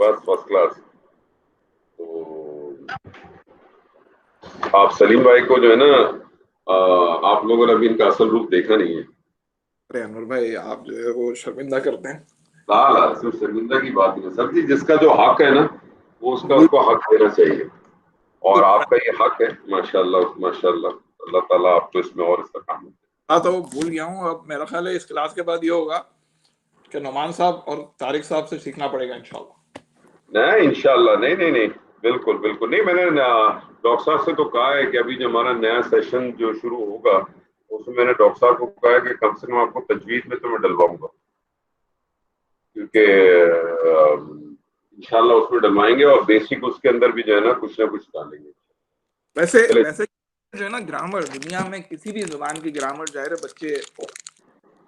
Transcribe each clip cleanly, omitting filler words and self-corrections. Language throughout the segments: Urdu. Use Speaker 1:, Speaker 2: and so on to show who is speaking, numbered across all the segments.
Speaker 1: الفاظ فرسٹ کلاس. تو آپ سلیم بھائی کو جو ہے نا آپ لوگوں نے ابھی ان کا اصل روپ دیکھا نہیں ہے.
Speaker 2: ارے انور بھائی آپ جو ہے وہ شرمندہ کرتے ہیں.
Speaker 1: لا صرف شرمندہ کی بات نہیں سر جی, جس کا جو حق ہے نا وہ اس کو حق دینا چاہیے, اور آپ کا یہ حق ہے. ماشاء اللہ اللہ تعالیٰ آپ کو اس میں اور استقامت دے.
Speaker 2: ہاں تو بھول گیا ہوں, اب میرا خیال ہے اس کلاس کے بعد یہ ہوگا کہ نعمان صاحب اور طارق صاحب سے سیکھنا پڑے گا انشاءاللہ.
Speaker 1: نہیں انشاءاللہ, نہیں بالکل نہیں. میں نے ڈاکٹر صاحب سے تو کہا ہے کہ ابھی جو ہمارا نیا سیشن جو شروع ہوگا اس میں نے ڈاکٹر صاحب کو کہا ہے کہ کم سے کم آپ کو تجوید میں تو میں ڈلواؤں گا, کیونکہ انشاءاللہ اس میں ڈلوائیں گے, اور بیسک اس کے اندر بھی جو ہے نا کچھ نہ کچھ ڈالیں گے.
Speaker 2: ویسے جو ہے نا گرامر, دنیا میں کسی بھی زبان کی گرامر ظاہر ہے بچے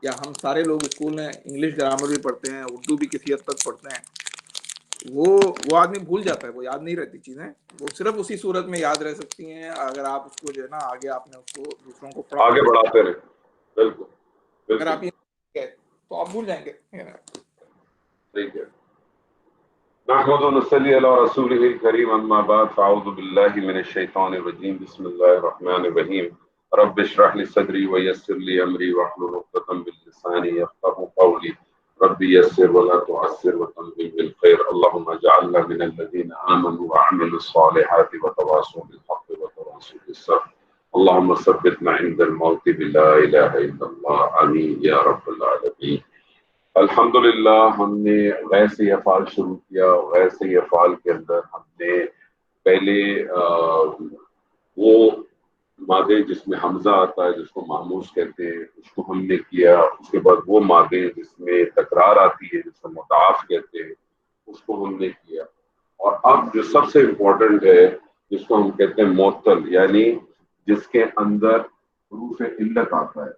Speaker 2: یا ہم سارے لوگ اسکول میں انگلش گرامر بھی پڑھتے ہیں, اردو بھی کسی حد تک پڑھتے ہیں, وہ آدمی بھول جاتا ہے, وہ یاد نہیں رہتی چیزیں, وہ صرف اسی صورت میں یاد رہ سکتی ہیں اگر آپ اس کو جو ہے نا آگے آپ نے اس کو دوسروں کو پڑھا
Speaker 1: آگے بڑھاتے رہے. بالکل
Speaker 2: اگر آپ یہ تو آپ بھول جائیں گے.
Speaker 1: ٹھیک ہے. نحمد ونصلی علی رسولہ الکریم, اما بعد, فاعوذ باللہ من الشیطان الرجیم, بسم اللہ الرحمن الرحیم. رب اشرح لي صدری ویسر لي امری واحلل عقدۃ من لسانی یفقهوا قولی. رب یسر ولا تعسر وتمم بالخیر. اللهم اجعلنا من الذین آمنوا وعملوا الصالحات وتواصوا بالحق وتواصوا بالصبر. اللهم ثبتنا عند الموت بلا الہ الا اللہ, آمین یا رب العالمین. الحمدللہ ہم نے غیث افعال شروع کیا. غیث افعال کے اندر ہم نے پہلے وہ مادے جس میں حمزہ آتا ہے جس کو ماموس کہتے ہیں اس کو ہم نے کیا. اس کے بعد وہ مادے جس میں تکرار آتی ہے جس کو مضاعف کہتے ہیں اس کو ہم نے کیا. اور اب جو سب سے امپورٹنٹ ہے جس کو ہم کہتے ہیں معطل, یعنی جس کے اندر حروف علت آتا ہے.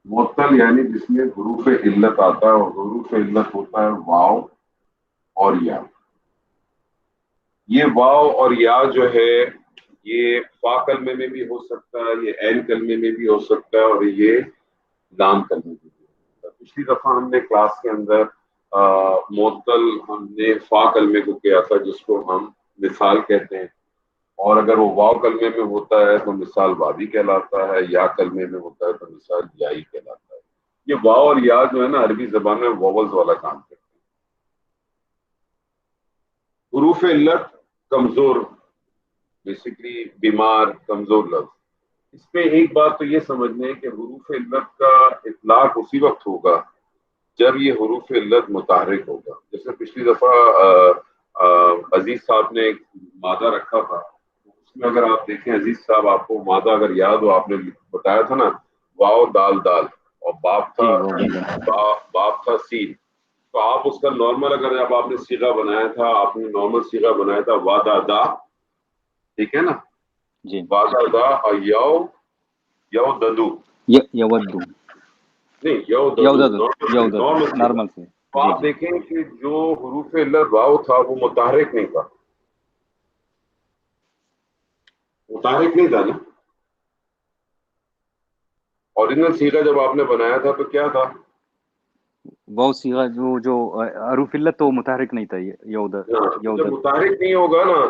Speaker 1: معطل یعنی جس میں حروف علت آتا ہے, اور حروف علت ہوتا ہے واو اور یا. یہ واو اور یا جو ہے یہ فا کلمے میں بھی ہو سکتا ہے, یہ عین کلمے میں بھی ہو سکتا ہے, اور یہ لام کلمے میں بھی ہو سکتا ہے. پچھلی دفعہ ہم نے کلاس کے اندر معطل ہم نے فا کلمے کو کیا تھا جس کو ہم مثال کہتے ہیں, اور اگر وہ واو کلمے میں ہوتا ہے تو مثال وادی کہلاتا ہے, یا کلمے میں ہوتا ہے تو مثال یائی کہلاتا ہے. یہ واو اور یا جو ہے نا عربی زبان میں وولز والا کام کرتے ہیں. حروف علت کمزور, بیسیکلی بیمار, کمزور لفظ. اس میں ایک بات تو یہ سمجھنے کہ حروف علت کا اطلاق اسی وقت ہوگا جب یہ حروف علت متحرک ہوگا. جیسے پچھلی دفعہ عزیز صاحب نے ایک مادہ رکھا تھا, اس میں اگر آپ دیکھیں عزیز صاحب آپ کو مادہ اگر یاد ہو, آپ نے بتایا تھا نا واو دال دال, اور باپ تھا سین. تو آپ اس کا نارمل اگر جب آپ نے صیغہ بنایا تھا, آپ نے نارمل صیغہ بنایا تھا وادا دا, ٹھیک ہے نا جی, وادا دا, اور یو ددو
Speaker 3: یودو
Speaker 1: نہیں یو ددو نارمل
Speaker 3: سے.
Speaker 1: تو آپ دیکھیں کہ جو حروف علت واو تھا وہ متحرک نہیں تھا, متحرک نہیں تھا نا. اوریجنل صیغہ جب آپ نے بنایا تھا تو کیا تھا,
Speaker 3: وہ صیغہ جو حروف علت تو متحرک نہیں تھا.
Speaker 1: جب متحرک نہیں ہوگا نا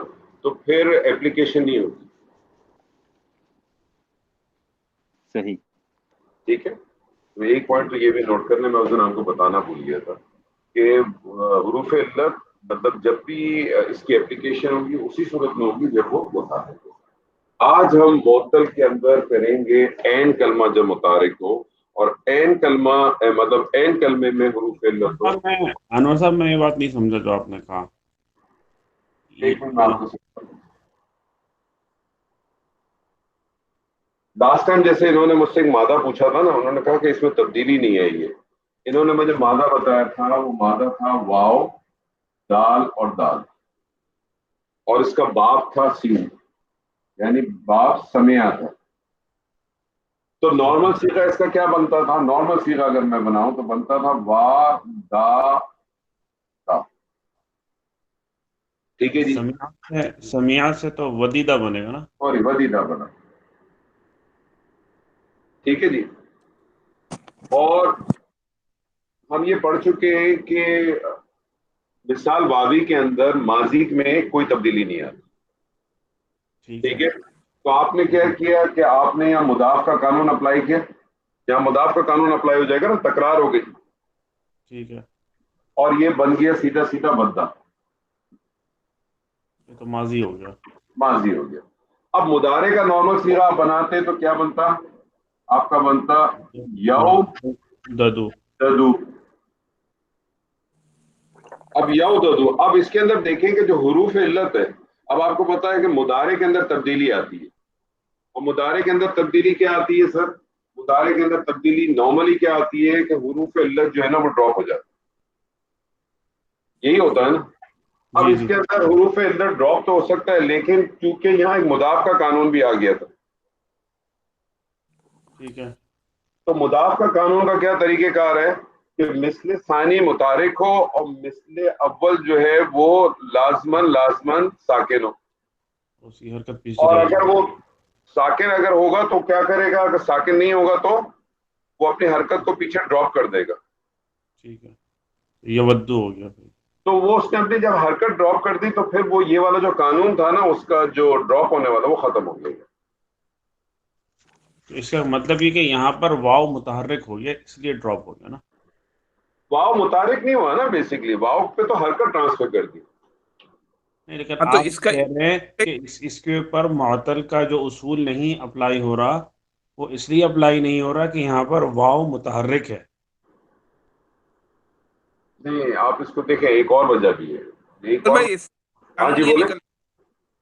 Speaker 1: تو پھر ایپلیکیشن نہیں ہوگی.
Speaker 3: صحیح,
Speaker 1: ٹھیک ہے. تو ایک پوائنٹ تو یہ بھی نوٹ کر لیں, میں اس دن آپ کو بتانا بھول گیا تھا کہ حروف علت مطلب جب بھی اس کی ایپلیکیشن ہوگی اسی صورت میں ہوگی جب وہ متحرک ہو. آج ہم معطل کے اندر کریں گے عین کلمہ جب متحرک ہو, اور عین کلمہ مطلب عین کلمے میں حروف علت ہو.
Speaker 4: انور صاحب میں یہ بات نہیں سمجھا جو آپ نے کہا.
Speaker 1: ایک منٹ میں آپ کو لاسٹ ٹائم جیسے انہوں نے مجھ سے ایک مادہ پوچھا تھا نا, انہوں نے کہا کہ اس میں تبدیلی نہیں ہے. یہ انہوں نے مجھے مادہ بتایا تھا, وہ مادہ تھا واو دال اور دال, اور اس کا باپ تھا سین, یعنی باپ سمیا تھا. تو نارمل صیغہ اس کا کیا بنتا تھا, نارمل صیغہ اگر میں بناؤں تو بنتا تھا وا دا دا. ٹھیک ہے جی,
Speaker 4: سمیع سے تو ودیدہ بنے گا نا,
Speaker 1: سوری ودیدہ بنا. ٹھیک ہے جی. اور ہم یہ پڑھ چکے ہیں کہ مثال واوی کے اندر ماضی میں کوئی تبدیلی نہیں آتی. ٹھیک ہے. تو آپ نے کیا کیا کہ آپ نے یہاں مضاف کا قانون اپلائی کیا. یہاں مضاف کا قانون اپلائی ہو جائے گا نا, تکرار ہو گئی.
Speaker 4: ٹھیک ہے.
Speaker 1: اور یہ بن گیا سیدھا سیدھا بدہ,
Speaker 4: یہ تو ماضی ہو گیا.
Speaker 1: ماضی ہو گیا. اب مضارع کا نارمل صیغہ آپ بناتے تو کیا بنتا آپ کا؟ بنتا یو
Speaker 4: ددو.
Speaker 1: ددو. اب یو ددو. اب اس کے اندر دیکھیں کہ جو حروف علت ہے, اب آپ کو پتا ہے کہ مضارع کے اندر تبدیلی آتی ہے. اور مضارع کے اندر تبدیلی کیا آتی ہے سر؟ مضارع کے اندر تبدیلی نارملی کیا آتی ہے کہ حروف علت جو ہے نا وہ ڈراپ ہو جاتی ہے. یہی ہوتا ہے نا. اب
Speaker 4: جی
Speaker 1: اس
Speaker 4: جی
Speaker 1: کے اندر حروف علت ڈراپ تو ہو سکتا ہے, لیکن چونکہ یہاں ایک مضاف کا قانون بھی آ گیا تھا.
Speaker 4: ٹھیک ہے.
Speaker 1: تو مضاف کا قانون کا کیا طریقہ کار ہے کہ مثل ثانی متحرک ہو اور مثل اول جو ہے وہ لازمن ساکن ہو.
Speaker 4: اس کی حرکت پیچھے
Speaker 1: اور
Speaker 4: رہے
Speaker 1: اگر
Speaker 4: گی.
Speaker 1: وہ ساکن اگر ہوگا تو کیا کرے گا, اگر ساکن نہیں ہوگا تو وہ اپنی حرکت کو پیچھے ڈراپ کر دے گا.
Speaker 4: ٹھیک ہے. یہ ودو ہو گیا پھر.
Speaker 1: تو وہ اس نے اپنی جب حرکت ڈراپ کر دی تو پھر وہ یہ والا جو قانون تھا نا اس کا جو ڈراپ ہونے والا وہ ختم ہو گیا.
Speaker 4: تو اس کا مطلب یہ کہ یہاں پر واو متحرک ہو گیا اس لیے ڈراپ ہو گیا نا.
Speaker 1: واو متحرک نہیں ہوا نا, بیسیکلی واو پہ تو حرکت ٹرانسفر کر دی.
Speaker 4: نہیں, لیکن
Speaker 2: ہاں تو
Speaker 4: آپ
Speaker 2: اس کا
Speaker 4: کہہ رہے ہیں کہ اس کے اوپر معطل کا جو اصول نہیں اپلائی ہو رہا, وہ اس لیے اپلائی نہیں ہو رہا کہ یہاں پر واو متحرک ہے.
Speaker 1: نہیں, آپ اس کو دیکھیں ایک اور وجہ بھی ہے. ایک اور.
Speaker 2: بھائی اس
Speaker 1: ہاں
Speaker 2: قانون
Speaker 1: جی
Speaker 2: یہ
Speaker 1: بولے.
Speaker 2: نکل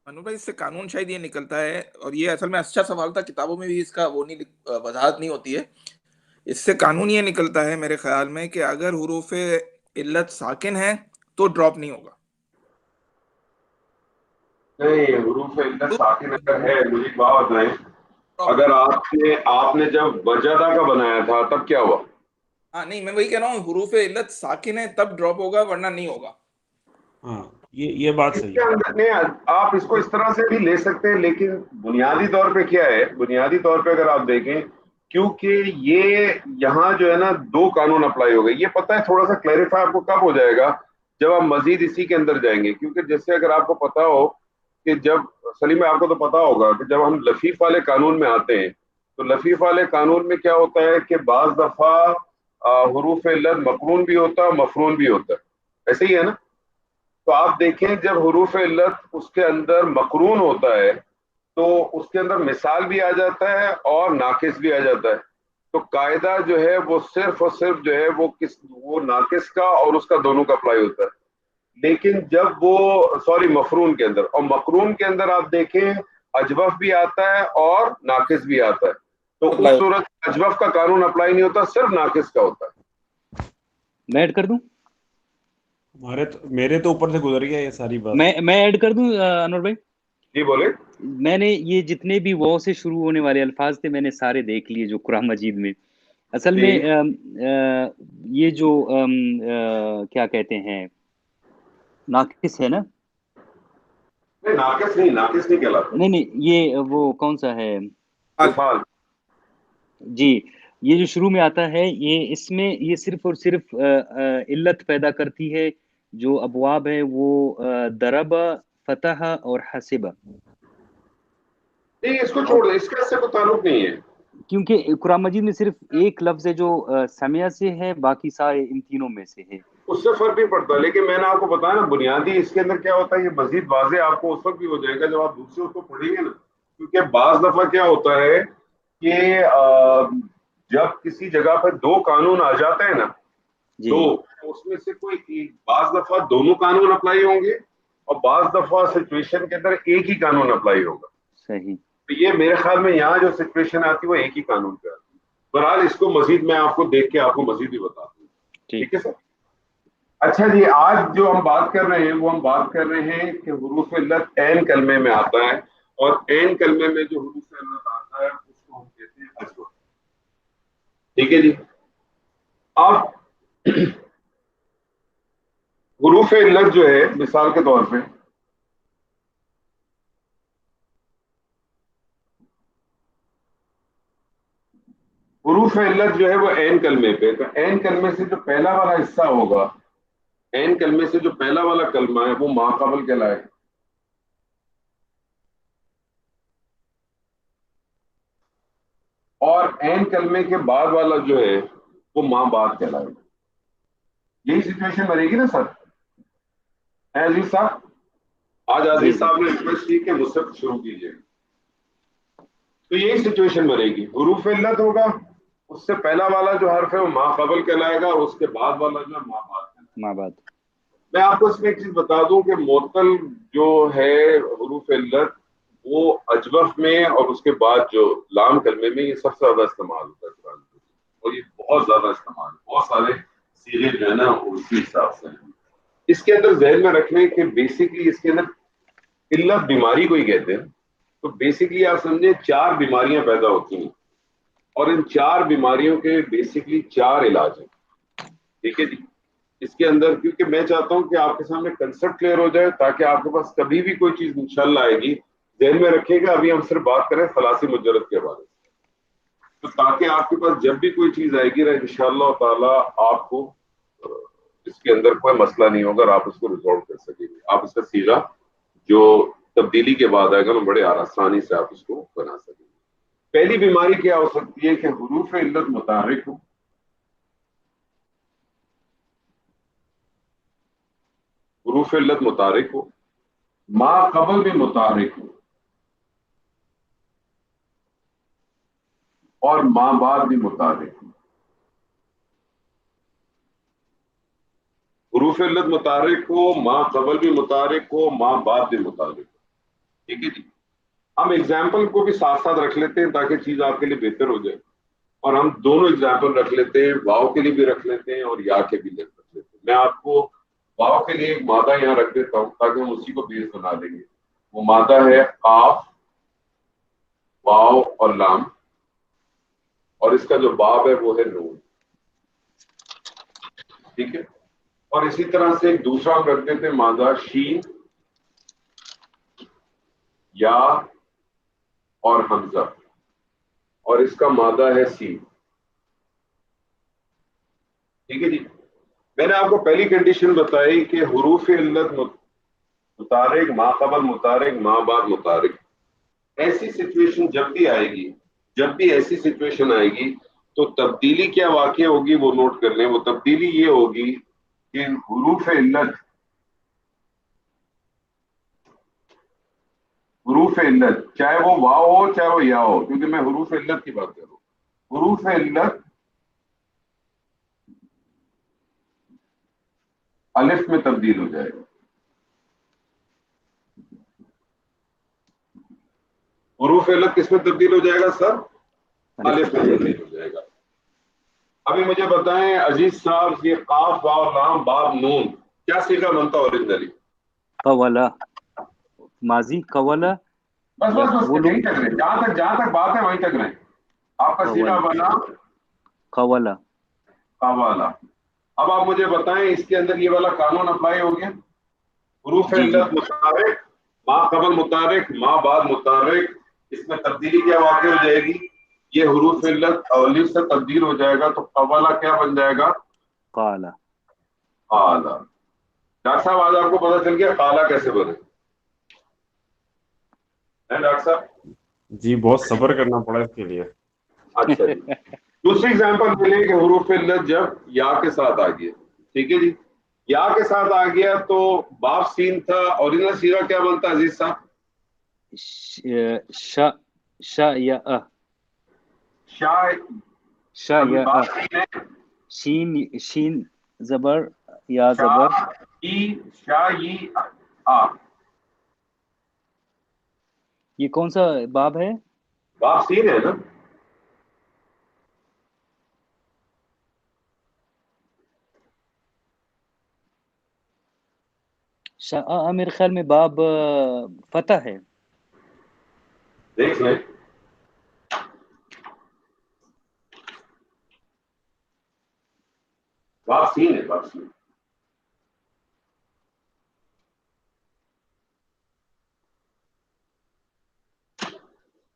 Speaker 2: منو بھائی اس سے قانون شاید یہ نکلتا ہے, اور یہ اصل میں اچھا سوال تھا, کتابوں میں بھی اس کا وہ نہیں وضاحت نہیں ہوتی ہے. اس سے قانون یہ نکلتا ہے میرے خیال میں کہ اگر حروف علت ساکن ہے تو ڈراپ نہیں ہوگا.
Speaker 1: نہیں, حروف علت ساکن اگر ہے, مجھے ایک بات بتائیں, اگر آپ نے جب وجدہ کا بنایا تھا تب کیا ہوا؟
Speaker 2: ہاں نہیں, میں وہی کہہ رہا ہوں, حروف علت ساکن ہے تب ڈراپ ہوگا ورنہ نہیں ہوگا.
Speaker 4: ہاں, یہ بات
Speaker 1: اس
Speaker 4: صحیح
Speaker 1: کے
Speaker 4: ہے.
Speaker 1: اندر نہیں, آپ اس کو اس طرح سے بھی لے سکتے ہیں, لیکن بنیادی طور پہ کیا ہے, بنیادی طور پہ اگر آپ دیکھیں, کیونکہ یہ یہاں جو ہے نا دو قانون اپلائی ہو گئے. یہ پتہ ہے تھوڑا سا کلیریفائی آپ کو کب ہو جائے گا جب آپ مزید اسی کے اندر جائیں گے. کیونکہ جیسے اگر آپ کو پتا ہو کہ جب سلیم آپ کو تو پتا ہوگا کہ جب ہم لفیف والے قانون میں آتے ہیں تو لفیف والے قانون میں کیا ہوتا ہے کہ بعض دفعہ حروف علت مقرون بھی ہوتا ہے, مفرون بھی ہوتا ہے. ایسے ہی ہے نا. تو آپ دیکھیں جب حروف علت اس کے اندر مقرون ہوتا ہے تو اس کے اندر مثال بھی آ جاتا ہے اور ناقص بھی آ جاتا ہے. تو قاعدہ جو ہے وہ صرف اور صرف جو ہے وہ ناقص کا اور اس کا دونوں کا اپلائی ہوتا ہے. لیکن جب وہ مفرون کے اندر, اور مقرون کے اندر آپ دیکھیں اجوف بھی آتا ہے اور ناقص بھی آتا ہے. تو اس صورت اجوف کا قانون اپلائی نہیں ہوتا, صرف ناقص کا ہوتا ہے.
Speaker 3: میں ایڈ کر دوں,
Speaker 4: میرے تو اوپر سے گزر گیا یہ ساری بات.
Speaker 3: میں ایڈ کر دوں انور بھائی.
Speaker 1: جی بولے.
Speaker 3: میں نے یہ جتنے بھی واو سے شروع ہونے والے الفاظ تھے میں نے سارے دیکھ لیے جو قرآن مجید میں اصل میں یہ جو کیا کہتے ہیں ناقص ہے نا.
Speaker 1: ناقص نہیں کہلاتا.
Speaker 3: نہیں یہ وہ کون سا ہے,
Speaker 1: مثال.
Speaker 3: جی یہ جو شروع میں آتا ہے یہ اس میں یہ صرف اور صرف علت پیدا کرتی ہے. جو ابواب ہے وہ ضرب, فتح اور حسب.
Speaker 1: نہیں, اس کو چھوڑ دیں, اس کا اس سے کوئی تعلق نہیں ہے.
Speaker 3: کیونکہ قرآن مجید میں صرف ایک لفظ ہے جو سمیع سے ہے, باقی سارے ان تینوں میں سے ہے.
Speaker 1: اس سے فرق نہیں پڑتا, لیکن میں نے آپ کو بتایا نا بنیادی اس کے اندر کیا ہوتا ہے, یہ مزید واضح آپ کو اس وقت بھی ہو جائے گا جب آپ دوسرے اس کو پڑھیں گے نا. کیونکہ بعض دفعہ کیا ہوتا ہے کہ جب کسی جگہ پہ دو قانون آ جاتے ہیں نا,
Speaker 3: جی
Speaker 1: دو, اس میں سے کوئی بعض دفعہ دونوں قانون اپلائی ہوں گے اور بعض دفعہ سچویشن کے اندر ایک ہی قانون اپلائی ہوگا.
Speaker 3: صحیح.
Speaker 1: تو یہ میرے خیال میں یہاں جو سچویشن آتی ہے وہ ایک ہی قانون پہ آتی ہے. بہرحال اس کو مزید میں آپ کو دیکھ کے آپ کو مزید بھی بتا دوں. ٹھیک ہے سر. اچھا جی, آج جو ہم بات کر رہے ہیں وہ ہم بات کر رہے ہیں کہ حروف علت عین کلمے میں آتا ہے, اور عین کلمے میں جو حروف علت آتا ہے اس کو ہم کہتے ہیں اجوف. ٹھیک ہے جی. اب حروف علت جو ہے مثال کے طور پہ حروف حروف علت جو ہے وہ عین کلمے پہ، تو عین کلمے سے جو پہلا والا حصہ ہوگا، عین کلمے سے جو پہلا والا کلمہ ہے وہ ما قبل کہلائے گا، اور عین کلمے کے بعد والا جو ہے وہ ما بعد کہلائے گا. یہی سچویشن بنے گی نا سر؟ عزیز صاحب، آج
Speaker 3: جی
Speaker 1: عزیز
Speaker 3: جی
Speaker 1: صاحب نے ریکویسٹ کی کہ مجھ سے شروع کیجیے. تو یہی سچویشن بنے گی. حروف علت ہوگا، اس سے پہلا والا جو حرف ہے وہ ما قبل کہلائے گا، اور اس کے بعد والا جو ہے ما بعد کہلائے گا.
Speaker 3: ماں بعد.
Speaker 1: میں آپ کو اس میں ایک چیز بتا دوں کہ معطل جو ہے حروف علت وہ اجوف میں اور اس کے بعد جو لام کلمے میں یہ سب سے زیادہ استعمال ہوتا ہے قرآن میں، اور یہ بہت زیادہ استعمال ہے. بہت سارے سیغے جو ہے نا اسی حساب سے ہیں. اس کے اندر ذہن میں رکھنے کہ بیسکلی اس کے اندر علت بیماری کو ہی کہتے ہیں. تو بیسکلی آپ سمجھیں 4 بیماریاں پیدا ہوتی ہیں، اور ان 4 بیماریوں کے بیسکلی 4 علاج ہیں. ٹھیک ہے جی. اس کے اندر کیونکہ میں چاہتا ہوں کہ آپ کے سامنے کنسپٹ کلیئر ہو جائے تاکہ آپ کے پاس کبھی بھی کوئی چیز انشاءاللہ آئے گی ذہن میں رکھیے گا. ابھی ہم صرف بات کریں ثلاثی مجرد کے بارے میں، تو تاکہ آپ کے پاس جب بھی کوئی چیز آئے گی نا انشاءاللہ تعالی آپ کو اس کے اندر کوئی مسئلہ نہیں ہوگا اور آپ اس کو ریزالو کر سکیں گے. آپ اس کا سیغہ جو تبدیلی کے بعد آئے گا نا بڑے آسانی سے آپ اس کو بنا سکیں گے. پہلی بیماری کیا ہو سکتی ہے کہ حروف علت متحرک ہو، حروف علت متحرک ہو، ما قبل بھی متحرک ہو، اور ما بعد بھی متحرک ہو. حروف علت متحرک ہو، ما قبل بھی متحرک ہو، ما بعد بھی متحرک ہو. ٹھیک ہے جی. ہم ایگزامپل کو بھی ساتھ ساتھ رکھ لیتے ہیں تاکہ چیز آپ کے لیے بہتر ہو جائے، اور ہم دونوں ایگزامپل رکھ لیتے ہیں، واو کے لیے بھی رکھ لیتے ہیں اور یا کے بھی رکھ لیتے ہیں. میں آپ کو واو کے لیے ایک مادہ یہاں رکھ دیتا ہوں تاکہ ہم اسی کو بیس بنا دیں گے. وہ مادہ ہے قاف، واو اور لام، اور اس کا جو باب ہے وہ ہے نون. ٹھیک ہے. اور اسی طرح سے ایک دوسرا ہم رکھ دیتے ہیں مادہ شین، یا اور حمزہ، اور اس کا مادہ ہے سین. ٹھیک ہے جی. میں نے آپ کو پہلی کنڈیشن بتائی کہ حروف علت متحرک، ما قبل متحرک، ما بعد متحرک. ایسی سچویشن جب بھی آئے گی، جب بھی ایسی سچویشن آئے گی تو تبدیلی کیا واقع ہوگی وہ نوٹ کر لیں. وہ تبدیلی یہ ہوگی کہ حروف علت، حروف علت چاہے وہ واو ہو چاہے وہ یا ہو، کیونکہ میں حروف علت کی بات کر رہا ہوں، حروف علت الف میں تبدیل ہو جائے گا. حروف علت کس میں تبدیل ہو جائے گا سر؟ الف میں تبدیل ہو جائے گا. ابھی مجھے بتائیں عزیز صاحب، یہ قاف واو لام باب نون کیا صیغہ بنتا اوریجنلی؟
Speaker 3: قولا، ماضی قولا.
Speaker 1: بس بس بس
Speaker 3: وہ لوگ
Speaker 1: یہی تک رہے، جہاں تک بات ہے وہیں تک رہیں. آپ کا صیغہ بنا
Speaker 3: قولا.
Speaker 1: قوالا. اب آپ مجھے بتائیں اس کے اندر یہ والا قانون اپلائی ہو گیا؟ حروف
Speaker 3: جی جی
Speaker 1: علت متحرک، ما قبل متحرک، ما بعد متحرک. اس میں تبدیلی کیا واقع ہو جائے گی؟ یہ حروف علت الف سے تبدیل ہو جائے گا تو قوالا کیا بن جائے گا؟
Speaker 3: قالا.
Speaker 1: قالا. ڈاکٹر صاحب آج آپ کو پتا چل گیا قالا کیسے بنے ہیں ڈاکٹر صاحب؟
Speaker 4: جی بہت صبر کرنا پڑا اس کے لیے.
Speaker 1: اچھا جی. دوسری ایگزامپل ملے کہ حروف علت جب یا کے ساتھ آ گیا. ٹھیک ہے جی. یا کے ساتھ آ گیا تو باب سین تھا، اوریجنل صیغہ کیا بنتا عزیز صاحب؟
Speaker 3: شا شا یا ا.
Speaker 1: شاہ.
Speaker 3: شا
Speaker 1: ابھی
Speaker 3: یا ا.
Speaker 1: بات سین ہے.
Speaker 3: شین شین زبر یا زبر.
Speaker 1: شاہ ای، شاہ ای آ.
Speaker 3: یہ کون سا باب ہے؟
Speaker 1: باب سین ہے نا.
Speaker 3: میرے خیال میں باب فتح ہے.
Speaker 1: دیکھ لیں. باب سین ہے، باب سین.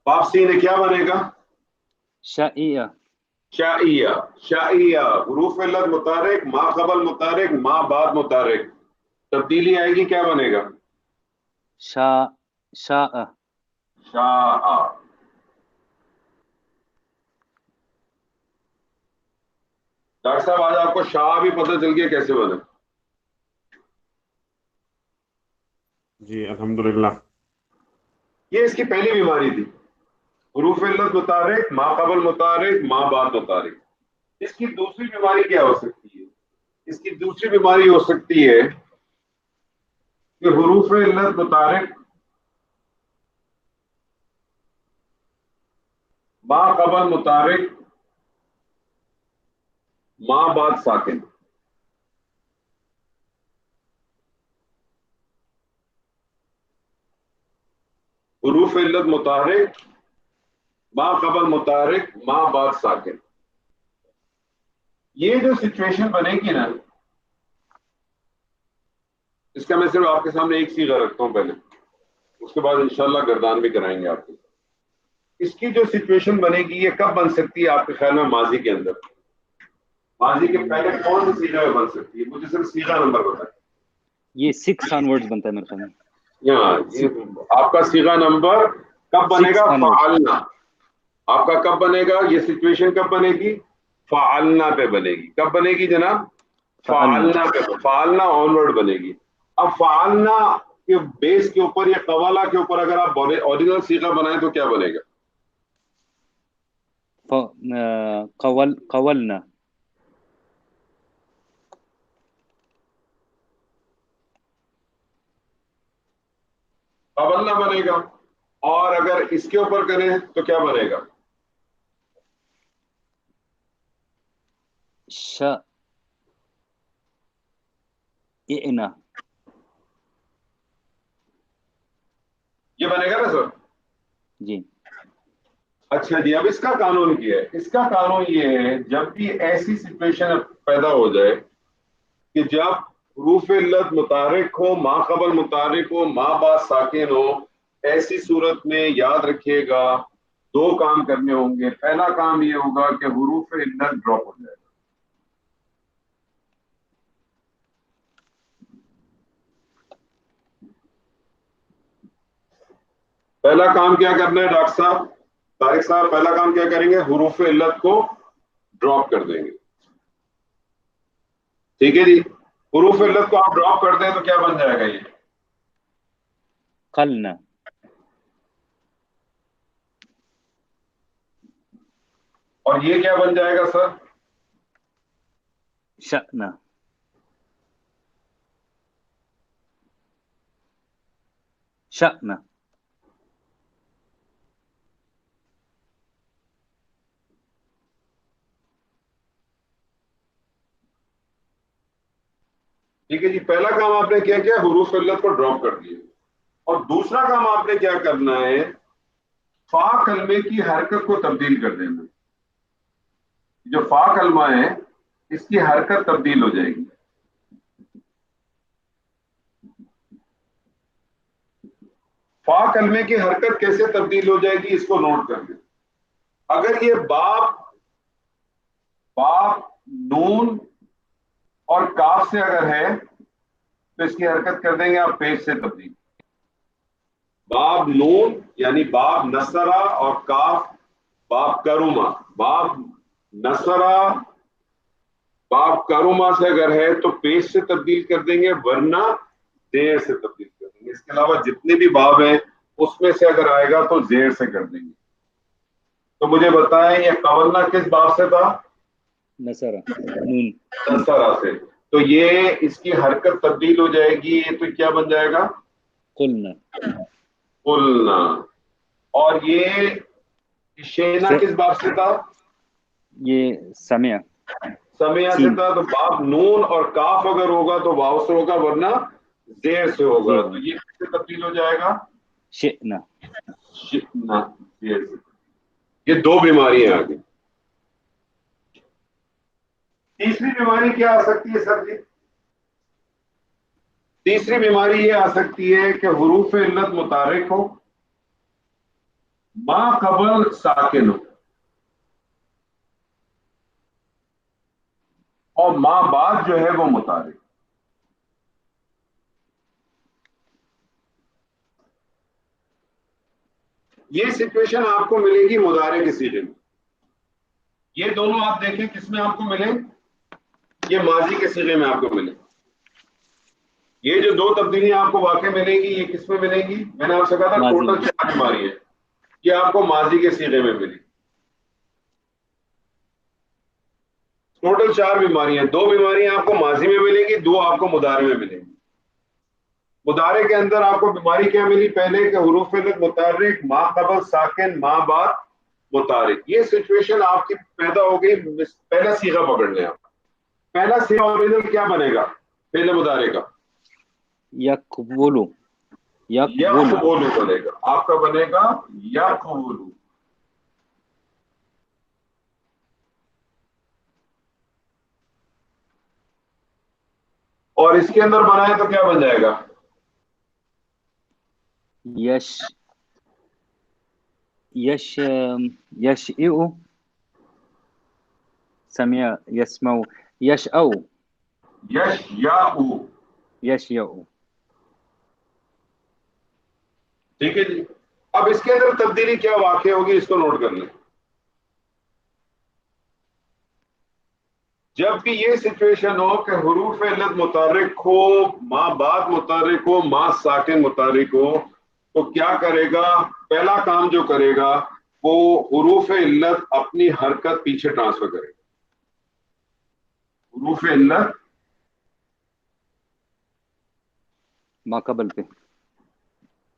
Speaker 1: باب سین ہے، کیا بنے گا؟
Speaker 3: شائعہ.
Speaker 1: شائیہ شائیہ حروف علت متحرک ما قبل متحرک ما بعد متحرک، تبدیلی آئے گی کیا بنے گا؟
Speaker 3: شاء شاء
Speaker 1: شاء. ڈاکٹر صاحب آج آپ کو شاء بھی پتہ چل گیا کیسے بنے؟
Speaker 4: جی الحمدللہ.
Speaker 1: یہ اس کی پہلی بیماری تھی، حروف علت متحرک ما قبل متحرک ما بعد متحرک. اس کی دوسری بیماری کیا ہو سکتی ہے؟ اس کی دوسری بیماری ہو سکتی ہے کہ حروف علت متحرک ما قبل متحرک ما بعد ساکن. حروف علت متحرک ما قبل متحرک ما بعد ساکن. یہ جو سچویشن بنے گی نا، اس کا میں صرف آپ کے سامنے ایک صیغہ رکھتا ہوں پہلے، اس کے بعد انشاءاللہ گردان بھی کرائیں گے آپ کو. اس کی جو سچویشن بنے گی یہ کب بن سکتی ہے آپ کے خیال میں؟ ماضی کے اندر. ماضی کے پہلے کون سی صیغہ میں بن سکتی ہے؟ مجھے صرف صیغہ نمبر بتائیں.
Speaker 3: یہ 6 آنورڈز بنتا ہے میرے خیال میں.
Speaker 1: یہاں یہ آپ کا صیغہ نمبر کب بنے گا؟
Speaker 3: 6 onwards.
Speaker 1: فعلنا. آپ کا کب بنے گا؟ یہ سچویشن کب بنے گی؟ فعلنا پہ بنے گی. کب بنے گی جناب؟ فعلنا پہ. فعلنا آنورڈ بنے گی. اب فعلنا کے بیس کے اوپر یا قوالا کے اوپر اگر آپ اوریجنل صیغہ بنائیں تو کیا بنے گا؟
Speaker 3: قولنا.
Speaker 1: قولنا بنے گا. اور اگر اس کے اوپر کریں تو کیا بنے گا؟
Speaker 3: شئنا.
Speaker 1: یہ بنے گا نا سر؟
Speaker 3: جی.
Speaker 1: اچھا جی. اب اس کا قانون کیا ہے؟ اس کا قانون یہ ہے جب بھی ایسی سچویشن پیدا ہو جائے کہ جب حروف علت متحرک ہو ما قبل متحرک ہو ما بعد ساکن ہو، ایسی صورت میں یاد رکھیے گا دو کام کرنے ہوں گے. پہلا کام یہ ہوگا کہ حروف علت ڈراپ ہو جائے گا. پہلا کام کیا کرنا ہے ڈاکٹر صاحب؟ طارق صاحب پہلا کام کیا کریں گے؟ حروف علت کو ڈراپ کر دیں گے. ٹھیک ہے جی. حروف علت کو آپ ڈراپ کر دیں تو کیا بن جائے گا؟ یہ
Speaker 3: قلنا.
Speaker 1: اور یہ کیا بن جائے گا سر؟
Speaker 3: شأنا. شأنا.
Speaker 1: ٹھیک ہے جی. پہلا کام آپ نے کیا حروف علت کو ڈراپ کر دیا. اور دوسرا کام آپ نے کیا کرنا ہے؟ فا کلمے کی حرکت کو تبدیل کر دینا. جو فا کلمہ ہے اس کی حرکت تبدیل ہو جائے گی. فا کلمے کی حرکت کیسے تبدیل ہو جائے گی اس کو نوٹ کر لیں. اگر یہ باپ نون اور کاف سے اگر ہے تو اس کی حرکت کر دیں گے آپ پیش سے تبدیل. باب نون یعنی باب نصرہ اور کاف باب کروما. باب نصرہ باب کروما سے اگر ہے تو پیش سے تبدیل کر دیں گے ورنہ زیر سے تبدیل کر دیں گے. اس کے علاوہ جتنے بھی باب ہیں اس میں سے اگر آئے گا تو زیر سے کر دیں گے. تو مجھے بتائیں یہ قولنا کس باب سے تھا؟
Speaker 3: نصرہ. نون.
Speaker 1: نصرہ سے. تو یہ اس کی حرکت تبدیل ہو جائے گی. تو کیا بن جائے گا؟
Speaker 3: قلنا.
Speaker 1: قلنا. اور یہ شینا کس باب سے تھا؟
Speaker 3: یہ سمع.
Speaker 1: سمع سے تھا. تو باب نون اور کاف اگر ہوگا تو واو سے ہوگا ورنہ زیر سے ہوگا. تو یہ کس سے تبدیل ہو جائے گا؟
Speaker 3: شئنا.
Speaker 1: شئنا. زیر سے. یہ دو بیماریاں آ گئی. تیسری بیماری کیا آ سکتی ہے سر جی؟ تیسری بیماری یہ آ سکتی ہے کہ حروف علت متحرک ہو ما قبل ساکن ہو. اور ما بعد جو ہے وہ متحرک. یہ سچویشن آپ کو ملے گی مضارع کے صیغے میں. یہ دونوں آپ دیکھیں کس میں آپ کو ملیں, یہ ماضی کے صیغے میں آپ کو ملیں. یہ جو دو تبدیلیاں آپ کو واقع ملیں گی یہ کس میں ملیں گی؟ میں نے آپ سے کہا تھا ٹوٹل 4 بیماری ہے, یہ آپ کو ماضی کے صیغے میں ملی. ٹوٹل 4 بیماریاں, 2 بیماریاں آپ کو ماضی میں ملیں گی, 2 آپ کو مضارع میں ملیں گی. مضارع کے اندر آپ کو بیماری کیا ملی؟ پہلے کہ حروف علت متحرک, ما قبل ساکن, ما بعد متحرک. یہ سچویشن آپ کی پیدا ہو گئی. پہلا صیغہ پکڑ لیں آپ. پہلا صیغہ اوریجنل کیا بنے گا پہلے مضارع کا؟
Speaker 3: یقبلو.
Speaker 1: یقبلو بنے گا. آپ کا بنے گا یقبلو. اور اس کے اندر بنائے تو کیا بن جائے گا؟
Speaker 3: یشئو. سمع یسمع. یشأو. یشیاؤ.
Speaker 1: ٹھیک ہے جی. اب اس کے اندر تبدیلی کیا واقع ہوگی اس کو نوٹ کر لیں. جب بھی یہ سچویشن ہو کہ حروف علت متحرک ہو, ما بعد متحرک ہو, ما ساکن متحرک ہو, تو کیا کرے گا؟ پہلا کام جو کرے گا وہ حروف علت اپنی حرکت پیچھے ٹرانسفر کرے گا. حروف علت
Speaker 3: ما قبل پہ,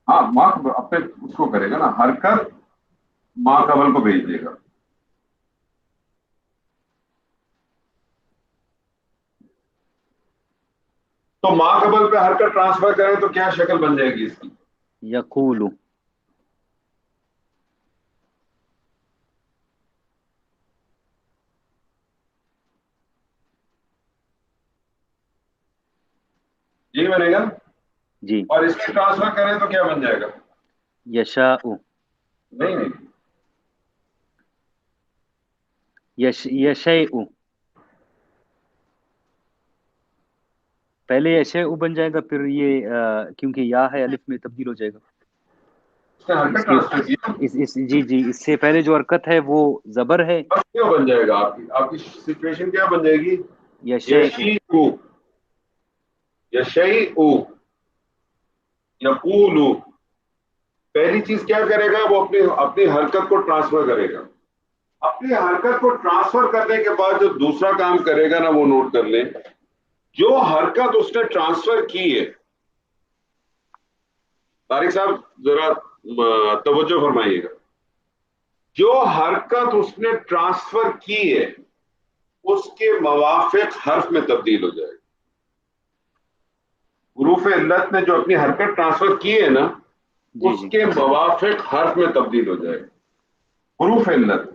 Speaker 1: ہاں ما اپنے اس کو کرے گا نا, حرکت ما قبل کو بھیج دے گا. تو ما قبل پہ حرکت ٹرانسفر کریں تو کیا شکل بن جائے گی اس کی؟
Speaker 3: یقولو.
Speaker 1: یہی بنے گا
Speaker 3: جی.
Speaker 1: اور اس کی ٹرانسفر کریں تو کیا بن جائے گا؟
Speaker 3: یشاؤ.
Speaker 1: نہیں
Speaker 3: یشیء. پہلے یشیء بن جائے گا, پھر یہ کیونکہ یا ہے الف میں تبدیل ہو جائے گا.
Speaker 1: اس نے حرکت ٹرانسفر کیا.
Speaker 3: جی اس سے پہلے جو حرکت ہے وہ زبر ہے.
Speaker 1: بس کیا بن جائے گا آپ کی سچویشن کیا بن جائے گی؟
Speaker 3: یشیء.
Speaker 1: یشیء یقول. پہلی چیز کیا کرے گا وہ اپنی حرکت کو ٹرانسفر کرے گا. اپنی حرکت کو ٹرانسفر کرنے کے بعد جو دوسرا کام کرے گا نا وہ نوٹ کر لیں. جو حرکت اس نے ٹرانسفر کی ہے, طارق صاحب ذرا توجہ فرمائیے گا, جو حرکت اس نے ٹرانسفر کی ہے اس کے موافق حرف میں تبدیل ہو جائے گا. حروف علت نے جو اپنی حرکت ٹرانسفر کی ہے نا اس کے موافق حرف میں تبدیل ہو جائے گا. حروف علت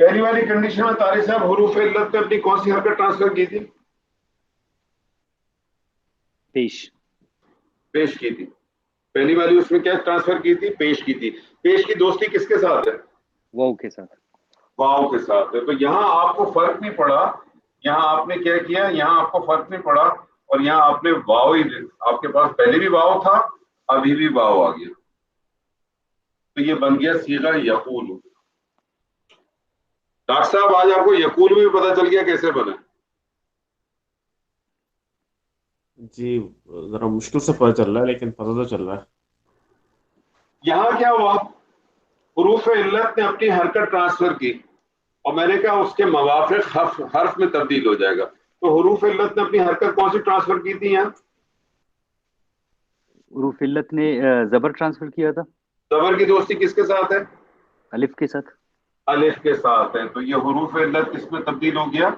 Speaker 1: پہلی والی کنڈیشن میں طارق صاحب حروف علت نے اپنی کون سی حرکت ٹرانسفر کی تھی؟ پیش کی تھی. پہلی والی اس میں کیا ٹرانسفر کی تھی؟ پیش کی تھی. پیش کی دوستی کس کے ساتھ ہے؟
Speaker 3: واو کے ساتھ.
Speaker 1: واو کے ساتھ ہے. تو یہاں آپ کو فرق نہیں پڑا, یہاں آپ نے کیا کیا, یہاں آپ کو فرق نہیں پڑا, اور یہاں آپ نے واو ہی, آپ کے پاس پہلے بھی واو تھا ابھی بھی واو آ گیا, تو یہ بن گیا صیغہ یقول. ڈاکٹر صاحب آج آپ کو یقول بھی پتا چل گیا کیسے بنا؟
Speaker 4: جی ذرا مشکل سے پتہ چل رہا ہے لیکن پتہ تو چل رہا ہے.
Speaker 1: یہاں کیا ہوا, حروف علت نے اپنی حرکت ٹرانسفر کی اور میں نے کہا اس کے موافق حرف میں تبدیل ہو جائے گا. تو حروف علت نے اپنی حرکت کون سی ٹرانسفر کی تھی؟ یہاں
Speaker 3: حروف علت نے زبر ٹرانسفر کیا تھا.
Speaker 1: زبر کی دوستی کس کے ساتھ ہے؟
Speaker 3: الف کے ساتھ.
Speaker 1: الف کے ساتھ ہے. تو یہ حروف علت کس میں تبدیل ہو گیا؟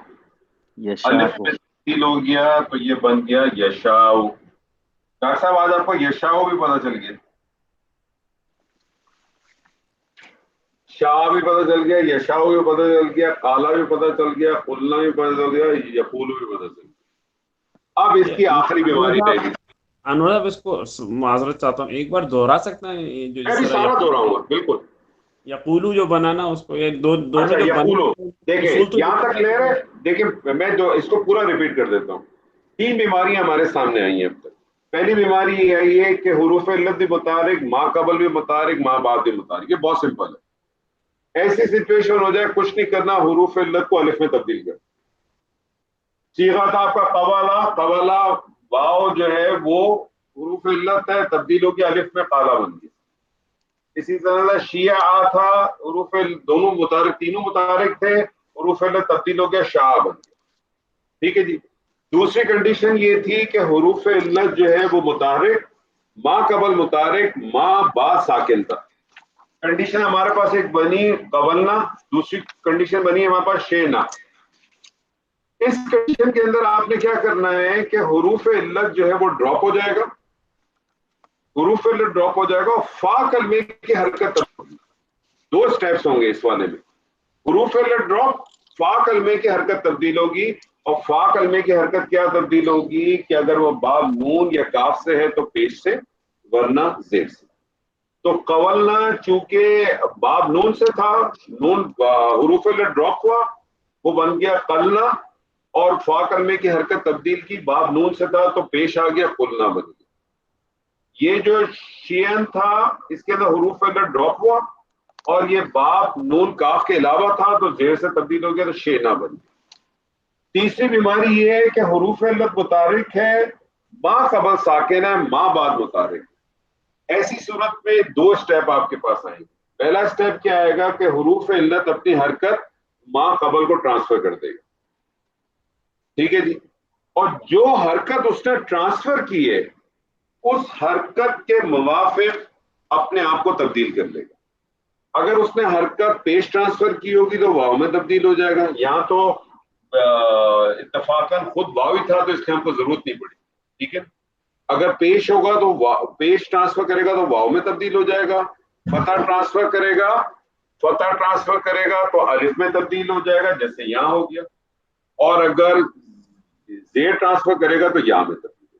Speaker 3: یشاء.
Speaker 1: الف میں تبدیل ہو گیا, تو یہ بن گیا یشاء. ڈاکٹر صاحب آج آپ کو یشاء بھی پتا چل گیا, شاہ بھی پتا چل گیا, یشاء بھی پتا چل گیا, کالا بھی پتا چل گیا, قلنا بھی پتا چل گیا, یقول بھی پتا چل گیا. اب اس کی آخری بیماری رہ گئی.
Speaker 4: انور صاحب اس کو معذرت چاہتا ہوں، ایک بار دوہرا سکتا ہے یہ جو
Speaker 1: میں
Speaker 4: جس
Speaker 1: بھی
Speaker 4: طرح
Speaker 1: سارا دہراؤں گا بالکل.
Speaker 4: یقولو جو بنانا اس کو یہ دونوں
Speaker 1: اچھا
Speaker 4: جو
Speaker 1: یقولو، دیکھیں
Speaker 4: اصول تو
Speaker 1: یہاں تک کلیئر ہے. دیکھیں میں اس کو پورا ریپیٹ کر دیتا ہوں. 3 بیماریاں ہمارے سامنے آئی ہیں اب تک. پہلی بیماری یہ آئی ہے کہ حروف علت بھی متحرک، ما قبل بھی متحرک، ما بعد بھی متحرک. یہ بہت سمپل ہے. ایسی سچویشن ہو جائے کچھ نہیں کرنا، حروف علت کو الف میں تبدیل کر. صیغہ تھا آپ کا قوالا، قوالا واو جو ہے وہ حروف علت ہے، تبدیل ہو کے الف میں قالا بن گیا. اسی طرح شیعہ تھا، حروف دونوں متحرک، تینوں متحرک تھے، حروف علت تبدیل ہو گیا شاع بن گیا. ٹھیک ہے جی. دوسری کنڈیشن یہ تھی کہ حروف علت جو ہے وہ متحرک، ما قبل متحرک، ما بعد ساکن تھا. کنڈیشن ہمارے پاس ایک بنی قبلنا، دوسری کنڈیشن بنی ہمارے پاس شینا. اس کنڈیشن کے اندر آپ نے کیا کرنا ہے کہ حروف علت جو ہے وہ ڈراپ ہو جائے گا، حروف علت ڈراپ ہو جائے گا اور فا کلمے کی حرکت تبدیل. 2 سٹیپس ہوں گے اس والے میں. حروف علت ڈراپ، فا کلمے کی حرکت تبدیل ہوگی. اور فا کلمے کی حرکت کیا تبدیل ہوگی کہ اگر وہ باب نون یا کاف سے ہے تو پیش سے، ورنہ زیر سے. تو قولنا چونکہ باب نون سے تھا، نون حروف علت ڈراپ ہوا، وہ بن گیا قلنا. اور فا کلمے کی حرکت تبدیل کی، باب نون سے تھا تو پیش آ گیا، قلنا بن گیا. یہ جو شیئن تھا اس کے اندر حروف علت ڈراپ ہوا اور یہ باب نون کاف کے علاوہ تھا تو زیر سے تبدیل ہو گیا تو شینا بن گیا. تیسری بیماری یہ ہے کہ حروف علت متحرک ہے، ما قبل ساکن ہے، ما بعد متحرک. ایسی صورت میں 2 سٹیپ آپ کے پاس آئیں گے. پہلا سٹیپ کیا آئے گا کہ حروف علت اپنی حرکت ما قبل کو ٹرانسفر کر دے گا. ٹھیک ہے جی. اور جو حرکت اس نے ٹرانسفر کی ہے اس حرکت کے موافق اپنے آپ کو تبدیل کر لے گا. اگر اس نے حرکت پیش ٹرانسفر کی ہوگی تو واو میں تبدیل ہو جائے گا. یہاں تو اتفاقاً خود واو ہی تھا تو اس کی ہم کو ضرورت نہیں پڑی. ٹھیک ہے. اگر پیش ہوگا تو پیش ٹرانسفر کرے گا تو واو میں تبدیل ہو جائے گا. فتح ٹرانسفر کرے گا، فتح ٹرانسفر کرے گا تو الف میں تبدیل ہو جائے گا جیسے یہاں ہو گیا. اور اگر زیر ٹرانسفر کرے گا تو یا میں تبدیل.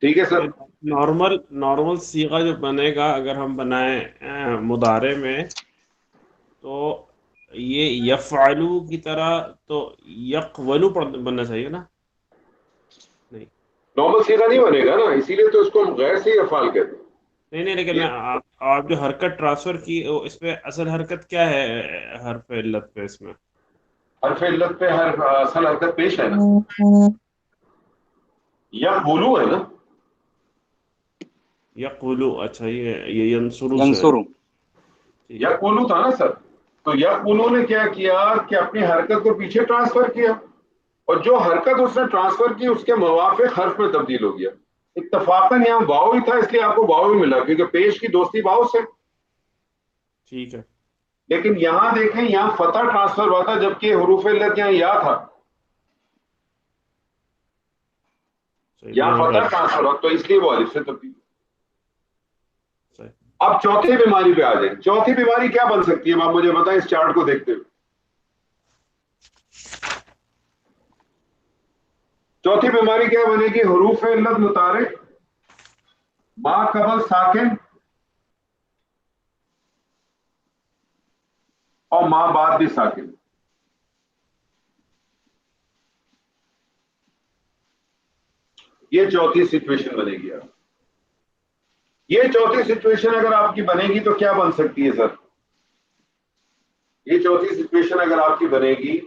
Speaker 1: ٹھیک ہے سر.
Speaker 4: نارمل صیغہ جو بنے گا اگر ہم بنائیں مضارع میں تو یہ یفعلو کی طرح تو یقولو بننا چاہیے نا؟ نہیں
Speaker 1: نارمل صیغہ نہیں بنے گا نا، اسی لیے تو اس کو ہم غیر سے افعال کہتے ہیں.
Speaker 4: نہیں لیکن میں آپ جو حرکت ٹرانسفر کی اس پہ اصل حرکت کیا ہے حرف علت پہ؟ اس میں
Speaker 1: حرف علت پہ اصل حرکت پیش ہے نا، یا بولو ہے نا.
Speaker 4: یقولو، اچھا یہ ینصرو سے ہے.
Speaker 3: ینصرو.
Speaker 4: ٹھیک
Speaker 1: یا
Speaker 4: ہے.
Speaker 1: کولو تھا نا سر. تو یا کولو نے کیا کیا کہ اپنی حرکت کو پیچھے ٹرانسفر کیا اور جو حرکت اس نے ٹرانسفر کی اس کے موافق حرف میں تبدیل ہو گیا. اتفاقاً یہاں واو ہی تھا اس لیے آپ کو واو ہی ملا کیونکہ پیش کی دوستی واو سے.
Speaker 4: ٹھیک ہے.
Speaker 1: لیکن یہاں دیکھیں یہاں فتح ٹرانسفر ہوا تھا جبکہ حروف علت یہاں یا تھا. یہاں فتح ٹرانسفر ہوا تو اس لیے وہ الف سے تبدیل.
Speaker 4: صحیح.
Speaker 1: اب چوتھی بیماری پہ آ جائیں. چوتھی بیماری کیا بن سکتی ہے آپ مجھے بتائیں اس چارٹ کو دیکھتے ہوئے. چوتھی بیماری کیا بنے گی؟ حروف علت متحرک، ما قبل ساکن اور ما بعد بھی ساکن. یہ چوتھی سچویشن بنے گی. آپ یہ چوتھی سچویشن اگر آپ کی بنے گی تو کیا بن سکتی ہے سر؟ یہ چوتھی سچویشن اگر آپ کی بنے گی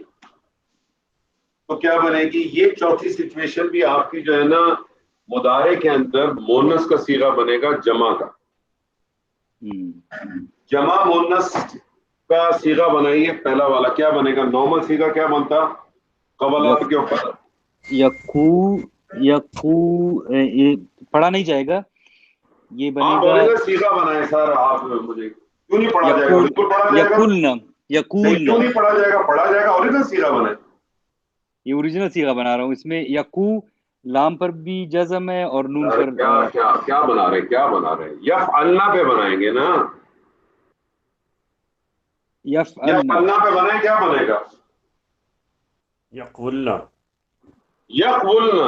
Speaker 1: تو کیا بنے گی؟ یہ چوتھی سچویشن بھی آپ کی جو ہے نا مضارع کے اندر مونس کا صیغہ بنے گا جمع کا. جمع مونس کا صیغہ بنائیے. پہلا والا کیا بنے گا؟ نارمل صیغہ کیا بنتا قبلات کے اوپر؟
Speaker 3: یہ پڑھا نہیں جائے گا، یہ بنے گا
Speaker 1: صیغہ بنائے سر. آپ مجھے کیوں نہیں پڑھا جائے گا؟ بالکل پڑھا جائے گا.
Speaker 3: یقولنا.
Speaker 1: کیوں نہیں پڑھا جائے گا؟ پڑھا جائے گا. اوریجنل صیغہ بنائے.
Speaker 3: یہ اوریجنل صیغہ بنا رہا ہوں. اس میں یقو لام پر بھی جزم ہے اور نون پر
Speaker 1: کیا بنا رہے ہیں؟ یفعلنا پہ بنائیں گے نا. یفعلنا پہ بنائیں. کیا بنے گا؟
Speaker 4: یقولنا.
Speaker 1: یقولنا.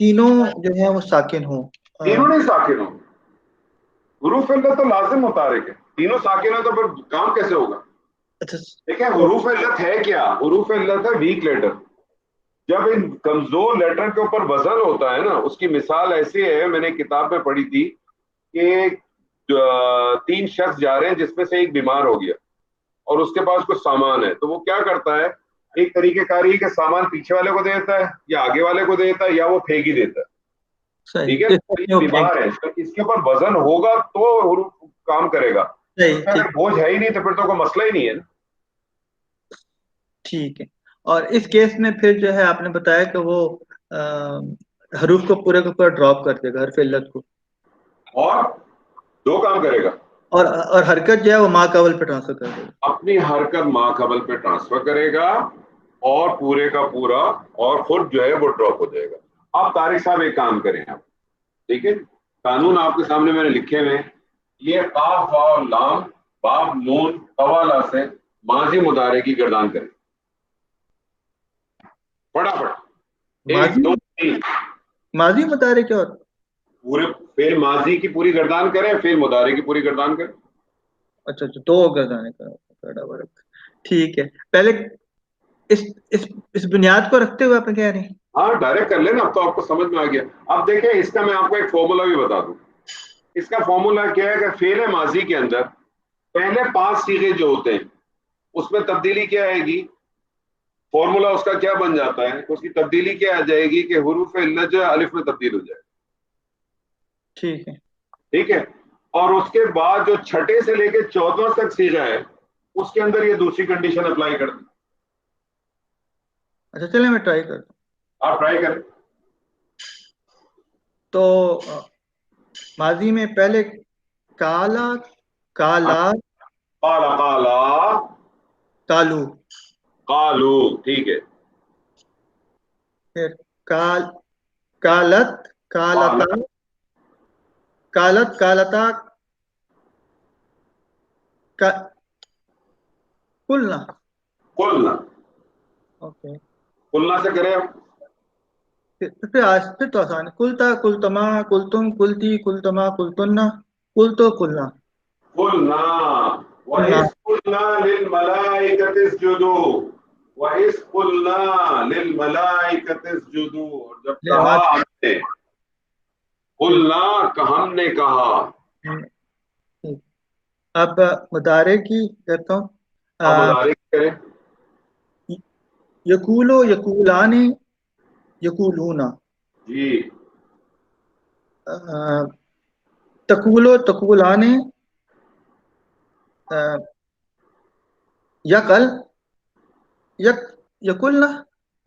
Speaker 5: تینوں جو ہے وہ ساکن ہوں.
Speaker 1: تینوں نہیں ساکن ہوں. حروف علت تو لازم متحرک ہے. تینوں ساکن ہے تو پھر کام کیسے ہوگا؟ دیکھیں حروف علت ہے کیا؟ حروف علت ہے ویک لیٹر. جب ان کمزور لیٹر کے اوپر وزن ہوتا ہے نا، اس کی مثال ایسی ہے، میں نے کتاب میں پڑھی تھی کہ 3 شخص جا رہے ہیں جس میں سے ایک بیمار ہو گیا اور اس کے پاس کچھ سامان ہے، تو وہ کیا کرتا ہے، ایک طریقہ کاری کہ سامان پیچھے والے کو دیتا ہے یا آگے والے کو دیتا ہے یا وہ پھینک ہی دیتا ہے. ٹھیک ہے، یہ بیمار ہے، اس کے اوپر وزن ہوگا تو حروف کام کرے گا. اگر بوجھ ہے ہی نہیں تو پھر تو کوئی مسئلہ ہی نہیں ہے.
Speaker 5: ٹھیک ہے. اور اس کیس میں پھر جو ہے آپ نے بتایا کہ وہ حروف کو پورے کے اوپر ڈراپ کر دے گا، حرف علت کو،
Speaker 1: اور 2 کام کرے گا.
Speaker 5: اور حرکت جو ہے وہ ما قبل پہ ٹرانسفر کر دے گا.
Speaker 1: اپنی حرکت ما قبل پہ ٹرانسفر کرے گا اور پورے کا پورا، اور خود جو ہے وہ ڈراپ ہو جائے گا. آپ طارق صاحب ایک کام کریں آپ، ٹھیک ہے، قانون آپ کے سامنے میں نے لکھے ہوئے، یہ قاف واو لام باب نون قوالا سے ماضی مضارع کی گردان کریں فٹافٹ. 1 2 3
Speaker 5: ماضی مضارع کیا ہوتا ہے؟
Speaker 1: پورے فعل ماضی کی پوری گردان کریں، فعل مضارع کی پوری گردان کریں.
Speaker 5: اچھا 2 گردانے کا. ٹھیک ہے. پہلے اس بنیاد کو رکھتے ہوئے آپ کہہ رہے ہیں؟
Speaker 1: ہاں ڈائریکٹ کر لینا، اب تو آپ کو سمجھ میں آ گیا. اب دیکھیں اس کا میں آپ کو ایک فارمولا بھی بتا دوں. اس کا فارمولا کیا ہے کہ فعل ماضی کے اندر پہلے 5 صیغے جو ہوتے ہیں اس میں تبدیلی کیا آئے گی؟ فارمولا اس کا کیا بن جاتا ہے؟ اس کی تبدیلی کیا آ جائے گی کہ حروف علت جو ہے الف میں تبدیل ہو جائے.
Speaker 5: ٹھیک ہے.
Speaker 1: ٹھیک ہے. اور اس کے بعد جو 6 سے لے کے 14 تک صیغہ ہے اس کے اندر یہ دوسری کنڈیشن اپلائی کر دیں.
Speaker 5: اچھا چلیں میں ٹرائی کرتا ہوں.
Speaker 1: آپ ٹرائی کریں.
Speaker 5: تو ماضی میں پہلے کالا کالا
Speaker 1: قالا قالا
Speaker 5: کالو،
Speaker 1: قالو، ٹھیک ہے.
Speaker 5: پھر کالت کالتا کالت کالتا کلنا.
Speaker 1: قلنا.
Speaker 5: اوکے.
Speaker 1: قلنا سے کریں آپ.
Speaker 5: پھر تو آسان ہے. کلتا کلتما کلتم کلتی کلتما کلتنا کلتو کلنا.
Speaker 1: قلنا وَإِذْ قُلْنَا لِلْمَلَائِكَةِ اسْجُدُوا وَإِذْ قُلْنَا لِلْمَلَائِكَةِ اسْجُدُوا. جب کہا ہم نے، قلنا ہم نے کہا.
Speaker 5: اب مضارع کی کرتا ہوں.
Speaker 1: اب مضارع کریں.
Speaker 5: یقولو یقولان یقولون.
Speaker 1: جی.
Speaker 5: تقولو تقولان یقل یقلنا.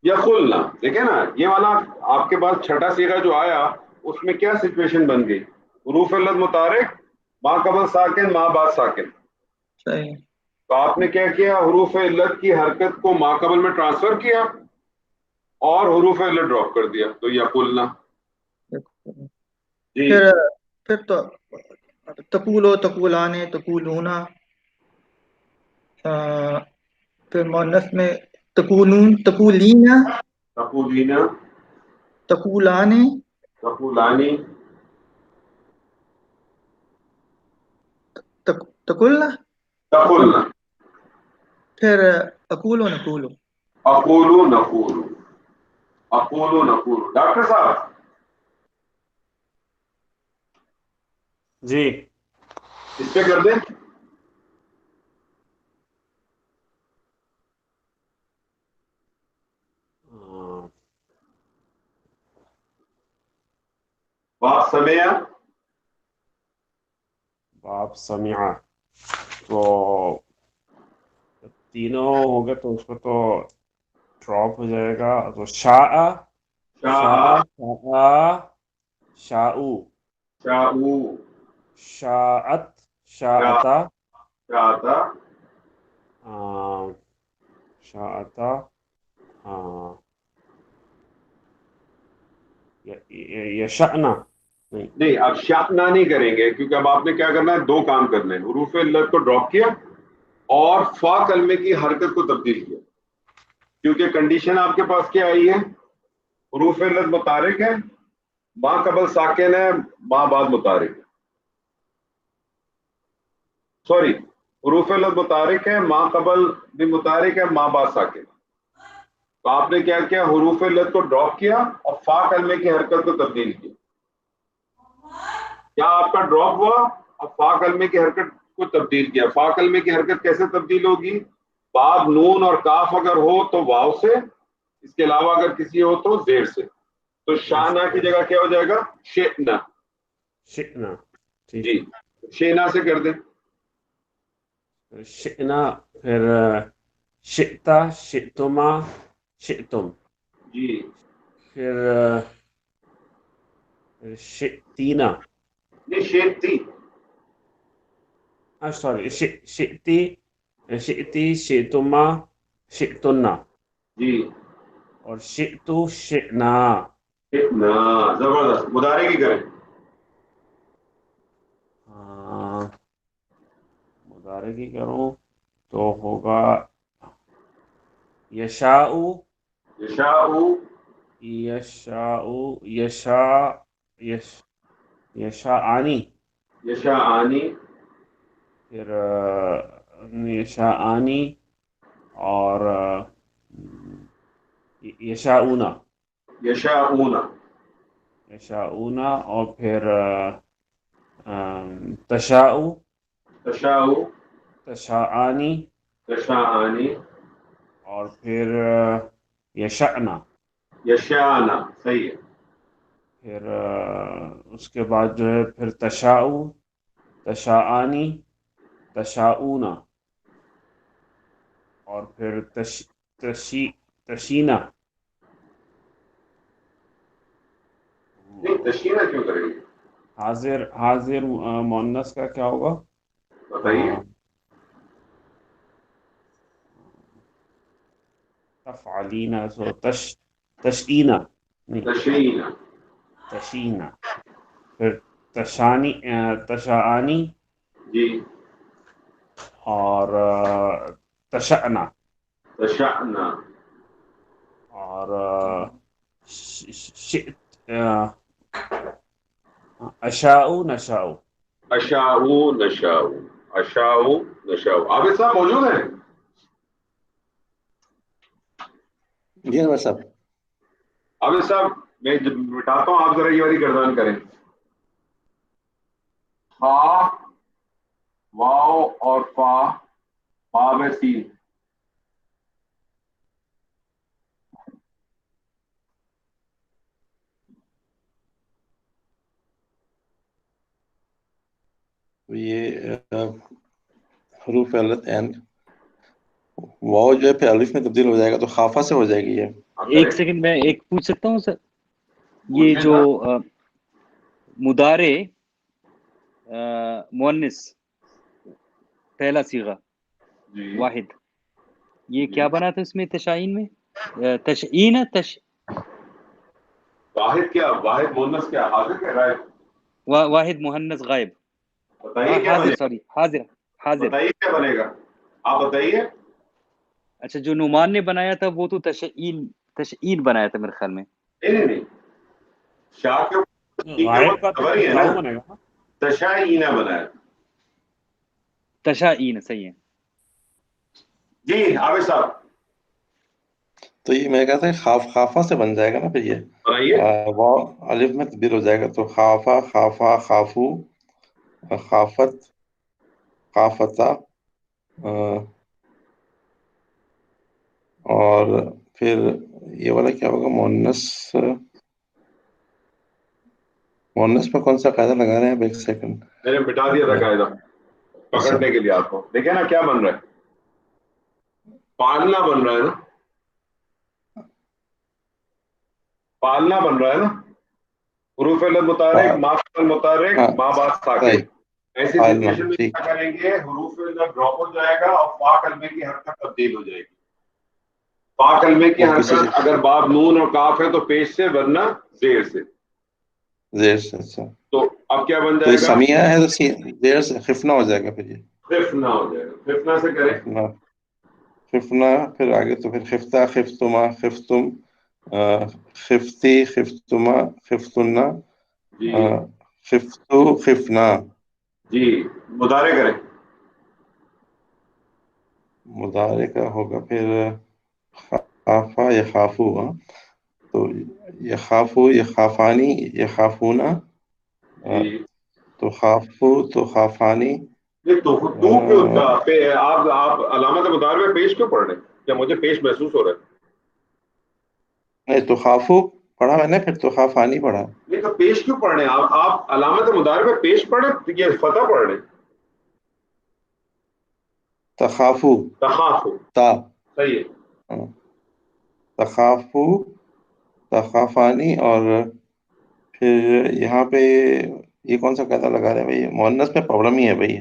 Speaker 1: یقلنا. دیکھیں نا یہ والا آپ کے پاس 6 صیغہ جو آیا اس میں کیا سچویشن بن گئی؟ حروف علت متحرک، ما قبل ساکن ما بعد ساکن.
Speaker 5: صحیح.
Speaker 1: تو آپ نے کیا کیا؟ حروف علت کی حرکت کو ما قبل میں ٹرانسفر کیا اور حروف علت ڈراپ کر دیا، تو یقلنا. جی.
Speaker 5: پھر تو تقولو تقولان تقولون. پھر مؤنث میں تقولون تقولین
Speaker 1: تقولین
Speaker 5: تقولان
Speaker 1: تقولانی
Speaker 5: تقولنا.
Speaker 1: تقولنا.
Speaker 5: پھر اقولو نقولو.
Speaker 1: اقولو نقولو. اقولو نقولو. ڈاکٹر صاحب
Speaker 4: جی
Speaker 1: اس پہ کر دیں. بات سمعہ.
Speaker 4: باپ سمعہ تو تینوں ہو گئے تو اس کو تو ڈراپ ہو جائے گا. تو شاء شاء شاء
Speaker 1: شاؤ
Speaker 4: شاءت شاءتا
Speaker 1: شاءتا
Speaker 4: شاءتا یشأنا.
Speaker 1: نہیں، اب شاءنا نہیں کریں گے کیونکہ اب آپ نے کیا کرنا ہے؟ 2 کام کرنے ہیں. حروف علت کو ڈراپ کیا اور فا کلمے کی حرکت کو تبدیل کیا. کیونکہ کنڈیشن آپ کے پاس کیا آئی ہے؟ حروف علت متحرک ہے ما قبل ساکن ہے، ما بعد متحرک ہے. سوری، حروف علت متحرک ہے، ما قبل بھی متحرک ہے، ما بعد ساکن. تو آپ نے کیا کیا؟ حروف علت کو ڈراپ کیا اور فا کلمے کی حرکت کو تبدیل کیا. کیا آپ کا ڈراپ ہوا اور فا کلمے کی حرکت کو تبدیل کیا. فا کلمے کی حرکت کیسے تبدیل ہوگی؟ بعد نون اور کاف اگر ہو تو واو سے، اس کے علاوہ اگر کسی ہو تو زیر سے. تو شانا کی جگہ کیا ہو جائے گا؟ شئنا.
Speaker 4: شئنا.
Speaker 1: جی شئنا سے کر دیں.
Speaker 4: شئنا، پھر شئتا، شئتما، شئتم.
Speaker 1: جی
Speaker 4: پھر شئتینا.
Speaker 1: نہیں شئتی.
Speaker 4: سوری، شئتی، شئتی، شئتما، شئتنا.
Speaker 1: جی
Speaker 4: اور شئتو، شئنا.
Speaker 1: شئنا. زبردست. مضارع کی کریں.
Speaker 4: مضارع کی کروں تو ہوگا یشاء،
Speaker 1: یشاء،
Speaker 4: یشاء، یشاءانی.
Speaker 1: یشاءانی.
Speaker 4: پھر یشاءانی اور یشاؤنا.
Speaker 1: یشاؤنا.
Speaker 4: یشاؤنا اور پھر تشاء،
Speaker 1: تشاء،
Speaker 4: تشاءانی
Speaker 1: تشاءانی.
Speaker 4: اور پھر یشأنا.
Speaker 1: یشاءنا. صحیح ہے.
Speaker 4: پھر اس کے بعد جو ہے پھر تشاء، تشاءانی، تشاؤنا اور پھر تشینا.
Speaker 1: نہیں تشینا کیوں کریں گے؟
Speaker 4: حاضر مؤنث کا کیا ہوگا؟
Speaker 1: بتائیے.
Speaker 4: تفعلینا. سو تشینا نہیں،
Speaker 1: تشینا.
Speaker 4: تشینا. پھر تشاءانی
Speaker 1: جی
Speaker 4: اور تشأنا
Speaker 1: تشأنا.
Speaker 4: اور اشاء، نشاء.
Speaker 1: اشاء، نشاء. اشاء، نشاء. عابد صاحب موجود ہیں؟
Speaker 6: جی انور صاحب.
Speaker 1: عابد صاحب میں جب مٹاتا ہوں آپ ذرا یہ والی گردان کریں. فا، واو اور فا، فا میں سین.
Speaker 6: یہ حروف علت این واو جو ہے پھر الف میں تبدیل ہو جائے گا تو خافہ سے ہو جائے گی. یہ
Speaker 3: ایک سیکنڈ میں ایک پوچھ سکتا ہوں سر، یہ جو مضارع مؤنث پہلا صیغہ واحد، یہ کیا بنا تھا اس میں تشعین میں؟ تشعین
Speaker 1: واحد کیا؟ واحد مؤنث کیا؟ حاضر کیا؟ غائب؟
Speaker 3: واحد مؤنث غائب.
Speaker 1: بتائیے کیا
Speaker 3: حاضر،
Speaker 1: بنے گا؟
Speaker 3: سوری حاضر.
Speaker 1: بتائیے کیا بنے گا؟ آپ بتائیے.
Speaker 3: اچھا جو نعمان نے بنایا تھا وہ تو تشعین بنایا تھا میرے خیال میں.
Speaker 1: نہیں شاہ کے
Speaker 4: غائب کا
Speaker 1: خبر ہی ہے نا.
Speaker 4: بنے گا.
Speaker 1: تشائینہ بنایا.
Speaker 3: تشعین صحیح ہے.
Speaker 1: جی عابد صاحب
Speaker 6: تو یہ میں کہتا ہے خافہ سے بن جائے گا نا پھر یہ
Speaker 1: بنائیے.
Speaker 6: واو الف میں تبدیل ہو جائے گا تو خافہ، خافہ، خافو، خافت، خافتا، اور پھر یہ والا کیا ہوگا؟ مؤنث پہ کون سا قاعدہ لگا رہے ہیں؟ اب ایک سیکنڈ.
Speaker 1: میں نے مٹا دیا تھا قاعدہ پکڑنے کے لیے آپ کو. دیکھیں نا کیا بن رہا ہے. پالنا بن رہا ہے نا. پالنا بن رہا ہے نا. حروف علت متحرک، ما قبل متحرک، ما بعد ساکن. ایسی سچویشن میں کیا کریں گے؟ حروف علت ڈراپ ہو جائے گا اور فا کلمے کی حرکت تبدیل ہو جائے گی. فا کلمے کی حرکت اگر باب نون اور کاف ہے تو پیش سے، ورنہ زیر سے.
Speaker 6: زیر سے. اچھا
Speaker 1: تو اب کیا بن
Speaker 6: تو
Speaker 1: جائے
Speaker 6: یہ
Speaker 1: گا؟
Speaker 6: سمیہ ہے تو زیر سے خفنا ہو جائے گا. پھر یہ
Speaker 1: خفنا ہو جائے گا. خفنا سے کریں.
Speaker 6: خفنا، پھر آگے تو پھر خفتہ، خفتما، خفتم، خفتی خفتما خفتنا
Speaker 1: جی
Speaker 6: خفتو خفنا.
Speaker 1: جی مضارع کریں.
Speaker 6: مضارع کا ہوگا پھر خافا یخافو. تو یخافو یخافانی یخافونا
Speaker 1: جی
Speaker 6: تو خافو تو خافانی.
Speaker 1: یہ تو کیوں آپ علامت مضارع میں پیش کیوں پڑھ رہے ہیں؟ کیا مجھے پیش محسوس ہو رہا ہے؟
Speaker 6: نہیں تو خافو پڑھا میں نے, پھر تو خافانی پڑھا.
Speaker 1: نہیں تو پیش کیوں پڑھ رہے ہیں آپ علامت مضارع میں پیش پڑھ رہے ہیں, یہ فتح پڑھ رہے ہیں.
Speaker 6: تخافو
Speaker 1: تخاف
Speaker 6: تا.
Speaker 1: صحیح ہے.
Speaker 6: تخافو تخافانی. اور پھر یہاں پہ یہ کون سا قاعدہ لگا رہے ہیں بھائی؟ مؤنث میں پرابلم ہی ہے بھائی,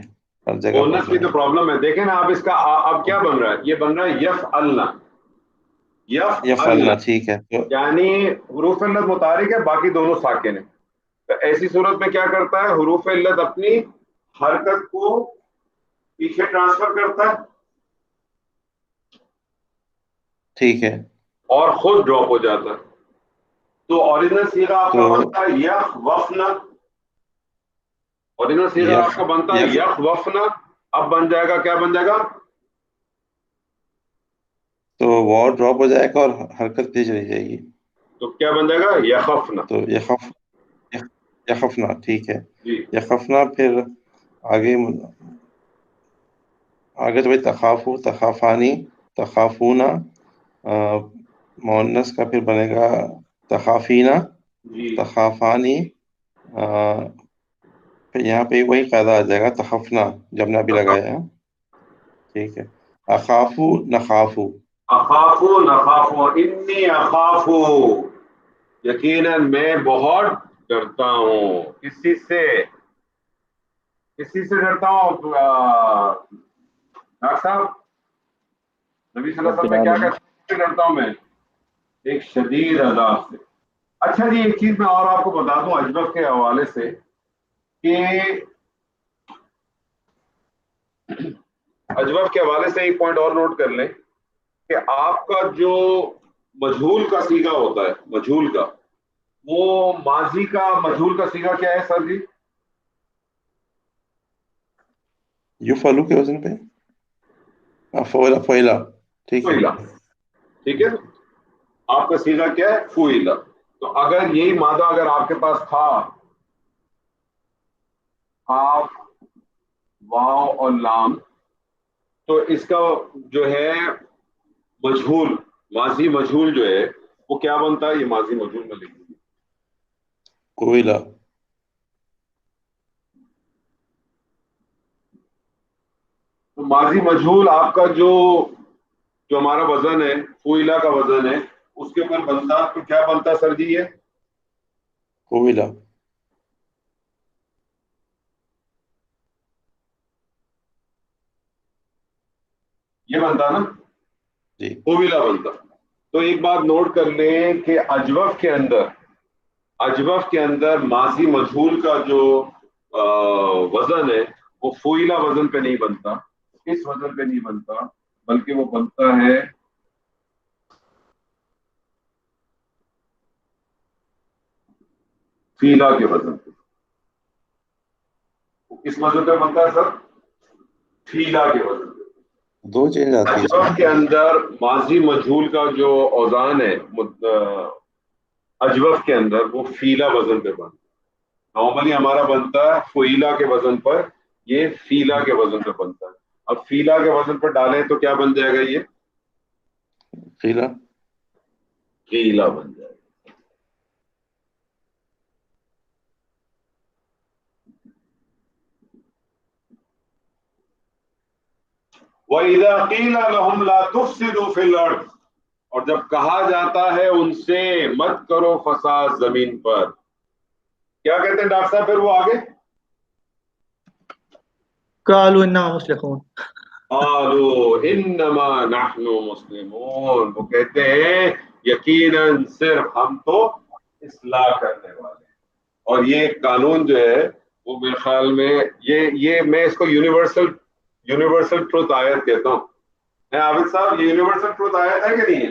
Speaker 6: ہر جگہ
Speaker 1: مؤنث کی
Speaker 6: پرابلم
Speaker 1: تو
Speaker 6: ہے.
Speaker 1: پرابلم ہے. دیکھیں نا آپ اس کا اب کیا بن رہا ہے, یہ بن رہا ہے یفعلنا.
Speaker 6: یفعلنا
Speaker 1: یفعلنا
Speaker 6: ٹھیک ہے.
Speaker 1: یعنی حروف علت متحرک ہے, باقی دونوں ساکن ہیں. تو ایسی صورت میں کیا کرتا ہے, حروف علت اپنی حرکت کو پیچھے ٹرانسفر کرتا ہے
Speaker 6: ٹھیک ہے.
Speaker 1: اور خود ڈراپ ہو جاتا ہے. تو اوریجنل صیغہ آپ کا
Speaker 6: تو
Speaker 1: بنتا ہے یخوفنا. اوریجنل صیغہ آپ
Speaker 6: یخ
Speaker 1: کا بنتا ہے
Speaker 6: یخ
Speaker 1: یخوفنا. اب بن جائے گا, کیا بن جائے گا؟
Speaker 6: تو واو ڈراپ ہو جائے گا اور حرکت بھی چلی جائے گی.
Speaker 1: تو کیا بن جائے گا؟ یخفنا.
Speaker 6: تو یخفنا ٹھیک ہے.
Speaker 1: جی
Speaker 6: یخفنا. پھر آگے تو بھائی تخافو تخافانی تخافونا. مؤنث کا پھر بنے گا تخافینا
Speaker 1: جی
Speaker 6: تخافانی. پھر یہاں پہ وہی قاعدہ آ جائے گا تخفنا جب نے ابھی لگایا ہے. ٹھیک ہے. اخافو نخافو.
Speaker 1: اخافو نخافو. انی اخافو, یقیناً میں بہت ڈرتا ہوں. کسی سے ڈرتا ہوں؟ ڈاکٹر صاحب, نبی صلی اللہ علیہ وسلم میں کیا کہتے ہیں, کس سے ڈرتا ہوں میں؟ ایک شدید عذاب سے. اچھا جی, ایک چیز میں اور آپ کو بتا دوں اجبف کے حوالے سے کہ اجبف کے حوالے سے ایک پوائنٹ اور نوٹ کر لیں کہ آپ کا جو مجہول کا صیغہ ہوتا ہے, مجہول کا, وہ ماضی کا مجہول کا صیغہ کیا ہے سر جی؟
Speaker 6: یفعلو کے وزن پہ فعلا. ٹھیک ہے.
Speaker 1: فعلا. ٹھیک ہے, آپ کا صیغہ کیا ہے؟ فعلا. تو اگر یہی مادہ اگر آپ کے پاس تھا, قاف واو اور لام, تو اس کا جو ہے مجہول, ماضی مجہول جو ہے وہ کیا بنتا ہے؟ یہ ماضی مجہول میں لکھ دیں.
Speaker 6: کوئلہ.
Speaker 1: تو ماضی مجہول آپ کا جو ہمارا وزن ہے, فعلا کا وزن ہے, اس کے اوپر بنتا تو کیا بنتا سر جی؟
Speaker 6: کوئلہ.
Speaker 1: یہ بنتا نا,
Speaker 6: جی
Speaker 1: فعلا بنتا. تو ایک بات نوٹ کر لیں کہ اجوف کے اندر ماضی مجہول کا جو وزن ہے وہ فعلا وزن پہ نہیں بنتا, اس وزن پہ نہیں بنتا, بلکہ وہ بنتا ہے فیلا کے وزن پہ. کس وزن پہ بنتا ہے سر؟ فیلا کے وزن پہ.
Speaker 6: دو چینج آتی ہے اس
Speaker 1: اجوف
Speaker 6: میں.
Speaker 1: کے اندر ماضی مجہول کا جو اوزان ہے اجوف کے اندر وہ فیلا وزن پہ بنتا. نارملی ہمارا بنتا ہے فعلا کے وزن پر, یہ فیلا کے وزن پہ بنتا ہے. اب فیلا کے وزن پر ڈالیں تو کیا بن جائے گا؟ یہ
Speaker 6: فیلا.
Speaker 1: فیلا بن جائے گا. وَإِذَا قِيلَ لَهُمْ لَا تُفْسِدُوا فِي الْأَرْضِ, اور جب کہا جاتا ہے ان سے مت کرو فساد زمین پر, کیا کہتے ہیں ڈاکٹر صاحب پھر وہ آگے؟
Speaker 5: قالوا انما مصلحون.
Speaker 1: قالوا انما نحن مسلمون, وہ کہتے ہیں یقیناً صرف ہم تو اصلاح کرنے والے ہیں. اور یہ قانون جو ہے وہ میرے خیال میں یہ میں اس کو یونیورسل ٹروتھ آیت کہتا ہوں. عابد صاحب, یہ یونیورسل ٹروتھ آیت ہے کہ نہیں ہے؟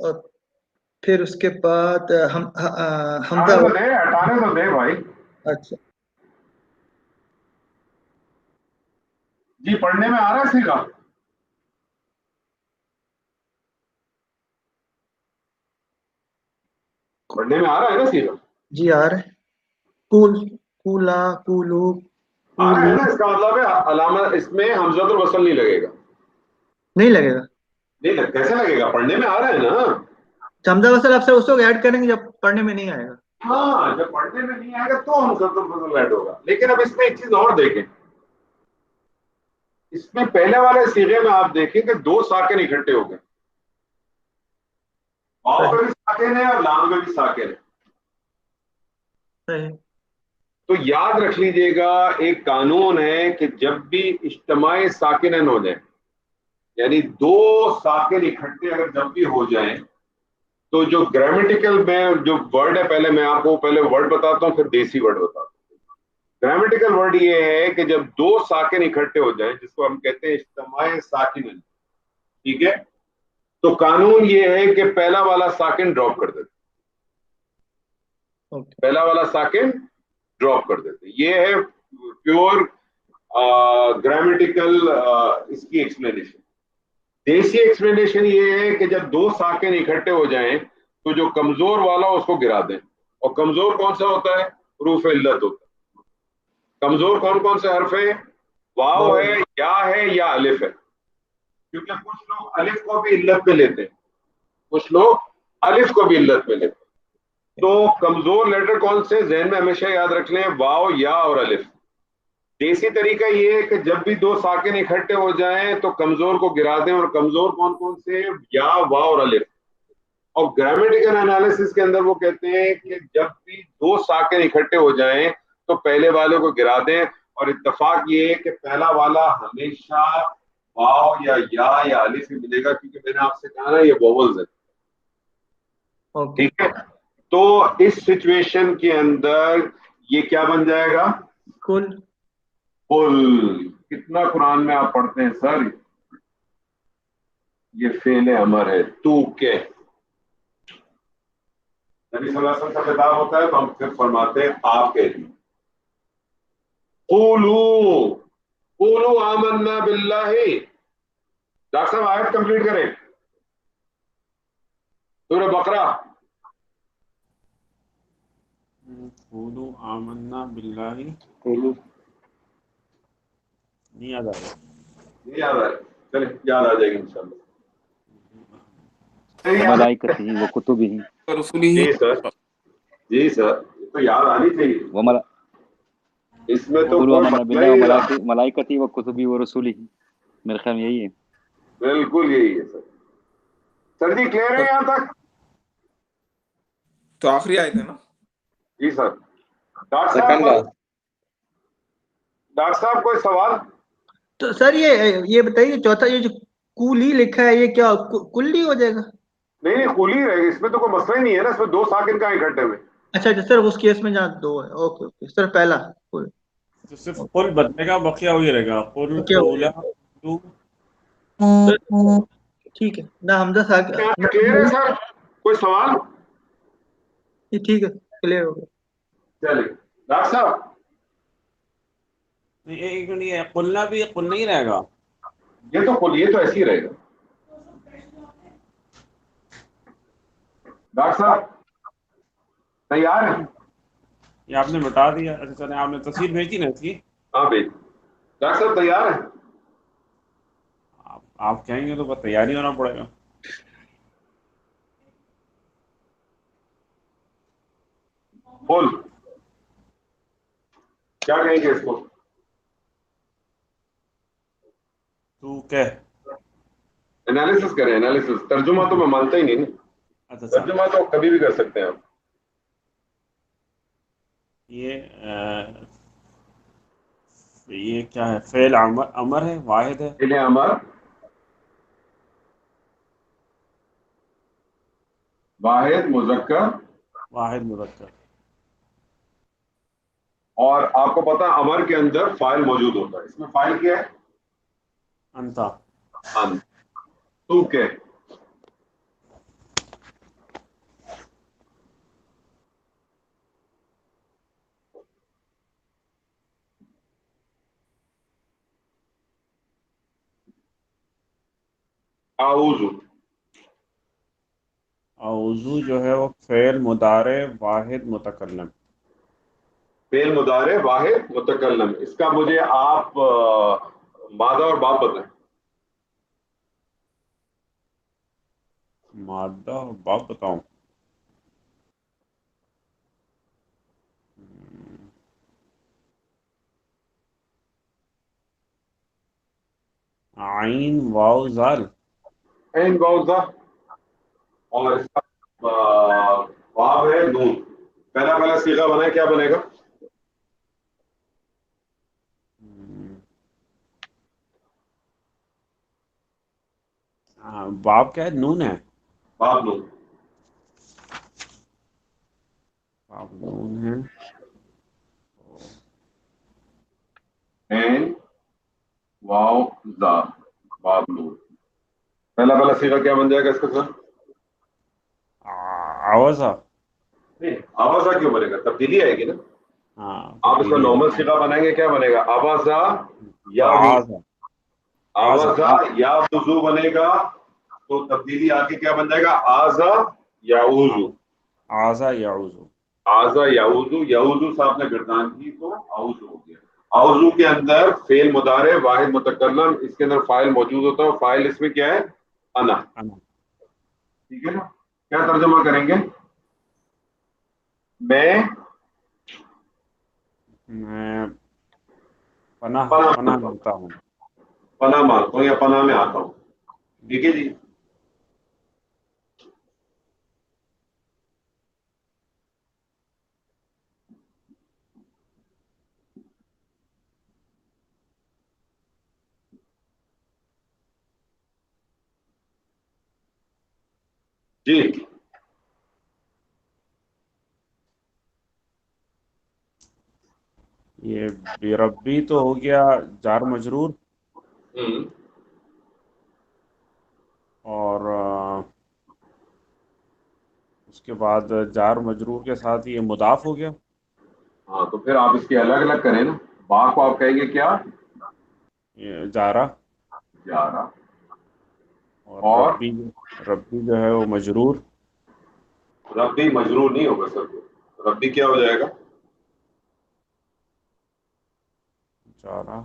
Speaker 5: اور پھر اس کے بعد حمزہ.
Speaker 1: ہٹانے تو دے بھائی.
Speaker 5: اچھا
Speaker 1: جی پڑھنے میں آ رہا ہے سیکھا؟ پڑھنے میں آ رہا ہے نا سیکھا؟
Speaker 5: جی آ رہے ہیں. کول کولا کولو
Speaker 1: آ رہا ہے
Speaker 5: کولو
Speaker 1: نا. اس کا مطلب ہے علامہ اس میں حمزۃ الوصل نہیں لگے گا.
Speaker 5: نہیں لگے گا.
Speaker 1: نہیں کیسے لگے گا؟ پڑھنے میں آ رہا ہے نا.
Speaker 5: حمزہ وصل آپ سے اس وقت ایڈ کریں گے جب پڑھنے میں نہیں آئے گا.
Speaker 1: ہاں جب پڑھنے میں نہیں آئے گا تو حمزۃ الوصل ایڈ ہوگا. لیکن اب اس میں ایک چیز اور دیکھیں. اس میں پہلے والے صیغے میں آپ دیکھیں کہ دو ساکن اکٹھے ہو گئے. واو کا بھی ساکن ہے اور لام کا بھی ساکن ہے.
Speaker 5: صحیح.
Speaker 1: تو یاد رکھ لیجئے گا ایک قانون ہے کہ جب بھی اجتماع ساکنین ہو جائیں یعنی دو ساکن اکٹھے اگر جب بھی ہو جائیں تو جو گرامیٹیکل میں جو ورڈ ہے پہلے میں آپ کو پہلے ورڈ بتاتا ہوں پھر دیسی ورڈ بتاتا ہوں. گرامیٹیکل ورڈ یہ ہے کہ جب دو ساکن اکٹھے ہو جائیں جس کو ہم کہتے ہیں اجتماع ساکنین. ٹھیک ہے. تو قانون یہ ہے کہ پہلا والا ساکن ڈراپ کر دیتے. پہلا والا ساکن ڈراپ کر دیتے. یہ ہے پیور گرامیٹیکل اس کی ایکسپلینیشن. دیسی ایکسپلینیشن یہ ہے کہ جب دو ساکن اکٹھے ہو جائیں تو جو کمزور والا اس کو گرا دیں. اور کمزور کون سا ہوتا ہے؟ حروف علت ہوتا ہے. کمزور کون کون سے حرف ہے؟ واو ہے یا الف ہے. کیونکہ کچھ لوگ الف کو بھی علت پہ لیتے ہیں. کچھ لوگ الف کو بھی علت پہ لیتے ہیں. تو کمزور لیٹر کون سے ذہن میں ہمیشہ یاد رکھ لیں؟ واو یا اور الف. دیسی طریقہ یہ ہے کہ جب بھی دو ساکن اکٹھے ہو جائیں تو کمزور کو گرا دیں. اور کمزور کون کون سے؟ یا واو اور الف. اور گرامیٹیکل انالیسس کے اندر وہ کہتے ہیں کہ جب بھی دو ساکن اکٹھے ہو جائیں تو پہلے والے کو گرا دیں. اور اتفاق یہ ہے کہ پہلا والا ہمیشہ واو یا الف ہی ملے گا کیونکہ میں نے آپ سے کہا نا یہ ووولز ہے. ٹھیک ہے. تو اس سچویشن کے اندر یہ کیا بن جائے گا؟
Speaker 5: کل.
Speaker 1: کتنا قرآن میں آپ پڑھتے ہیں سر یہ فعل امر ہے. تو کہ نبی صلی اللہ علیہ وسلم کا خطاب ہوتا ہے تو ہم پھر فرماتے ہیں آپ کہہ دیجیے. قولوا آمنا باللہ. ڈاکٹر صاحب آیت کمپلیٹ کریں. سورہ بقرہ.
Speaker 4: قولوا آمنا باللہ. نہیں یاد آ رہا.
Speaker 1: نہیں یاد آ رہا. چلیں یاد آ جائے گی انشاءاللہ.
Speaker 3: وملائکتہ وکتبہ.
Speaker 1: جی سر جی سر یہ تو یاد آنی چاہیے. اس میں تو
Speaker 3: قولوا
Speaker 1: کوئی
Speaker 3: آمنا
Speaker 1: مسئلہ
Speaker 3: باللہ
Speaker 1: ہی نہیں رہا.
Speaker 3: وملائکتہ وکتبہ ورسلہ. میرے خیال میں یہی ہے.
Speaker 1: بالکل یہی ہے سر. سر جی کلیئر ہے یہاں تک؟
Speaker 2: تو آخری آیت ہے نا؟
Speaker 1: جی سر. ڈاکٹر صاحب کوئی سوال؟
Speaker 5: تو سر یہ بتائیے چوتھا یہ جو کولی لکھا ہے یہ کیا کلی ہو جائے گا؟
Speaker 1: نہیں قل ہی رہے گا. اس میں تو کوئی مسئلہ ہی نہیں ہے نا. اس میں دو ساکن کہاں اکٹھے ہوئے.
Speaker 5: اچھا سر اس کیس میں جہاں دو ہے. اوکے سر پہلا کل.
Speaker 4: تو صرف قل بدلے گا بقیہ وہی رہے گا. قل قولا تو.
Speaker 5: ٹھیک ہے نہ حمزہ ساکن.
Speaker 1: کلیئر ہے سر؟ کوئی سوال؟
Speaker 5: ٹھیک ہے کلیئر ہو گیا.
Speaker 1: چلیے ڈاکٹر صاحب.
Speaker 4: ایک منٹ یہ قلنا بھی قل نہیں رہے گا.
Speaker 1: یہ تو ایسے ہی رہے گا. ڈاکٹر صاحب تیار ہیں؟
Speaker 4: یہ آپ نے بتا دیا. اچھا چلیں آپ نے تصویر بھیجی نا اس کی.
Speaker 1: ہاں بھائی. ڈاکٹر صاحب تیار ہیں؟
Speaker 4: آپ کہیں گے تو بس تیاری ہونا پڑے گا.
Speaker 1: بول کیا کہیں گے اس کو؟
Speaker 4: تو کہ
Speaker 1: انالیسس کریں. انالیسس. ترجمہ تو میں مانتا ہی نہیں نا.
Speaker 4: اچھا
Speaker 1: ترجمہ تو کبھی بھی کر سکتے ہیں آپ.
Speaker 4: یہ کیا ہے؟ فعل امر ہے واحد ہے.
Speaker 1: فعل امر واحد مذکر
Speaker 4: واحد مذکر.
Speaker 1: اور آپ کو پتا امر کے اندر فاعل موجود ہوتا ہے. اس میں فاعل کیا ہے؟
Speaker 4: انتا.
Speaker 1: ان. تو کہ اعوذ.
Speaker 4: اعوذ جو ہے وہ فعل مضارع واحد متکلم.
Speaker 1: فعل مضارع واحد متکلم. اس کا مجھے آپ مادہ اور باب بتائیں.
Speaker 4: مادہ اور باب بتاؤں؟ عین واو زال.
Speaker 1: عین واو زا اور اس کا باب ہے نون. پہلا صیغہ بنا ہے, کیا بنے گا؟
Speaker 4: باب کیا ہے؟ نون ہے.
Speaker 1: باب نون.
Speaker 4: باب نون ہے.
Speaker 1: عین واو زا باب نون. پہلا صیغہ کیا بن جائے گا اس کا سر؟
Speaker 4: آوازہ.
Speaker 1: نہیں, آوازہ کیوں بنے گا؟ تبدیلی آئے گی نا.
Speaker 4: ہاں
Speaker 1: آپ اس کا نارمل صیغہ بنائیں گے, کیا بنے گا؟ آوازہ یا آوازہ یا وضو بنے گا, تو تبدیلی آ کے کیا بن جائے گا؟ آزا یا وضو.
Speaker 4: آزا یعوذ.
Speaker 1: آزا یا وضو. یا وضو صاحب نے گردان کی تو اعوذ ہو گیا. اعوذ کے اندر فعل مضارع واحد متکلم, اس کے اندر فاعل موجود ہوتا ہے. فاعل اس میں کیا ہے؟ انا. ٹھیک ہے نا. کیا ترجمہ کریں گے؟ میں
Speaker 4: پناہ مانگتا ہوں.
Speaker 1: پناہ مانگتا ہوں یا پناہ میں آتا ہوں. ٹھیک ہے جی. جی
Speaker 4: یہ بے ربی تو ہو گیا جار مجرور, اور اس کے بعد جار مجرور کے ساتھ یہ مضاف ہو گیا.
Speaker 1: ہاں, تو پھر آپ اس کے الگ الگ کریں نا. با کو آپ کہیں گے کیا؟
Speaker 4: یہ جارہ.
Speaker 1: جارا.
Speaker 4: اور ربی جو ہے وہ مجرور.
Speaker 1: ربی مجرور نہیں ہوگا سر. ربی کیا ہو جائے گا؟
Speaker 4: جارہ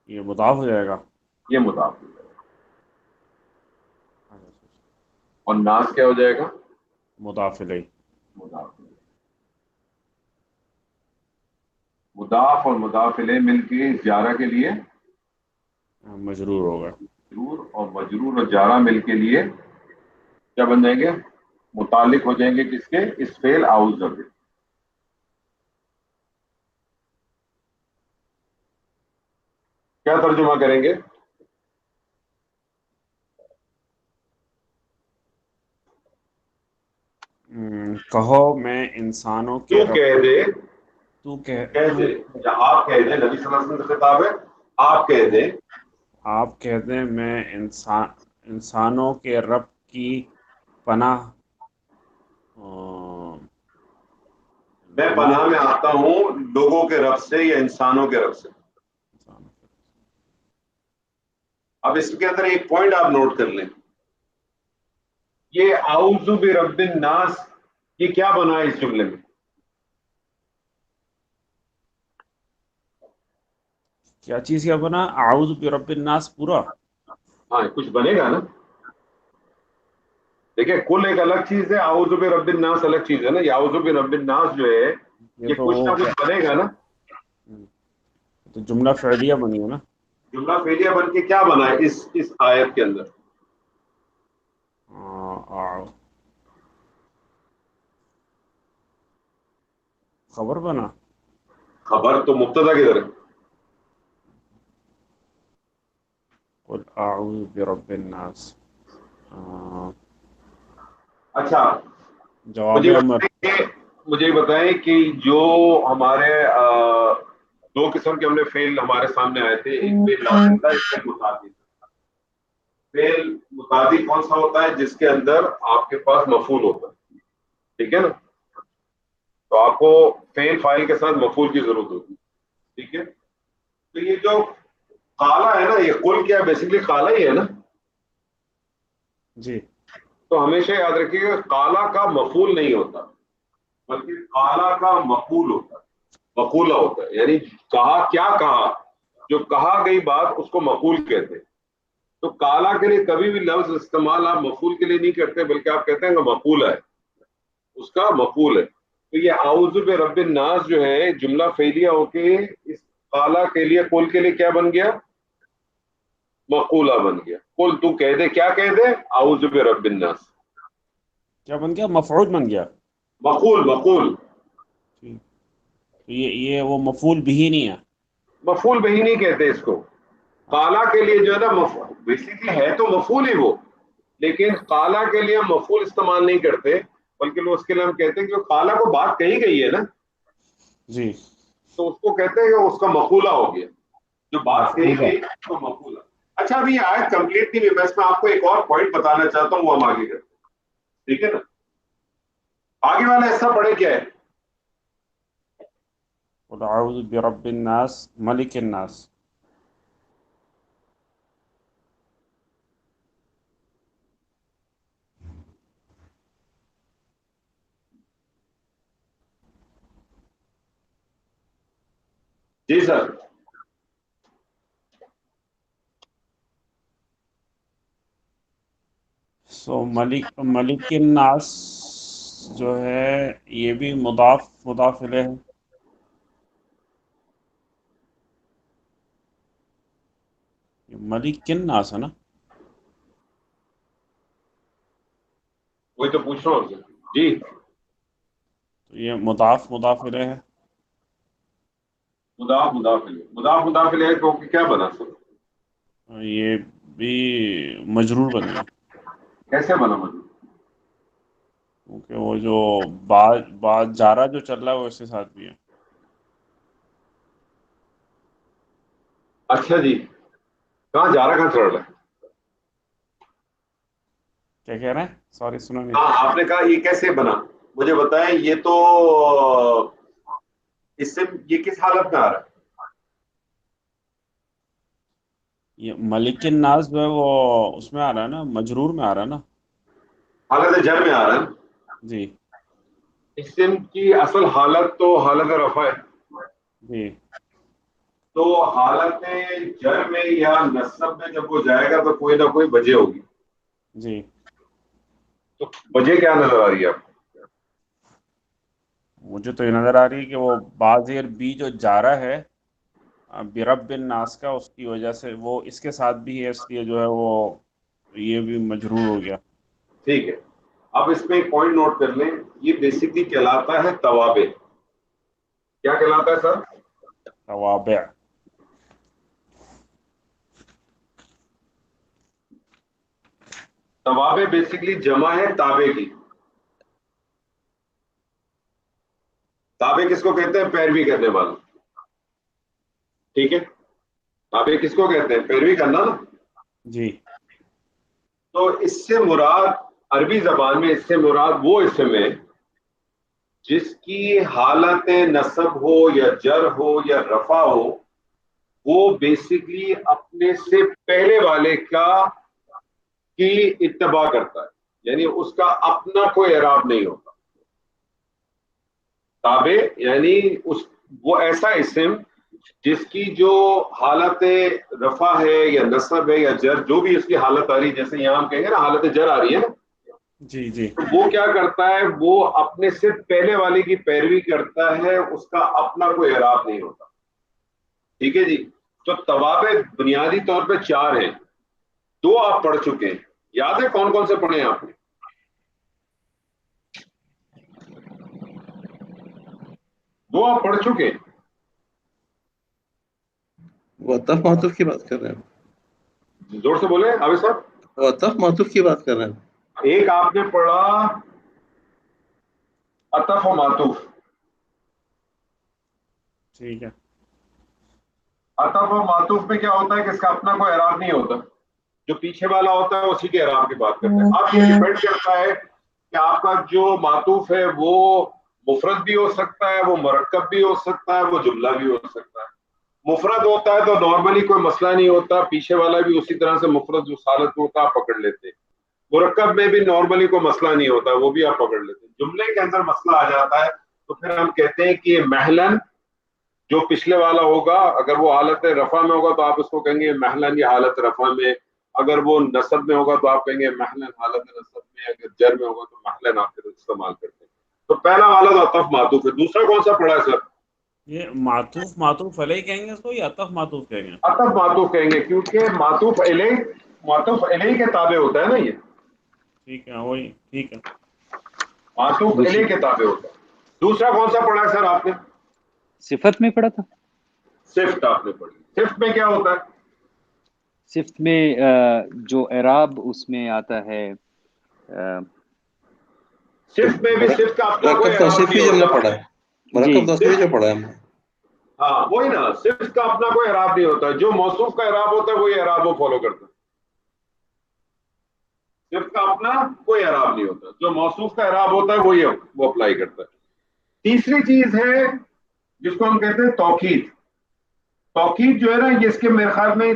Speaker 4: یہ مضاف ہو جائے گا.
Speaker 1: یہ مضاف ہو جائے گا. اور ناس کیا ہو جائے گا؟
Speaker 4: مضاف الیہ.
Speaker 1: مضاف الیہ. مضاف اور مضاف الیہ مل کے اس جارہ کے لیے
Speaker 4: مجرور ہوگا.
Speaker 1: مجرور, اور مجرور اور جارہ مل کے لیے کیا بن جائیں گے؟ متعلق ہو جائیں گے کس کے؟ اس فعل اعوذ کے. کیا ترجمہ کریں گے؟
Speaker 4: کہو میں انسانوں کے
Speaker 1: تو
Speaker 4: رب.
Speaker 1: کہہ دے.
Speaker 4: تو
Speaker 1: کہہ دے یا آپ کہہ دیں. نبی صلی اللہ علیہ وسلم سے خطاب ہے. آپ کہہ دیں.
Speaker 4: آپ کہہ دیں میں انسانوں کے رب کی پناہ
Speaker 1: میں پناہ میں آتا ہوں لوگوں کے رب سے یا انسانوں کے رب سے. اب اس کے اندر ایک پوائنٹ آپ نوٹ کر لیں. یہ اعوذ برب الناس یہ کیا بنا ہے اس جملے میں؟
Speaker 4: کیا چیز کیا بنا؟ اعوذ برب الناس پورا.
Speaker 1: ہاں, کچھ بنے گا نا. دیکھیں, کل ایک الگ چیز ہے, اعوذ برب الناس الگ چیز ہے نا. یہ اعوذ برب الناس جو ہے یہ
Speaker 4: تو
Speaker 1: کچھ
Speaker 4: وہ
Speaker 1: نہ کچھ بنے گا نا.
Speaker 4: تو جملہ فعلیہ بنی ہے نا.
Speaker 1: جملہ فعلیہ بن کے کیا بنا ہے اس آیت کے اندر؟
Speaker 4: خبر بنا.
Speaker 1: خبر تو مبتدا کدھر ہے؟
Speaker 4: قل اعوذ برب الناس.
Speaker 1: اچھا,
Speaker 4: جواب امر.
Speaker 1: مجھے بتائیں کہ جو ہمارے دو قسم کے ہم نے فعل ہمارے سامنے آئے تھے. ایک فعل لازم تھا, ایک فعل متعدی تھا. فعل متعدی کون سا ہوتا ہے؟ جس کے اندر آپ کے پاس مفعول ہوتا ہے. ٹھیک ہے نا. تو آپ کو فعل فاعل کے ساتھ مفعول کی ضرورت ہوتی ہے. ٹھیک ہے. تو یہ جو قالا ہے نا, یہ قل کیا بیسیکلی قالا ہی ہے نا.
Speaker 4: جی
Speaker 1: تو ہمیشہ یاد رکھیے گا قالا کا مفعول نہیں ہوتا بلکہ قالا کا مقول ہوتا ہے، مقولہ ہوتا ہے، یعنی کہا کیا کہا، جو کہا گئی بات اس کو مقول کہتے ہیں. تو کالا کے لیے کبھی بھی لفظ استعمال آپ مفعول کے لیے نہیں کرتے بلکہ آپ کہتے ہیں کہ مقولہ ہے، اس کا مقول ہے. تو یہ اعوذ برب الناس جو ہے جملہ فعلیہ ہو کے اس کالا کے لیے قل کے لیے کیا بن گیا، مقولہ بن گیا. قل تو کہہ دے، کیا کہہ دے، اعوذ برب الناس.
Speaker 4: کیا بن گیا؟ مفعول بن گیا.
Speaker 1: مقول مقول
Speaker 4: ٹھیک. تو یہ وہ مفعول بھی نہیں ہے.
Speaker 1: مفعول بہی نہیں کہتے اس کو. کالا کے لیے جو ہے نا بیسیکلی ہے تو مفعول ہی وہ، لیکن کالا کے لیے ہم مفعول استعمال نہیں کرتے بلکہ لوگ اس کے لیے ہم کہتے ہیں کہ کالا کو بات کہی گئی ہے نا،
Speaker 4: جی
Speaker 1: تو اس کو کہتے ہیں کہ اس کا مقولہ ہو گیا، جو بات کہی
Speaker 4: مفعولہ.
Speaker 1: گئی تو مقولہ. اچھا ابھی یہ آیت کمپلیٹ نہیں ہوئی، میں اس میں آپ کو ایک اور پوائنٹ بتانا چاہتا ہوں، وہ ہم آگے کرتے ہیں، ٹھیک ہے نا. آگے والا حصہ پڑھے کیا ہے،
Speaker 4: قل اعوذ برب الناس ملک الناس.
Speaker 1: جی سر.
Speaker 4: سو ملک الناس جو ہے یہ بھی مضاف الیہ ہے. یہ ملک الناس ہے نا.
Speaker 1: وہی تو پوچھ رہا ہوں آپ سے. جی
Speaker 4: تو یہ مضاف الیہ ہے.
Speaker 1: مضاف الیہ کو کیا بنا سر،
Speaker 4: یہ بھی مجرور بن گیا
Speaker 1: کیسے بنا مجھے.
Speaker 4: کیونکہ وہ جو بعد جارہ جو چل رہا ہے وہ اس کے ساتھ بھی ہے.
Speaker 1: اچھا جی، کہاں جا رہا، کہاں چڑھ رہا ہے.
Speaker 4: کیا کہہ رہے ہیں؟ سوری سنا نہیں.
Speaker 1: ہاں آپ نے کہا یہ کیسے بنا، مجھے بتائیں. یہ تو اس سے یہ کس حالت میں آ رہا ہے،
Speaker 4: یہ ملک الناس جو ہے وہ اس میں آ رہا ہے نا، مجرور میں آ رہا ہے نا.
Speaker 1: حالت جر میں آ رہا ہے.
Speaker 4: جی
Speaker 1: اسم کی اصل حالت تو حالت رفع ہے،
Speaker 4: جی
Speaker 1: تو حالت جر میں یا نصب میں جب وہ جائے گا تو کوئی نہ کوئی وجہ ہوگی.
Speaker 4: جی.
Speaker 1: تو وجہ کیا نظر آ رہی ہے آپ کو،
Speaker 4: مجھے تو یہ نظر آ رہی ہے کہ وہ بازیر بی جو جارہ ہے برب الناس کا، اس کی وجہ سے وہ اس کے ساتھ بھی ہے، اس لیے جو ہے وہ یہ بھی مجرور ہو گیا.
Speaker 1: ٹھیک ہے. اب اس میں ایک پوائنٹ نوٹ کر لیں، یہ بیسکلی کہلاتا ہے توابع. کیا کہلاتا ہے سر،
Speaker 4: توابع.
Speaker 1: توابع بیسکلی جمع ہے تابع کی. تابع کس کو کہتے ہیں، پیروی کرنے والا. ٹھیک ہے، تابع کس کو کہتے ہیں، پیروی کرنا نا.
Speaker 4: جی
Speaker 1: تو اس سے مراد عربی زبان میں اس سے مراد وہ اسم ہے جس کی حالت نصب ہو یا جر ہو یا رفع ہو، وہ بیسکلی اپنے سے پہلے والے کی اتباع کرتا ہے، یعنی اس کا اپنا کوئی اعراب نہیں ہوتا. تابع یعنی وہ ایسا اسم جس کی جو حالت رفع ہے یا نصب ہے یا جر، جو بھی اس کی حالت آ رہی ہے، جیسے یہاں ہم کہیں گے نا حالت جر آ رہی ہے نا،
Speaker 4: جی جی
Speaker 1: تو وہ کیا کرتا ہے، وہ اپنے سے پہلے والے کی پیروی کرتا ہے، اس کا اپنا کوئی اعراب نہیں ہوتا. ٹھیک ہے جی. تو توابع بنیادی طور پہ 4 ہیں، 2 آپ پڑھ چکے ہیں. یاد ہے کون کون سے پڑھے ہیں آپ نے، 2 آپ پڑھ چکے ہیں.
Speaker 6: وطف معطوف کی بات کر رہے ہیں،
Speaker 1: زور سے بولے عابد صاحب.
Speaker 6: وطف معطوف کی بات کر رہے ہیں.
Speaker 1: ایک آپ نے پڑھا عطف و معطوف.
Speaker 4: ٹھیک ہے.
Speaker 1: عطف و معطوف میں کیا ہوتا ہے کہ اس کا اپنا کوئی اعراب نہیں ہوتا، جو پیچھے والا ہوتا ہے اسی کے اعراب کی بات کرتے ہیں. اب یہ ڈیپینڈ کرتا ہے کہ آپ کا جو معطوف ہے وہ مفرد بھی ہو سکتا ہے، وہ مرکب بھی ہو سکتا ہے، وہ جملہ بھی ہو سکتا ہے. مفرد ہوتا ہے تو نارملی کوئی مسئلہ نہیں ہوتا، پیچھے والا بھی اسی طرح سے مفرد جو حالت ہوتا ہے آپ پکڑ لیتے. مرکب میں بھی نارملی کوئی مسئلہ نہیں ہوتا, وہ بھی آپ پکڑ لیتے ہیں. جملے کے اندر مسئلہ آ جاتا ہے تو پھر ہم کہتے ہیں کہ محلن جو پچھلے والا ہوگا, اگر وہ حالت رفع میں ہوگا تو آپ اس کو کہیں گے محلن یہ حالت رفع میں, اگر وہ نصب میں ہوگا تو آپ کہیں گے محلن حالت نصب میں, اگر جر میں ہوگا تو محلن آپ پھر استعمال کرتے ہیں. تو پہلا والا تو عطف معطوف ہے. دوسرا کون سا پڑھا ہے سر؟
Speaker 4: یہ معطوف معطوف علیہ کہیں گے اس کو یا عطف معطوف کہیں گے؟
Speaker 1: عطف معطوف کہیں گے, کیونکہ معطوف علیہ کے تابع ہوتا ہے نا یہ.
Speaker 4: ٹھیک ہے, وہی ٹھیک ہے.
Speaker 1: معطوف علیہ کے تابع ہوتا ہے. دوسرا کون سا پڑھا ہے سر آپ نے؟
Speaker 3: صفت میں پڑھا تھا.
Speaker 1: صفت آپ نے پڑھی. صفت میں کیا ہوتا ہے؟
Speaker 3: صفت میں جو اعراب اس میں آتا ہے,
Speaker 1: صفت میں بھی صفت کا اپنا کوئی
Speaker 6: مرکب
Speaker 1: اعراب
Speaker 6: توصیفی
Speaker 1: نہیں
Speaker 6: جو ہم نے
Speaker 1: ہوتا.
Speaker 6: پڑھا ہے,
Speaker 3: جی
Speaker 6: مرکب توصیفی جو پڑھا ہے ہم نے.
Speaker 1: ہاں وہی نا, صفت کا اپنا کوئی اعراب نہیں ہوتا. جو موصوف کا اعراب ہوتا ہے وہی اعراب وہ فالو کرتا ہے. صفت کا اپنا کوئی اعراب نہیں ہوتا, جو موصوف کا اعراب ہوتا ہے وہی وہ اپلائی کرتا ہے. تیسری چیز ہے جس کو ہم کہتے ہیں توکید. توکید جو ہے نا, یہ اس کے میرے خیال میں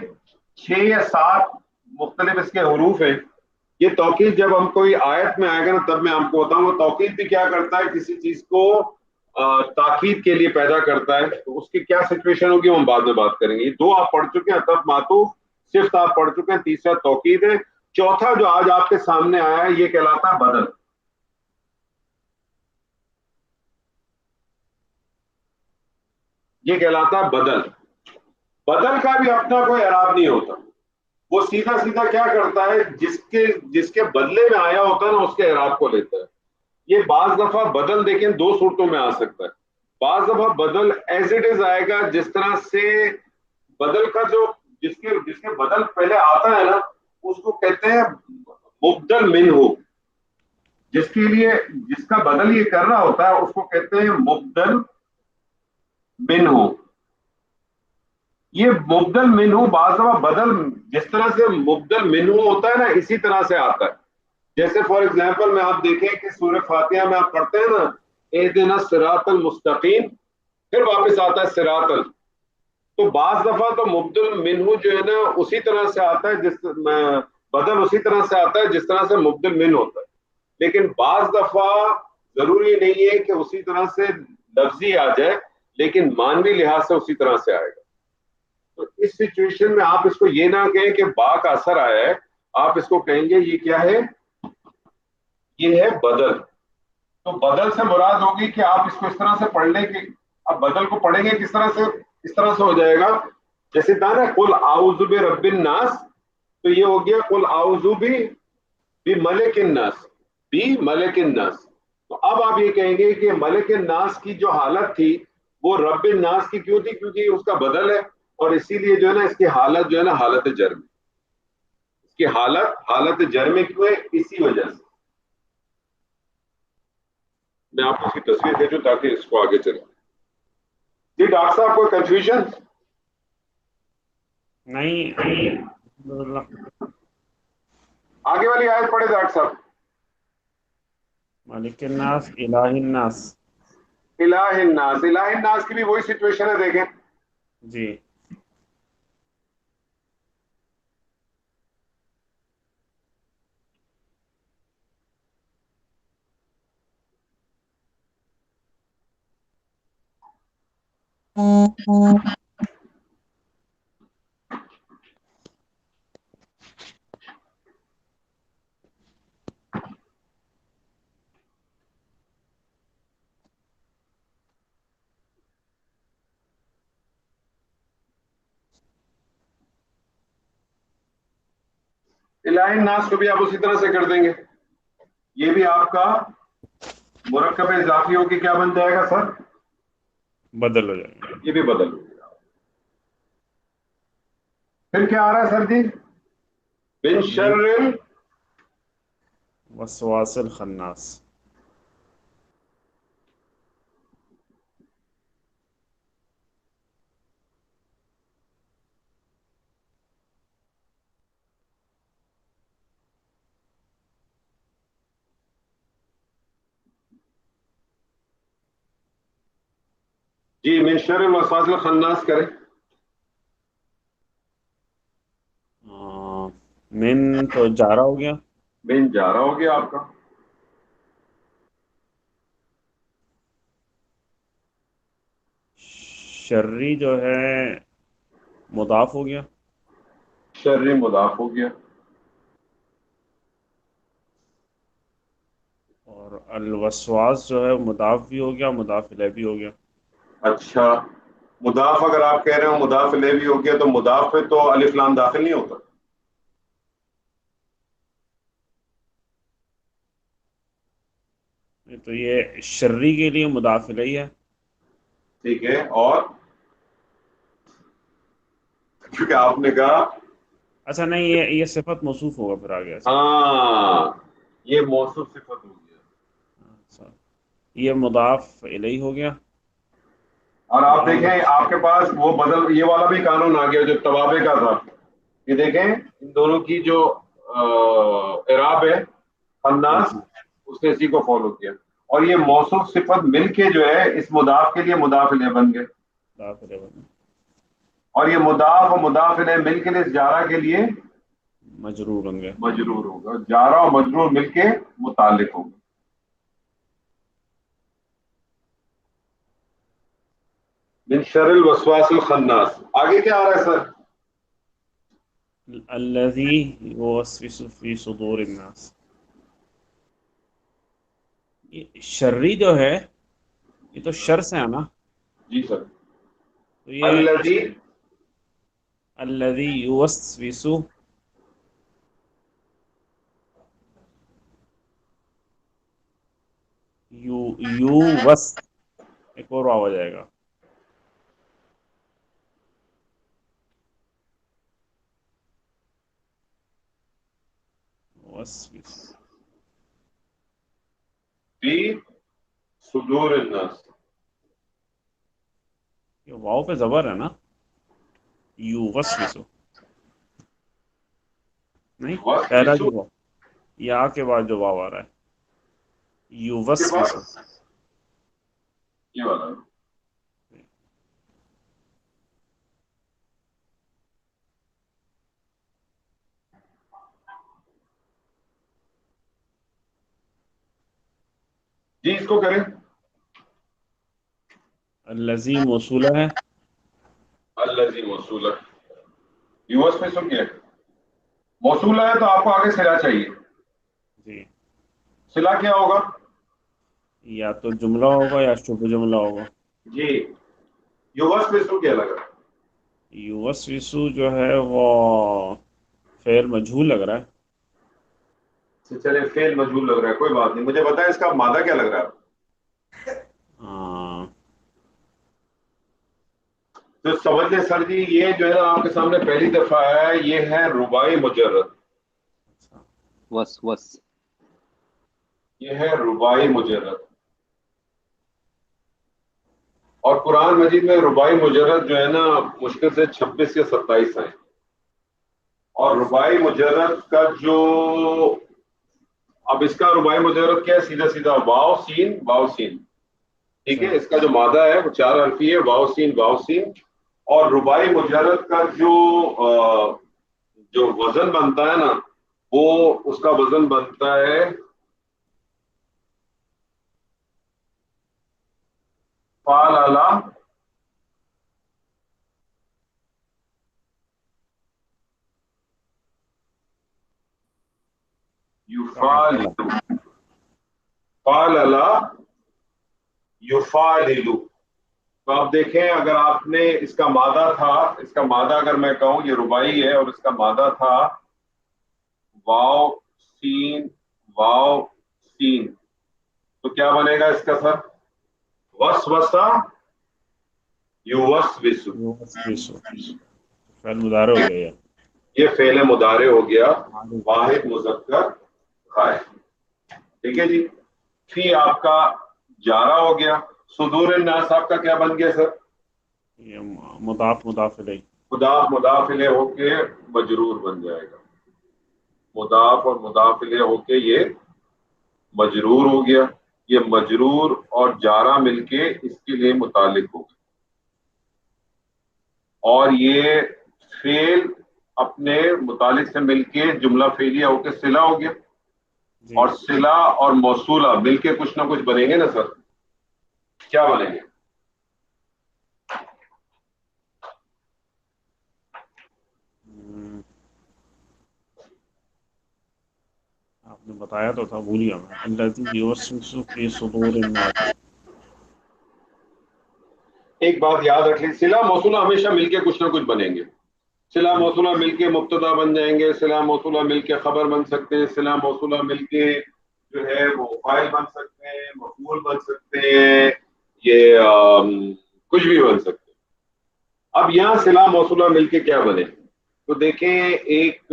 Speaker 1: 6 یا 7 مختلف اس کے حروف ہیں. یہ توکید جب ہم کوئی آیت میں آئے گا نا تب میں آپ کو بتاؤں گا توکید بھی کیا کرتا ہے, کسی چیز کو تاکید کے لیے پیدا کرتا ہے. تو اس کی کیا سچویشن ہوگی وہ ہم بعد میں بات کریں گے. یہ 2 آپ پڑھ چکے ہیں, عطف معطوف, صفت آپ پڑھ چکے ہیں. تیسرا توکید ہے. چوتھا جو آج آپ کے سامنے آیا ہے یہ کہلاتا ہے بدل. یہ کہلاتا ہے بدل. بدل کا بھی اپنا کوئی اعراب نہیں ہوتا. وہ سیدھا سیدھا کیا کرتا ہے, جس کے بدلے میں آیا ہوتا ہے نا اس کے اعراب کو لیتا ہے. یہ بعض دفعہ بدل دیکھیں 2 صورتوں میں آ سکتا ہے. بعض دفعہ بدل ایز اٹ از آئے گا, جس طرح سے بدل کا جو جس کے بدل پہلے آتا ہے نا اس کو کہتے ہیں مبدل منہ. جس کے لیے جس کا بدل یہ کر رہا ہوتا ہے اس کو کہتے ہیں مبدل منہ. یہ مبدل منہ بعض دفعہ بدل جس طرح سے مبدل منہ ہوتا ہے نا اسی طرح سے آتا ہے. جیسے فار ایگزامپل میں آپ دیکھیں کہ سورہ فاتحہ میں آپ پڑھتے ہیں نا اہدنا الصراط المستقیم, پھر واپس آتا ہے صراط. تو بعض دفعہ تو مبدل منہ جو ہے نا اسی طرح سے آتا ہے, جس بدل اسی طرح سے آتا ہے جس طرح سے مبدل منہ ہوتا ہے. لیکن بعض دفعہ ضروری نہیں ہے کہ اسی طرح سے لفظی آ جائے, لیکن مانوی لحاظ سے اسی طرح سے آئے گا. تو اس سچویشن میں آپ اس کو یہ نہ کہیں کہ با کا اثر آیا ہے, آپ اس کو کہیں گے یہ کیا ہے, یہ ہے بدل. تو بدل سے مراد ہوگی کہ آپ اس کو اس طرح سے پڑھ لیں کہ اب بدل کو پڑھیں گے کس طرح سے, اس طرح سے ہو جائے گا جیسے تھا نا قل اعوذ برب الناس, تو یہ ہو گیا قل اعوذ بملک الناس, ملک الناس. تو اب آپ یہ کہیں گے کہ ملک الناس کی جو حالت تھی وہ رب الناس کی کیوں تھی, کیونکہ اس کا بدل ہے, اور اسی لیے جو ہے نا اس کی حالت جو ہے نا حالت جر میں, اس کی حالت جر میں کیوں ہے, اسی وجہ سے. میں آپ کو اس کی تصویر بھیجوں تاکہ اس کو آگے چلیں. جی ڈاکٹر صاحب کوئی کنفیوژن؟
Speaker 4: نہیں.
Speaker 1: آگے والی آیت پڑھے ڈاکٹر صاحب.
Speaker 4: مالک الناس الہ الناس.
Speaker 1: الہ الناس, الہ الناس کی بھی وہی سچویشن ہے, دیکھیں
Speaker 4: جی
Speaker 1: الہ الناس کو بھی آپ اسی طرح سے کر دیں گے. یہ بھی آپ کا مرکب اضافی ہو کے کیا بن جائے گا سر,
Speaker 4: بدل ہو جائے گا.
Speaker 1: یہ بھی بدل ہو گیا. پھر کیا آ رہا ہے سر جی, من شر
Speaker 4: وسواس الخناس.
Speaker 1: جی من شر الوسواس الخناس کریں.
Speaker 4: من تو جارہ ہو گیا.
Speaker 1: بن جارا ہو گیا آپ کا.
Speaker 4: شرری جو ہے مضاف ہو گیا.
Speaker 1: شرری مضاف ہو گیا.
Speaker 4: اور الوسواس جو ہے مضاف بھی ہو گیا، مضاف الیہ بھی ہو گیا.
Speaker 1: اچھا مضاف اگر آپ کہہ رہے ہو مضاف الیہ بھی ہو گیا تو مضاف پہ تو الف لام داخل نہیں ہوتا.
Speaker 4: تو یہ شرری کے لیے مضاف الیہ ہے.
Speaker 1: ٹھیک ہے. اور کیونکہ آپ نے کہا
Speaker 4: اچھا نہیں، یہ صفت موصوف ہوگا پھر آگے سے.
Speaker 1: ہاں یہ موصوف صفت ہو گیا.
Speaker 4: اچھا یہ مضاف الیہ ہو گیا.
Speaker 1: اور آپ
Speaker 4: یہاں
Speaker 1: دیکھیں آپ کے پاس وہ بدل یہ والا بھی قانون آ گیا جو توابع کا تھا. یہ دیکھیں ان دونوں کی جو اعراب ہے خناس
Speaker 4: جی
Speaker 1: اس نے اسی کو فالو کیا. اور یہ موصوف صفت مل کے جو ہے اس مضاف کے لیے مضاف الیہ بن گئے.
Speaker 4: مضاف الیہ بنا.
Speaker 1: اور یہ مضاف اور مضاف الیہ مل کے اس جارہ کے لیے
Speaker 4: مجرور ہوں گے.
Speaker 1: مجرور ہوگا. جارہ اور مجرور مل کے متعلق ہوگا. من شر الوسواس الخناس. آگے کیا آ رہا ہے سر؟
Speaker 4: الذی یوسوس فی صدور الناس. یہ شرری جو ہے یہ تو شر سے ہے نا.
Speaker 1: جی سر.
Speaker 4: تو یہ
Speaker 1: الذی
Speaker 4: الذی یوسوس یو وس ایک اور واو آ جائے گا. وسوس
Speaker 1: فی صدور الناس.
Speaker 4: یہ واو پہ زبر ہے نا. یو وسوس نہیں، پہلا
Speaker 1: وسوسو
Speaker 4: جو واو یا کے بعد جو واو آ رہا ہے یو
Speaker 1: کے
Speaker 4: وسوس.
Speaker 1: پاس یہ والا جی اس کو کریں.
Speaker 4: الذی موصولہ ہے.
Speaker 1: الذی موصولہ یوس میں سن کے موصولہ ہے تو آپ کو آگے صلہ چاہیے.
Speaker 4: جی
Speaker 1: صلہ کیا ہوگا؟
Speaker 4: یا تو جملہ ہوگا یا شبہ جملہ ہوگا.
Speaker 1: جی یوس میں سن کیا لگا؟
Speaker 4: یوسوسو جو ہے وہ فعل مجہول لگ رہا ہے.
Speaker 1: چلے فعل مجہول لگ رہا ہے کوئی بات نہیں. مجھے بتائیں اس کا مادہ کیا لگ رہا ہے؟
Speaker 4: ہاں
Speaker 1: تو سمجھ لیں سر جی یہ جو ہے نا آپ کے سامنے پہلی دفعہ ہے. یہ ہے رباعی مجرد.
Speaker 3: وس وس.
Speaker 1: یہ ہے رباعی مجرد. اور قرآن مجید میں رباعی مجرد جو ہے نا مشکل سے 26 یا 27 ہیں. اور رباعی مجرد کا جو اب اس کا رباعی مجرد کیا ہے؟ سیدھا سیدھا واو سین واو سین. ٹھیک ہے. اس کا جو مادہ ہے وہ 4 حرفی ہے واو سین واو سین. اور رباعی مجرد کا جو وزن بنتا ہے نا وہ اس کا وزن بنتا ہے فعللا یفعلل. فعللا یفعلل. تو آپ دیکھیں اگر آپ نے اس کا مادہ تھا اس کا مادہ اگر میں کہوں یہ رباعی ہے اور اس کا مادہ تھا واو سین واو سین تو کیا بنے گا اس کا سر؟ وسوسہ یوسوس.
Speaker 4: یوسوسو فعل مضارع ہو گیا.
Speaker 1: یہ فعل مضارع ہو گیا
Speaker 4: یہ
Speaker 1: واحد مذکر غائب. ٹھیک ہے جی. فی آپ کا جارہ ہو گیا. صدور الناس آپ کا کیا بن گیا سر؟
Speaker 4: یہ مضاف الیہ.
Speaker 1: مضاف الیہ ہو کے مجرور بن جائے گا. مضاف اور مضاف الیہ ہو کے یہ مجرور ہو گیا. یہ مجرور اور جارہ مل کے اس کے لیے متعلق ہو گیا. اور یہ فعل اپنے متعلق سے مل کے جملہ فعلیہ ہو کے صلہ ہو گیا.
Speaker 4: جی
Speaker 1: اور صلہ اور موصولہ مل کے کچھ نہ کچھ بنیں گے نا سر. کیا بنیں گے؟
Speaker 4: ہم، آپ نے بتایا تو تھا، بھول گیا میں. الذی یوسوس فی صدور الناس.
Speaker 1: ایک بات یاد رکھیں، صلہ موصولہ ہمیشہ مل کے کچھ نہ کچھ بنیں گے. صلہ
Speaker 4: جی
Speaker 1: موصولہ مل کے مبتدا بن جائیں گے، صلہ موصولہ مل کے خبر بن سکتے ہیں، صلہ موصولہ مل کے جو ہے وہ فاعل بن سکتے ہیں، مفعول بن سکتے ہیں، یہ کچھ بھی بن سکتے ہیں. اب یہاں صلہ موصولہ مل کے کیا بنے؟ تو دیکھیں، ایک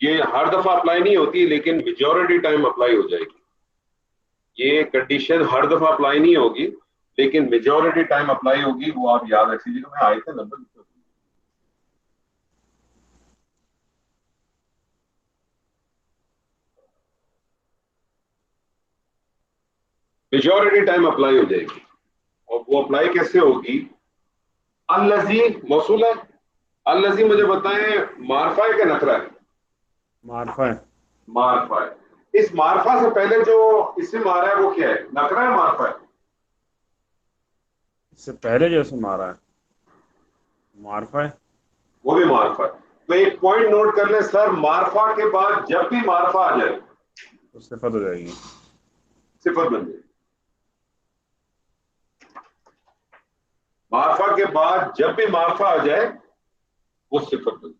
Speaker 1: یہ ہر دفعہ اپلائی نہیں ہوتی لیکن میجورٹی ٹائم اپلائی ہو جائے گی. یہ کنڈیشن ہر دفعہ اپلائی نہیں ہوگی لیکن میجورٹی ٹائم اپلائی ہوگی. وہ آپ یاد رکھ لیجیے. میں آئے تھے نمبر میجورٹی ٹائم اپلائی ہو جائے گی. اور وہ اپلائی کیسے ہوگی؟ الذی موصول ہے. الذی مجھے بتائیں معرفہ ہے کہ نکرہ ہے؟
Speaker 4: معرفہ ہے.
Speaker 1: معرفہ ہے. اس معرفہ سے پہلے جو اسم آ رہا ہے وہ کیا ہے؟ نکرہ ہے معرفہ ہے؟
Speaker 4: اس سے پہلے جو اسم آ رہا ہے معرفہ ہے.
Speaker 1: وہ بھی معرفہ ہے. تو ایک پوائنٹ نوٹ کر لیں سر، معرفہ کے بعد جب بھی معرفہ آ جائے
Speaker 4: تو صفت ہو جائے گی.
Speaker 1: صفت بن جائے. معرفہ کے بعد جب بھی معرفہ آ جائے وہ صفت بن جائے.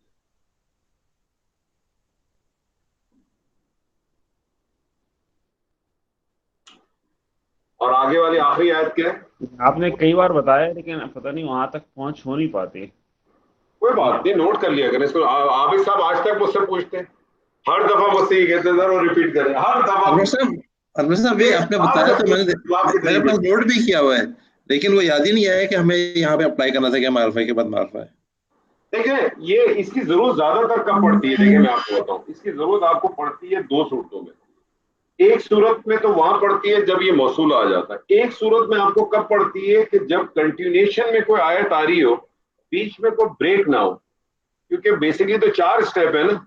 Speaker 1: اور آگے والی آخری آیت کیا ہے؟
Speaker 4: آپ نے کئی بار بتایا لیکن پتہ نہیں وہاں تک پہنچ ہو نہیں پاتی.
Speaker 1: کوئی بات نہیں، نوٹ کر لیا کریں اس کو. عابد صاحب آج تک مجھ سے پوچھتے ہیں، ہر دفعہ مجھ سے یہ کہتے ہیں سر، اور ریپیٹ کریں ہر دفعہ.
Speaker 6: انور صاحب یہ آپ نے بتایا تو میرے پاس نوٹ بھی کیا ہوا ہے، لیکن وہ یاد ہی نہیں آیا کہ ہمیں یہاں پہ اپلائی کرنا تھا کہ معرفہ کے بعد معرفہ ہے.
Speaker 1: دیکھیں، یہ اس کی ضرورت زیادہ تر کب پڑتی ہے؟ دیکھیں میں آپ کو بتاؤں، اس کی ضرورت آپ کو پڑتی ہے دو صورتوں میں. ایک صورت میں تو وہاں پڑتی ہے جب یہ موصول آ جاتا ہے. ایک صورت میں آپ کو کب پڑتی ہے؟ کہ جب کنٹینیوشن میں کوئی آیت آ رہی ہو، بیچ میں کوئی بریک نہ ہو. کیونکہ بیسکلی تو 4 اسٹیپ ہے نا.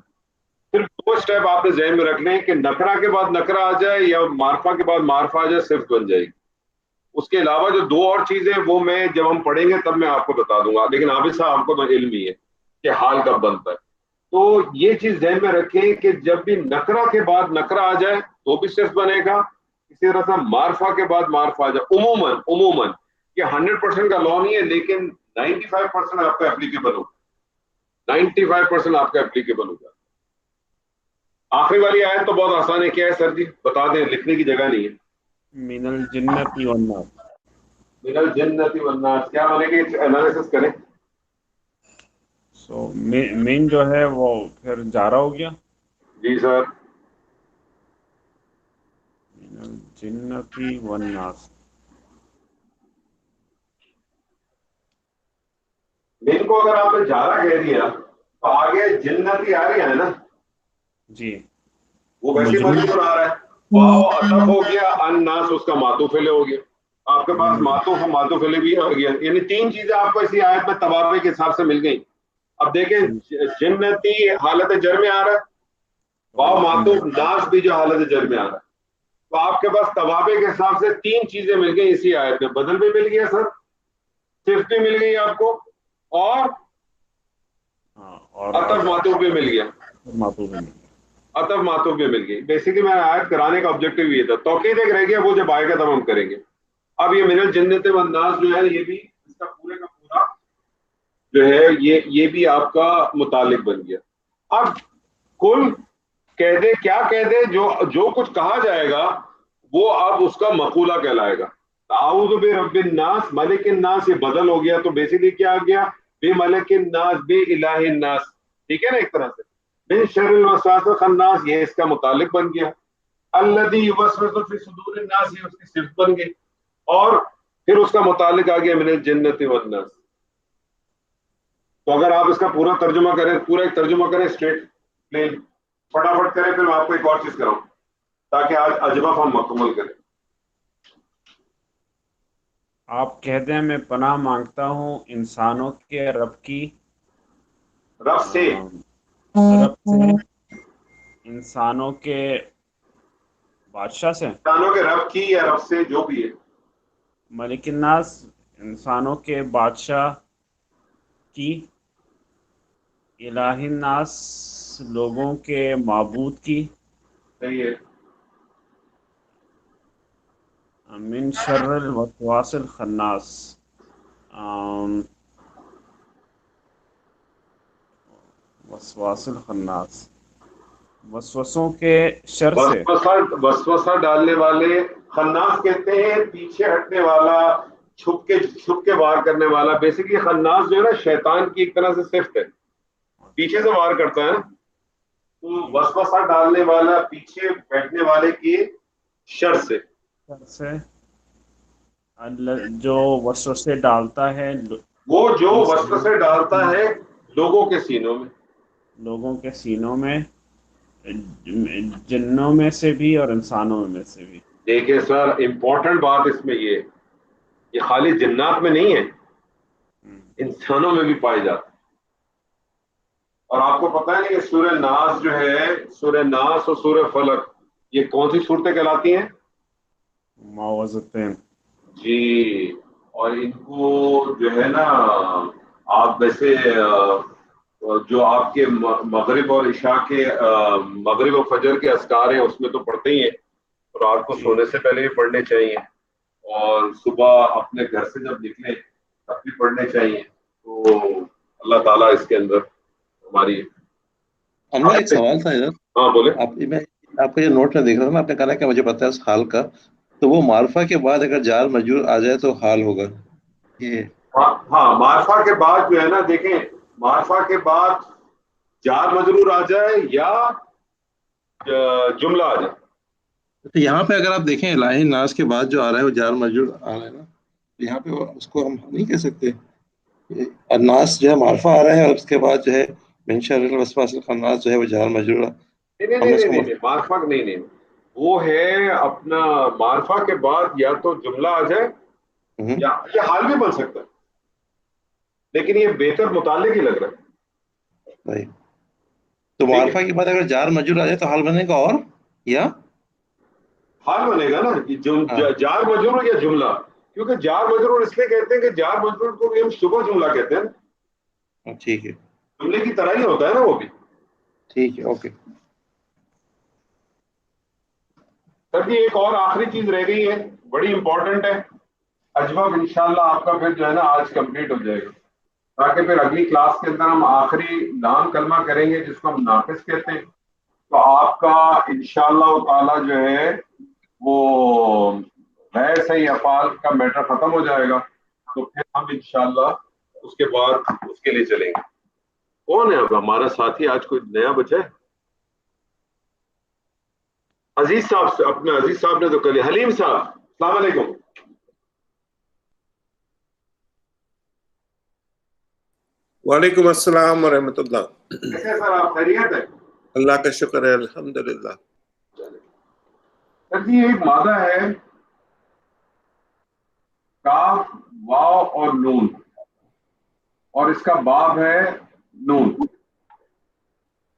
Speaker 1: صرف 2 اسٹیپ آپ نے ذہن میں رکھ لیں کہ نکرہ کے بعد نکرہ آ جائے یا معرفہ کے بعد معرفہ آ جائے، صرف بن جائے گی. اس کے علاوہ جو 2 اور چیزیں وہ میں جب ہم پڑھیں گے تب میں آپ کو بتا دوں گا. لیکن عابد صاحب آپ کو تو علم ہی ہے کہ حال کب بنتا ہے. تو یہ چیز ذہن میں رکھیں کہ جب بھی نکرہ کے بعد نکرہ آ جائے تو بھی صرف بنے گا. اسی طرح سے معرفہ کے بعد معرفہ آ جائے. عموماً یہ 100% کا لا نہیں ہے لیکن 95% آپ کا اپلیکیبل ہوگا. 95% آپ کا اپلیکیبل ہوگا. آخری والی آیت تو بہت آسان ہے. کیا ہے سر جی؟ بتا دیں، لکھنے کی جگہ نہیں ہے.
Speaker 4: من الجنت والناس.
Speaker 1: من الجنت والناس کیا بنے گی؟ انالیسس کریں.
Speaker 4: سو مین جو ہے وہ پھر جارا ہو گیا.
Speaker 1: جی سر.
Speaker 4: من الجنت والناس.
Speaker 1: من کو اگر آپ نے جارا کہہ دیا تو آگے جنتی آ رہی ہے نا،
Speaker 4: جی
Speaker 1: وہ ویسے
Speaker 4: مجرور.
Speaker 1: مجرور آ رہا ہے. واو عطف ہو گیا، الناس اس کا معطوف علیہ ہو گیا. آپ کے پاس معطوف و معطوف علیہ بھی آ گیا. یعنی 3 چیزیں آپ کو اسی آیت میں تبابے کے حساب سے مل گئی. اب دیکھیں، جنتی حالت جر میں آ رہا ہے، واو معطوف ناس بھی جو حالت جر میں آ رہا ہے. تو آپ کے پاس توابع کے حساب سے 3 چیزیں مل گئی اسی آیت میں. بدل بھی مل گیا سر، صرف بھی مل گئی آپ کو، اور
Speaker 4: اور
Speaker 1: عطف معطوف بھی مل گیا.
Speaker 4: معطوف ہے.
Speaker 1: عطف معطوف بھی مل گئی. بیسیکلی میں آیت کرانے کا آبجیکٹو یہ تھا. توقید ایک رہ گیا، وہ جب آئے گا تب ہم کریں گے. اب یہ من الجنت والناس جو ہے یہ بھی اس کا پورے کا پورا جو ہے یہ بھی آپ کا متعلق بن گیا. اب کل کہہ دے، کیا کہہ دے، جو کچھ کہا جائے گا وہ اب اس کا مقولہ کہلائے گا. اعوذ برب الناس، ملک الناس یہ بدل ہو گیا. تو بیسیکلی کیا آ گیا؟ بے ملک الناس، بے الہ الناس. ٹھیک ہے نا؟ ایک طرح سے من شر الوسواس الخناس یہ اس کا متعلق بن گیا. الذی یوسوس فی صدور الناس یہ اس کی صفت بن گئی. اور پھر اس کا متعلق آ گیا من الجنت والناس. تو اگر آپ اس کا پورا ترجمہ کریں، پورا ایک ترجمہ کریں اسٹریٹ پلین، فٹافٹ کریں، پھر میں آپ کو ایک اور چیز کراؤں تاکہ آج اجوف ہم مکمل کریں.
Speaker 4: آپ کہتے ہیں میں پناہ مانگتا ہوں انسانوں کے رب کی،
Speaker 1: رب سے
Speaker 4: رب سے انسانوں کے بادشاہ سے،
Speaker 1: انسانوں کے رب کی یا رب سے جو بھی ہے.
Speaker 4: ملک الناس انسانوں کے بادشاہ کی، الہ الناس لوگوں کے معبود کی،
Speaker 1: صحیح ہے.
Speaker 4: من شر الوسواس الخناس، وسواس الخناس، وسوسوں کے شر سے.
Speaker 1: وسوسہ ڈالنے والے. خناس کہتے ہیں پیچھے ہٹنے والا، چھپ کے وار کرنے والا. بیسیکلی خناس جو ہے نا شیطان کی ایک طرح سے صفت ہے، پیچھے سے وار کرتا ہے نا. تو وسوسہ ڈالنے والا پیچھے بیٹھنے والے کی شر سے.
Speaker 4: شر سے جو وسوسے ڈالتا ہے
Speaker 1: وہ جو وسوسے ڈالتا ہے لوگوں کے سینوں میں،
Speaker 4: لوگوں کے سینوں میں، جنوں میں سے بھی اور انسانوں میں سے بھی.
Speaker 1: دیکھیں سر امپورٹنٹ بات اس میں یہ خالی جنات میں نہیں ہے، انسانوں میں بھی پائے جاتے ہیں. اور آپ کو پتہ ہے نہیں کہ سورہ ناس جو ہے، سورہ ناس اور سورہ فلق یہ کون سی صورتیں کہلاتی ہیں؟
Speaker 4: معوذتین.
Speaker 1: جی. اور ان کو جو ہے نا آپ ویسے جو آپ کے مغرب اور عشاء کے مغرب و فجر کے اذکار ہیں اس میں تو پڑھتے ہی ہیں، رات کو سونے سے پہلے بھی پڑھنے چاہیے، اور صبح اپنے گھر سے جب نکلیں تب بھی پڑھنے چاہیے. تو اللہ تعالیٰ اس کے اندر ہماری.
Speaker 6: انور ایک سوال تھا ادھر.
Speaker 1: ہاں بولے.
Speaker 6: آپ کا جو نوٹ میں دیکھ رہا تھا نا، آپ نے کہا کہ مجھے پتا ہے اس حال کا، تو وہ معرفہ کے بعد اگر جار مجرور آ جائے تو حال ہوگا یہ.
Speaker 1: ہاں معرفہ کے بعد جو ہے نا، دیکھیں معرفہ کے بعد جار مجرور آ جائے یا جملہ آ جائے.
Speaker 6: تو یہاں پہ اگر آپ دیکھیں الہ ناس کے بعد جو آ رہا ہے وہ جار مجرور آ رہا ہے نا، یہاں پہ اس کو ہم نہیں کہہ سکتے. الناس جو ہے معرفہ آ رہا ہے اور اس کے بعد جو ہے من شر الوسواس الخناس جو ہے وہ جار مجرور.
Speaker 1: نہیں معرفہ نہیں، وہ ہے اپنا معرفہ کے بعد یا تو جملہ آ جائے یا یہ حال بھی بن سکتا ہے، لیکن یہ بہتر متعلق ہی لگ رہا ہے.
Speaker 6: تو معرفہ کے بعد اگر جار مجرور آ جائے تو حال بنے گا، اور یا
Speaker 1: حال بنے گا نا جار مجرور یا جملہ. کیونکہ جار مجرور اس لیے کہتے ہیں کہ جار مجرور کو بھی ہم شبہ جملہ کہتے ہیں.
Speaker 6: ٹھیک ہے،
Speaker 1: جملے کی طرح ہی ہوتا ہے نا وہ بھی.
Speaker 6: ٹھیک ہے، اوکے.
Speaker 1: سر جی ایک اور آخری چیز رہ گئی ہے، بڑی امپورٹنٹ ہے. اجوب انشاءاللہ آپ کا پھر جو ہے نا آج کمپلیٹ ہو جائے گا، تاکہ پھر اگلی کلاس کے اندر ہم آخری نام کلمہ کریں گے جس کو ہم ناقص کہتے ہیں. تو آپ کا انشاءاللہ تعالی جو ہے وہ غیر صحیح افعال کا میٹر ختم ہو جائے گا. تو پھر ہم انشاءاللہ اس کے بعد اس کے لیے چلیں گے. کون ہے اب ہمارا ساتھی آج کوئی نیا بچا ہے؟ عزیز صاحب، اپنے عزیز صاحب نے تو کر لیا. حلیم صاحب السلام علیکم.
Speaker 7: وعلیکم السلام ورحمۃ اللہ.
Speaker 1: کیسے سر آپ خیریت ہے؟
Speaker 7: اللہ کا شکر ہے، الحمدللہ.
Speaker 1: سر جی ایک مادہ ہے کاف واو اور نون، اور اس کا باب ہے نون.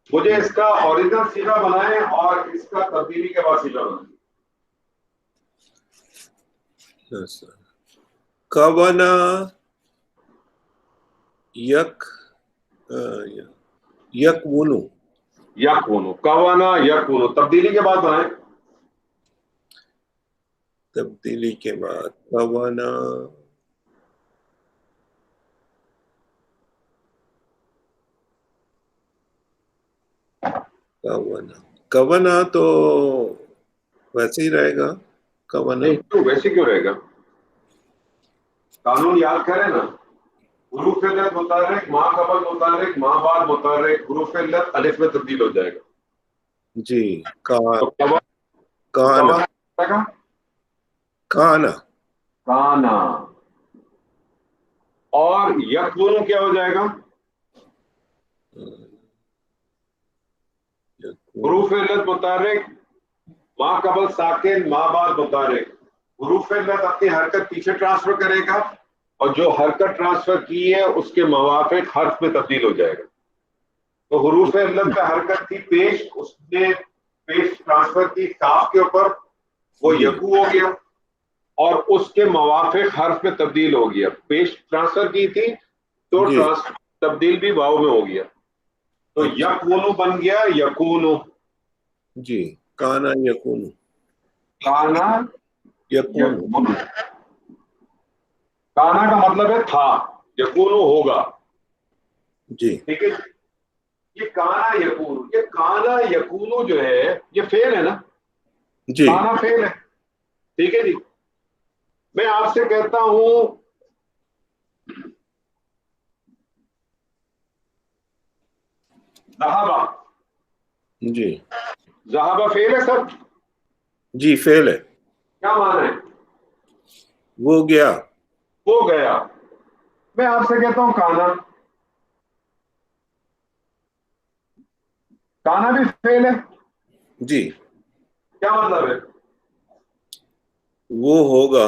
Speaker 1: مجھے اس کا اوریجنل صیغہ بنائیں اور اس کا تبدیلی کے بعد صیغہ بنائیں.
Speaker 7: کوانا یک ونو،
Speaker 1: کوانا یک ونو تبدیلی کے بعد بنائیں.
Speaker 7: تبدیلی کے بعد کوانا کوانا تو ویسے ہی رہے گا. کوانا
Speaker 1: ویسے کیوں رہے گا؟ قانون یاد کریں نا. حروف علت متحرک ماں قبل متحرک ماں بعد متحرک، حروف علت الف میں تبدیل ہو جائے گا.
Speaker 7: جی. کانا
Speaker 1: اور یکونو کیا ہو جائے گا؟ حروف علت متحرک ماں قبل ساکن ماں بعد متحرک. حروف علت اپنی حرکت پیچھے ٹرانسفر کرے گا اور جو حرکت ٹرانسفر کی ہے اس کے موافق حرف میں تبدیل ہو جائے گا. تو حروف علت کا حرکت تھی پیش، اس نے پیش ٹرانسفر کی کاف کے اوپر, وہ یکو ہو گیا, اور اس کے موافق حرف میں تبدیل ہو گیا. پیش ٹرانسفر کی تھی تو تبدیل بھی واو میں ہو گیا, تو یکونو بن گیا یکونو.
Speaker 7: جی, کانا یکونو,
Speaker 1: کانا
Speaker 7: یکونو.
Speaker 1: کانا کا مطلب ہے تھا, یکونو ہوگا.
Speaker 7: جی
Speaker 1: ٹھیک ہے, یہ کانا یکونو, یہ کانا یکونو جو ہے یہ فعل ہے نا,
Speaker 7: جی
Speaker 1: کانا فعل ہے. ٹھیک ہے جی, میں آپ سے کہتا ہوں ذہبہ,
Speaker 7: جی
Speaker 1: ذہبہ فعل ہے سر,
Speaker 7: جی فعل ہے.
Speaker 1: کیا معنی ہے؟
Speaker 7: وہ گیا.
Speaker 1: وہ گیا. میں آپ سے کہتا ہوں کانا, کانا بھی فعل ہے.
Speaker 7: جی,
Speaker 1: کیا مطلب ہے؟
Speaker 7: وہ ہوگا.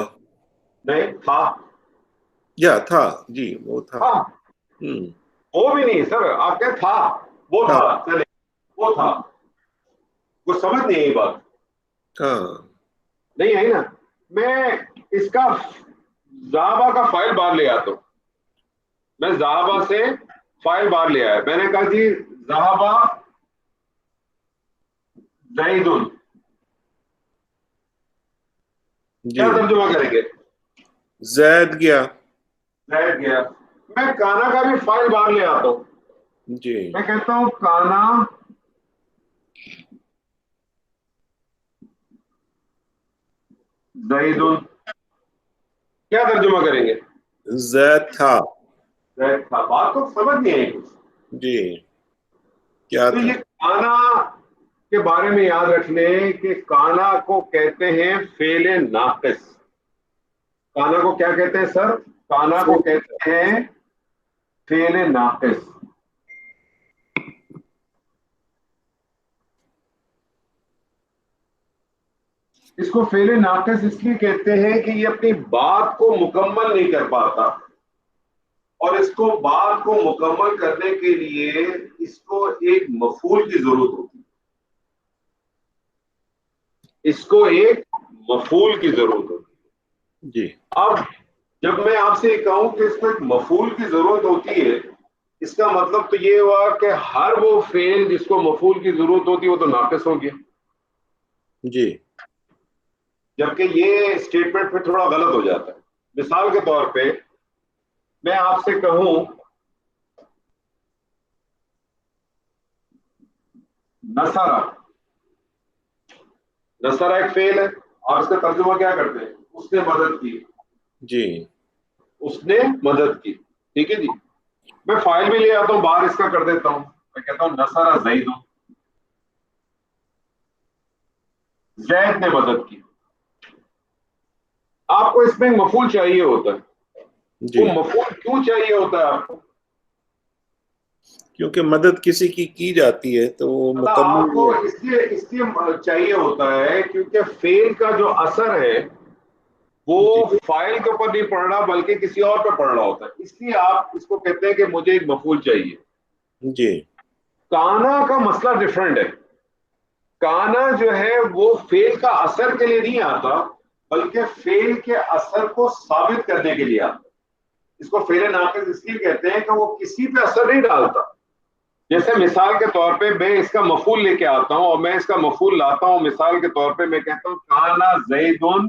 Speaker 1: نہیں, تھا.
Speaker 7: یا تھا, جی وہ تھا.
Speaker 1: ہاں, وہ بھی نہیں سر, آپ کہتے تھا, وہ تھا, چلے وہ تھا. کچھ سمجھ نہیں ہے یہ بات,
Speaker 7: ہاں
Speaker 1: نہیں ہے نا. میں اس کا ذہبہ کا فائل باہر لے آتا ہوں, میں ذہبہ سے فائل باہر لے آیا. میں نے کہا جی ذہبہ زیدن,
Speaker 7: جی,
Speaker 1: کیا ترجمہ کریں گے؟
Speaker 7: زید گیا.
Speaker 1: زید گیا. میں کانا کا بھی فائل باہر لے آتا ہوں,
Speaker 7: جی
Speaker 1: میں کہتا ہوں کانا زیدن, کیا ترجمہ کریں گے؟
Speaker 7: زید تھا.
Speaker 1: زید تھا. بات تو سمجھ نہیں آئی کچھ.
Speaker 7: جی, کیا
Speaker 1: تو
Speaker 7: تھا؟
Speaker 1: یہ کانا کے بارے میں یاد رکھ لیں کہ کانا کو کہتے ہیں فعل ناقص. کانا کو کیا کہتے ہیں سر؟ کانا کو کہتے ہیں فعل ناقص. اس کو فعل ناقص اس لیے کہتے ہیں کہ یہ اپنی بات کو مکمل نہیں کر پاتا, اور اس کو بات کو مکمل کرنے کے لیے اس کو ایک مفعول کی ضرورت ہوتی ہے. اس کو ایک مفعول کی ضرورت ہوتی ہے.
Speaker 7: جی,
Speaker 1: اب جب میں آپ سے یہ کہوں کہ اس کو ایک مفعول کی ضرورت ہوتی ہے, اس کا مطلب تو یہ ہوا کہ ہر وہ فعل جس کو مفعول کی ضرورت ہوتی ہے وہ تو ناقص ہو گیا.
Speaker 7: جی,
Speaker 1: جبکہ یہ اسٹیٹمنٹ پھر تھوڑا غلط ہو جاتا ہے. مثال کے طور پہ میں آپ سے کہوں نصرہ, نصرہ ایک فعل ہے, آپ اس کا ترجمہ کیا کرتے ہیں؟ اس نے مدد کی.
Speaker 7: جی,
Speaker 1: اس نے مدد کی. ٹھیک ہے جی, میں فائل بھی لے آتا ہوں باہر, اس کا کر دیتا ہوں, میں کہتا ہوں نصرہ زید, زید نے مدد کی. آپ کو اس میں مفعول چاہیے ہوتا ہے.
Speaker 7: جی,
Speaker 1: وہ مفعول کیوں چاہیے ہوتا ہے آپ کو؟
Speaker 7: کیونکہ مدد کسی کی جاتی ہے تو وہ
Speaker 1: آپ
Speaker 7: مکمل
Speaker 1: کو اس لیے چاہیے ہوتا ہے کیونکہ فعل کا جو اثر ہے وہ فاعل کے اوپر نہیں پڑ رہا بلکہ کسی اور پہ پڑ رہا ہوتا ہے. اس لیے آپ اس کو کہتے ہیں کہ مجھے ایک مفعول چاہیے.
Speaker 7: جی,
Speaker 1: کانا کا مسئلہ ڈفرینٹ ہے. کانا جو ہے وہ فعل کا اثر کے لیے نہیں آتا بلکہ فعل کے اثر کو ثابت کرنے کے لیے آتا. اس کو فعل ناقص اس لیے کہتے ہیں کہ وہ کسی پہ اثر نہیں ڈالتا. جیسے مثال کے طور پہ میں اس کا مفعول لے کے آتا ہوں اور میں اس کا مفعول لاتا ہوں. مثال کے طور پہ میں کہتا ہوں کانا زیدن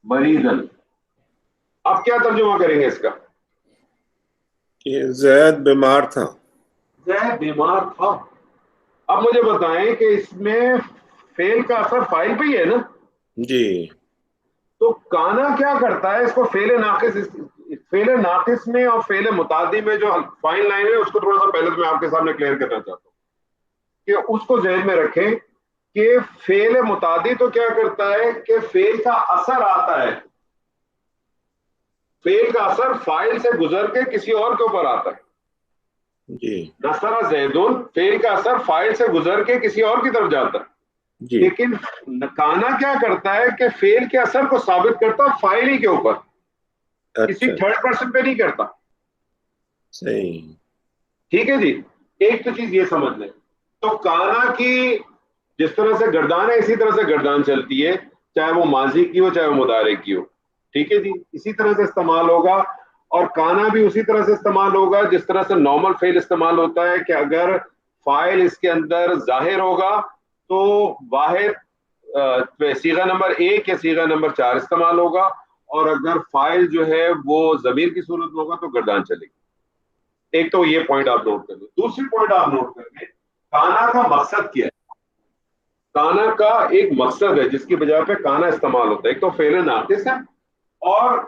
Speaker 1: مریضن. اب کیا ترجمہ کریں گے اس کا؟
Speaker 7: کہ زید بیمار تھا.
Speaker 1: زید بیمار تھا. اب مجھے بتائیں کہ اس میں فعل کا اثر فاعل پہ ہی ہے نا.
Speaker 7: جی,
Speaker 1: تو کانا کیا کرتا ہے؟ اس کو فعل ناقص میں اور فعل متعدی میں جو فائن لائن ہے اس کو تھوڑا سا پہلے میں آپ کے سامنے کلیئر کرنا چاہتا ہوں کہ اس کو ذہن میں رکھیں کہ فعل متعدی تو کیا کرتا ہے کہ فعل کا اثر آتا ہے, فعل کا اثر فاعل سے گزر کے کسی اور کے اوپر آتا ہے.
Speaker 7: جی,
Speaker 1: نصرہ زیدن فعل کا اثر فاعل سے گزر کے کسی اور کی طرف جاتا ہے.
Speaker 7: جی,
Speaker 1: لیکن کانا کیا کرتا ہے کہ فعل کے اثر کو ثابت کرتا ہے فاعل ہی کے اوپر, کسی
Speaker 7: اچھا,
Speaker 1: تھرڈ پرسن پہ نہیں کرتا.
Speaker 7: صحیح.
Speaker 1: ٹھیک ہے جی. ایک تو چیز یہ سمجھ لیں, تو کانا کی جس طرح سے گردان ہے اسی طرح سے گردان چلتی ہے, چاہے وہ ماضی کی ہو چاہے وہ مضارع کی ہو. ٹھیک ہے جی, اسی طرح سے استعمال ہوگا. اور کانا بھی اسی طرح سے استعمال ہوگا جس طرح سے نارمل فعل استعمال ہوتا ہے, کہ اگر فاعل اس کے اندر ظاہر ہوگا تو واحد صیغہ نمبر 1 یا صیغہ نمبر 4 استعمال ہوگا, اور اگر فاعل جو ہے وہ ضمیر کی صورت میں ہوگا تو گردان چلے گی. ایک تو یہ پوائنٹ آپ نوٹ کر لیں. دوسری پوائنٹ آپ نوٹ کر لیں, کانا کا مقصد کیا ہے. کانا کا ایک مقصد ہے جس کی بجا پہ کانا استعمال ہوتا ہے. ایک تو فعل ناقص ہے, اور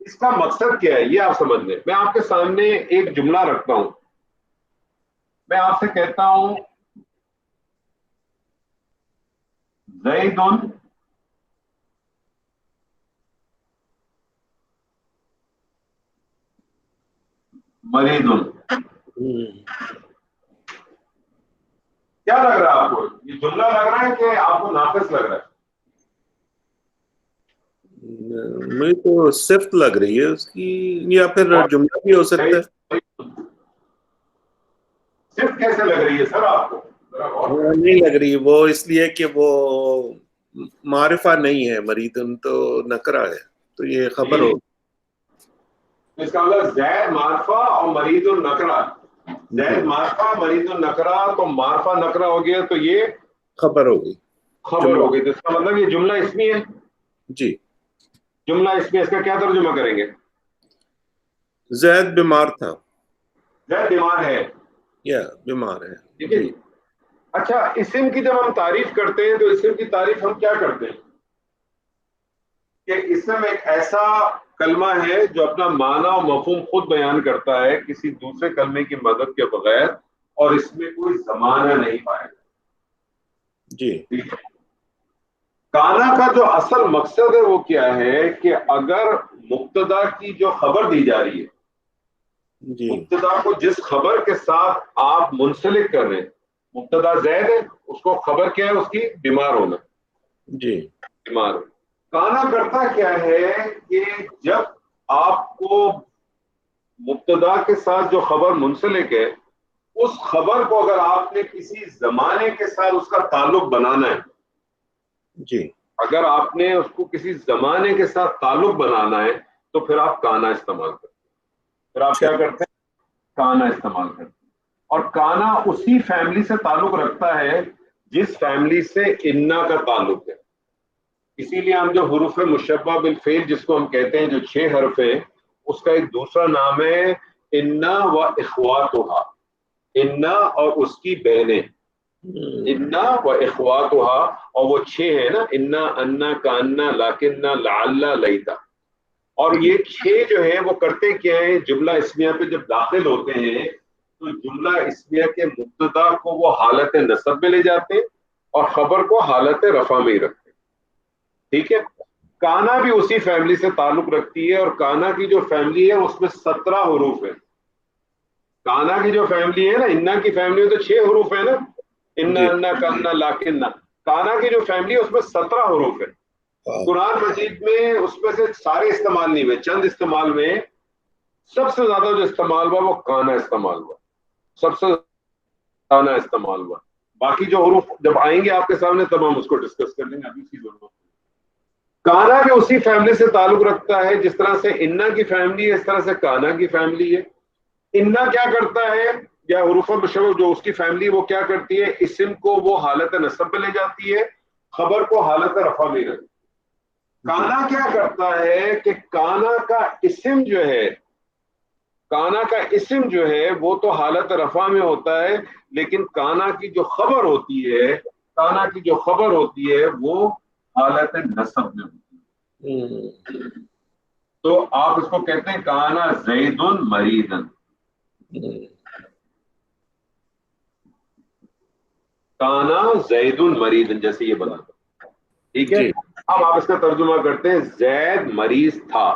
Speaker 1: اس کا مقصد کیا ہے یہ آپ سمجھ لیں. میں آپ کے سامنے ایک جملہ رکھتا ہوں, میں آپ سے کہتا ہوں زید مرید. کیا لگ رہا ہے آپ کو, یہ جملہ لگ رہا ہے کہ آپ کو ناقص لگ رہا ہے؟
Speaker 7: مجھے تو صفت لگ رہی ہے اس کی, یا پھر جملہ بھی ہو سکتا ہے.
Speaker 1: صفت کیسے لگ رہی ہے سر آپ کو؟
Speaker 7: نہیں لگ رہی, وہ اس لیے کہ وہ معرفہ نہیں ہے, مریدن تو نکرہ ہے, تو یہ خبر ہو.
Speaker 1: اس کا مطلب زید معرفہ اور مرید النکرہ. زید معرفہ مرید النکرہ, تو معرفہ نکرہ ہو گیا تو یہ
Speaker 7: خبر ہو گئی,
Speaker 1: خبر ہو گئی. تو اس کا مطلب یہ جملہ اسمی ہے.
Speaker 7: جی
Speaker 1: جملہ اسمی, اس کا کیا ترجمہ کریں گے؟
Speaker 7: زید بیمار تھا,
Speaker 1: زید بیمار ہے,
Speaker 7: یا بیمار ہے.
Speaker 1: ٹھیک ہے جی. اچھا, اسم کی جب ہم تعریف کرتے ہیں تو اسم کی تعریف ہم کیا کرتے ہیں کہ اسم ایک ایسا کلمہ ہے جو اپنا معنی اور مفہوم خود بیان کرتا ہے کسی دوسرے کلمے کی مدد کے بغیر, اور اس میں کوئی زمانہ نہیں پائے گا.
Speaker 7: جی
Speaker 1: کانا کا جو اصل مقصد ہے وہ کیا ہے کہ اگر مبتدا کی جو خبر دی جا رہی ہے,
Speaker 7: جی
Speaker 1: مبتدا کو جس خبر کے ساتھ آپ منسلک کر رہے ہیں, مبتدا زید ہے, اس کو خبر کیا ہے اس کی, بیمار ہونا.
Speaker 7: جی
Speaker 1: بیمار. کانا کرتا کیا ہے کہ جب آپ کو مبتدا کے ساتھ جو خبر منسلک ہے, اس خبر کو اگر آپ نے کسی زمانے کے ساتھ اس کا تعلق بنانا ہے,
Speaker 7: جی
Speaker 1: اگر آپ نے اس کو کسی زمانے کے ساتھ تعلق بنانا ہے تو پھر آپ کانا استعمال کرتے ہیں. پھر آپ کیا کرتے ہیں, کانا استعمال کرتے ہیں. اور کانا اسی فیملی سے تعلق رکھتا ہے جس فیملی سے انا کا تعلق ہے. اسی لیے ہم جو حروف مشبہ بالفعل جس کو ہم کہتے ہیں, جو 6 حرف ہیں, اس کا ایک دوسرا نام ہے انا و اخواتها. انا اور اس کی بہنیں, انا و اخواتها, اور وہ 6 ہیں نا, انا, انا, کانا, لاکننا, لعل, لیتا. اور یہ 6 جو ہیں وہ کرتے کیا ہیں, جملہ اسمیہ پہ جب داخل ہوتے ہیں تو جملہ اسمیہ کے مبتدا کو وہ حالت نصب میں لے جاتے ہیں اور خبر کو حالت رفع میں ہی رکھتے ہیں. ٹھیک ہے. کانا بھی اسی فیملی سے تعلق رکھتی ہے, اور کانا کی جو فیملی ہے اس میں 17 حروف ہیں. کانا کی جو فیملی ہے نا, انا کی فیملی میں تو 6 حروف ہے نا, انا, انا, کانا, لاکننا. کانا کی جو فیملی ہے اس میں 17 حروف ہے. قرآن مجید میں اس میں سے سارے استعمال نہیں ہوئے, چند استعمال میں سب سے زیادہ جو استعمال ہوا وہ کانا استعمال ہوا, سب سے کانا استعمال ہوا. باقی جو حروف جب آئیں گے آپ کے سامنے تب ہم اس کو ڈسکس کر لیں گے, ابھی اس کی ضرورت نہیں. کانا بھی اسی فیملی سے تعلق رکھتا ہے جس طرح سے انا کی فیملی ہے, اس طرح سے کانا کی فیملی ہے. انا کیا کرتا ہے, یا حروف مشبہ جو اس کی فیملی وہ کیا کرتی ہے, اسم کو وہ حالت نصب پہ لے جاتی ہے, خبر کو حالت رفع میں رکھتی ہے. کانا کیا کرتا ہے کہ کانا کا اسم جو ہے, کانا کا اسم جو ہے وہ تو حالت رفع میں ہوتا ہے, لیکن کانا کی جو خبر ہوتی ہے, کانا کی جو خبر ہوتی ہے وہ حالت نصب میں ہوتی ہے. تو آپ اس کو کہتے ہیں کانا زید مریدن. کانا زید مریدن جیسے یہ بنا تھا. ٹھیک ہے. اب آپ اس کا ترجمہ کرتے ہیں زید مریض تھا.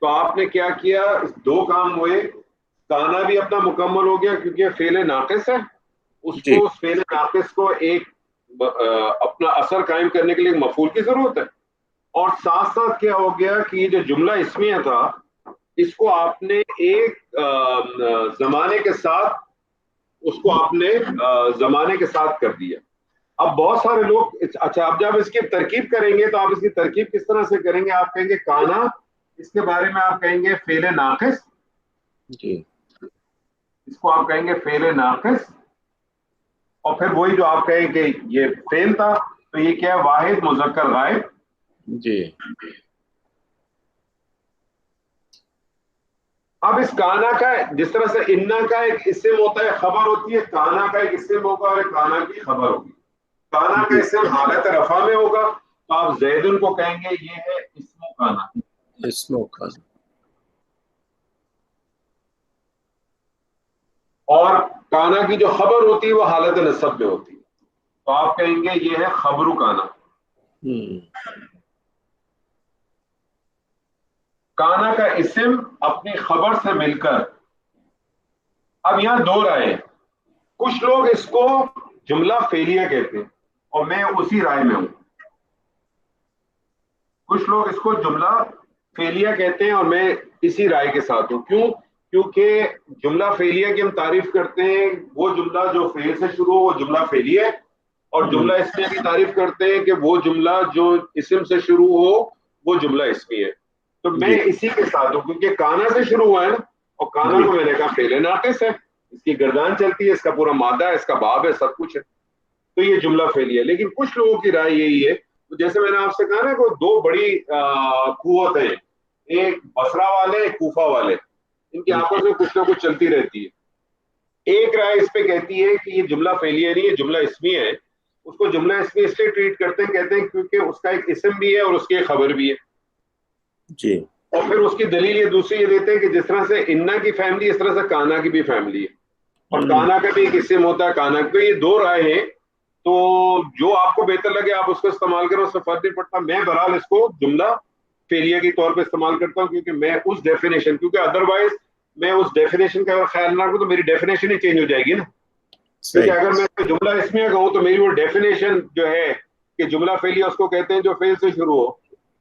Speaker 1: تو آپ نے کیا کیا, 2 کام ہوئے. کانا بھی اپنا مکمل ہو گیا کیونکہ فعل ناقص ہے, اس کو فعل ناقص کو ایک اپنا اثر قائم کرنے کے لیے مفعول کی ضرورت ہے. اور ساتھ ساتھ کیا ہو گیا کہ یہ جو جملہ اسمیہ تھا اس کو آپ نے ایک زمانے کے ساتھ اس کو آپ نے زمانے کے ساتھ کر دیا. اب بہت سارے لوگ اچھا اب جب اس کی ترکیب کریں گے تو آپ اس کی ترکیب کس طرح سے کریں گے؟ آپ کہیں گے کانا، اس کے بارے میں آپ کہیں گے فعل ناقص،
Speaker 7: جی
Speaker 1: اس کو آپ کہیں گے فعل ناقص، اور پھر وہی جو آپ کہیں کہ یہ فعل تھا تو یہ کیا ہے؟ واحد مذکر غائب.
Speaker 7: جی
Speaker 1: اب اس کانا کا جس طرح سے انا کا ایک اسم ہوتا ہے، خبر ہوتی ہے، کانا کا ایک اسم ہوگا اور کانا کی خبر ہوگی. کانا کا اسم حالت رفع میں ہوگا تو آپ زیدن کو کہیں گے یہ ہے اسم کانا.
Speaker 7: اسموں کا
Speaker 1: اور کانا کی جو خبر ہوتی ہے وہ حالت نصب میں ہوتی ہے تو آپ کہیں گے یہ ہے خبر کانا. کانا کا اسم اپنی خبر سے مل کر، اب یہاں دو رائے ہیں. کچھ لوگ اس کو جملہ فعلیہ کہتے ہیں اور میں اسی رائے میں ہوں. کچھ لوگ اس کو جملہ فعلیہ کہتے ہیں اور میں اسی رائے کے ساتھ ہوں. کیوں؟ کیونکہ جملہ فعلیہ کی ہم تعریف کرتے ہیں وہ جملہ جو فعل سے شروع ہو وہ جملہ فعلیہ ہے، اور جملہ اسمیہ کی تعریف کرتے ہیں کہ وہ جملہ جو اسم سے شروع ہو وہ جملہ اسمی ہے. تو میں اسی کے ساتھ ہوں کیونکہ کانا سے شروع ہوا ہے نا، اور کانا کو میں نے کہا فعل ناقص ہے، اس کی گردان چلتی ہے، اس کا پورا مادہ ہے، اس کا باب ہے، سب کچھ ہے، تو یہ جملہ فعلیہ ہے. لیکن کچھ لوگوں کی رائے یہی ہے، جیسے میں نے آپ سے کہا نا کہ دو بڑی قوت ہیں، ایک بصرہ والے ایک کوفہ والے، ان کی آپس میں کچھ نہ کچھ چلتی رہتی ہے. ایک رائے اس پہ کہتی ہے کہ یہ جملہ فعلیہ نہیں ہے، جملہ اسمی ہے. اس کو جملہ اسمی اس لیے ٹریٹ کرتے ہیں، کہتے ہیں کیونکہ اس کا ایک اسم بھی ہے اور اس کی ایک خبر بھی ہے.
Speaker 7: جی
Speaker 1: اور پھر اس کی دلیل یہ دوسری یہ دیتے ہیں کہ جس طرح سے انا کی فیملی اس طرح سے کانا کی بھی فیملی ہے، اور کانا کا بھی ایک اسم ہوتا ہے کانا کا. یہ دو رائے ہیں، تو جو آپ کو بہتر لگے آپ اس کو استعمال کرو، اس سے فرق نہیں پڑتا. میں بہرحال اس کو جملہ فعلیہ کے طور پہ استعمال کرتا ہوں کیونکہ میں اس ڈیفینیشن، کیونکہ ادروائز میں اس ڈیفینیشن کا اگر خیال نہ رکھوں تو میری ڈیفینیشن ہی چینج ہو جائے گی نا. کیونکہ اگر میں جملہ اسمیہ کہوں تو میری وہ ڈیفینیشن جو ہے کہ جملہ فعلیہ اس کو کہتے ہیں جو فعل سے شروع ہو،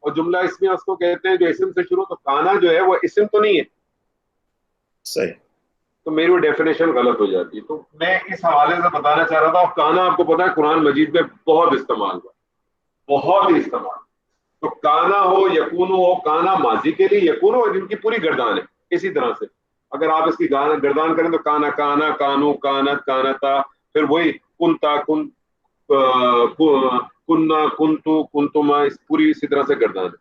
Speaker 1: اور جملہ اسمیہ اس کو کہتے ہیں جو اسم سے شروع ہو. تو کانا جو ہے وہ اسم تو نہیں ہے،
Speaker 7: صحیح،
Speaker 1: تو میری وہ ڈیفینیشن غلط ہو جاتی ہے. تو میں اس حوالے سے بتانا چاہ رہا تھا. اور کانا آپ کو پتا ہے قرآن مجید میں بہت استعمال ہوا، بہت ہی استعمال. تو کانا ہو یکونو ہو، کانا ماضی کے لیے، یکونو جن کی پوری گردان ہے. اسی طرح سے اگر آپ اس کی گردان کریں تو کانا کانا، کانو کانت کانتا، پھر وہی کنتا کن، کننا کنتو کنتما، اس پوری اسی طرح سے گردان ہے.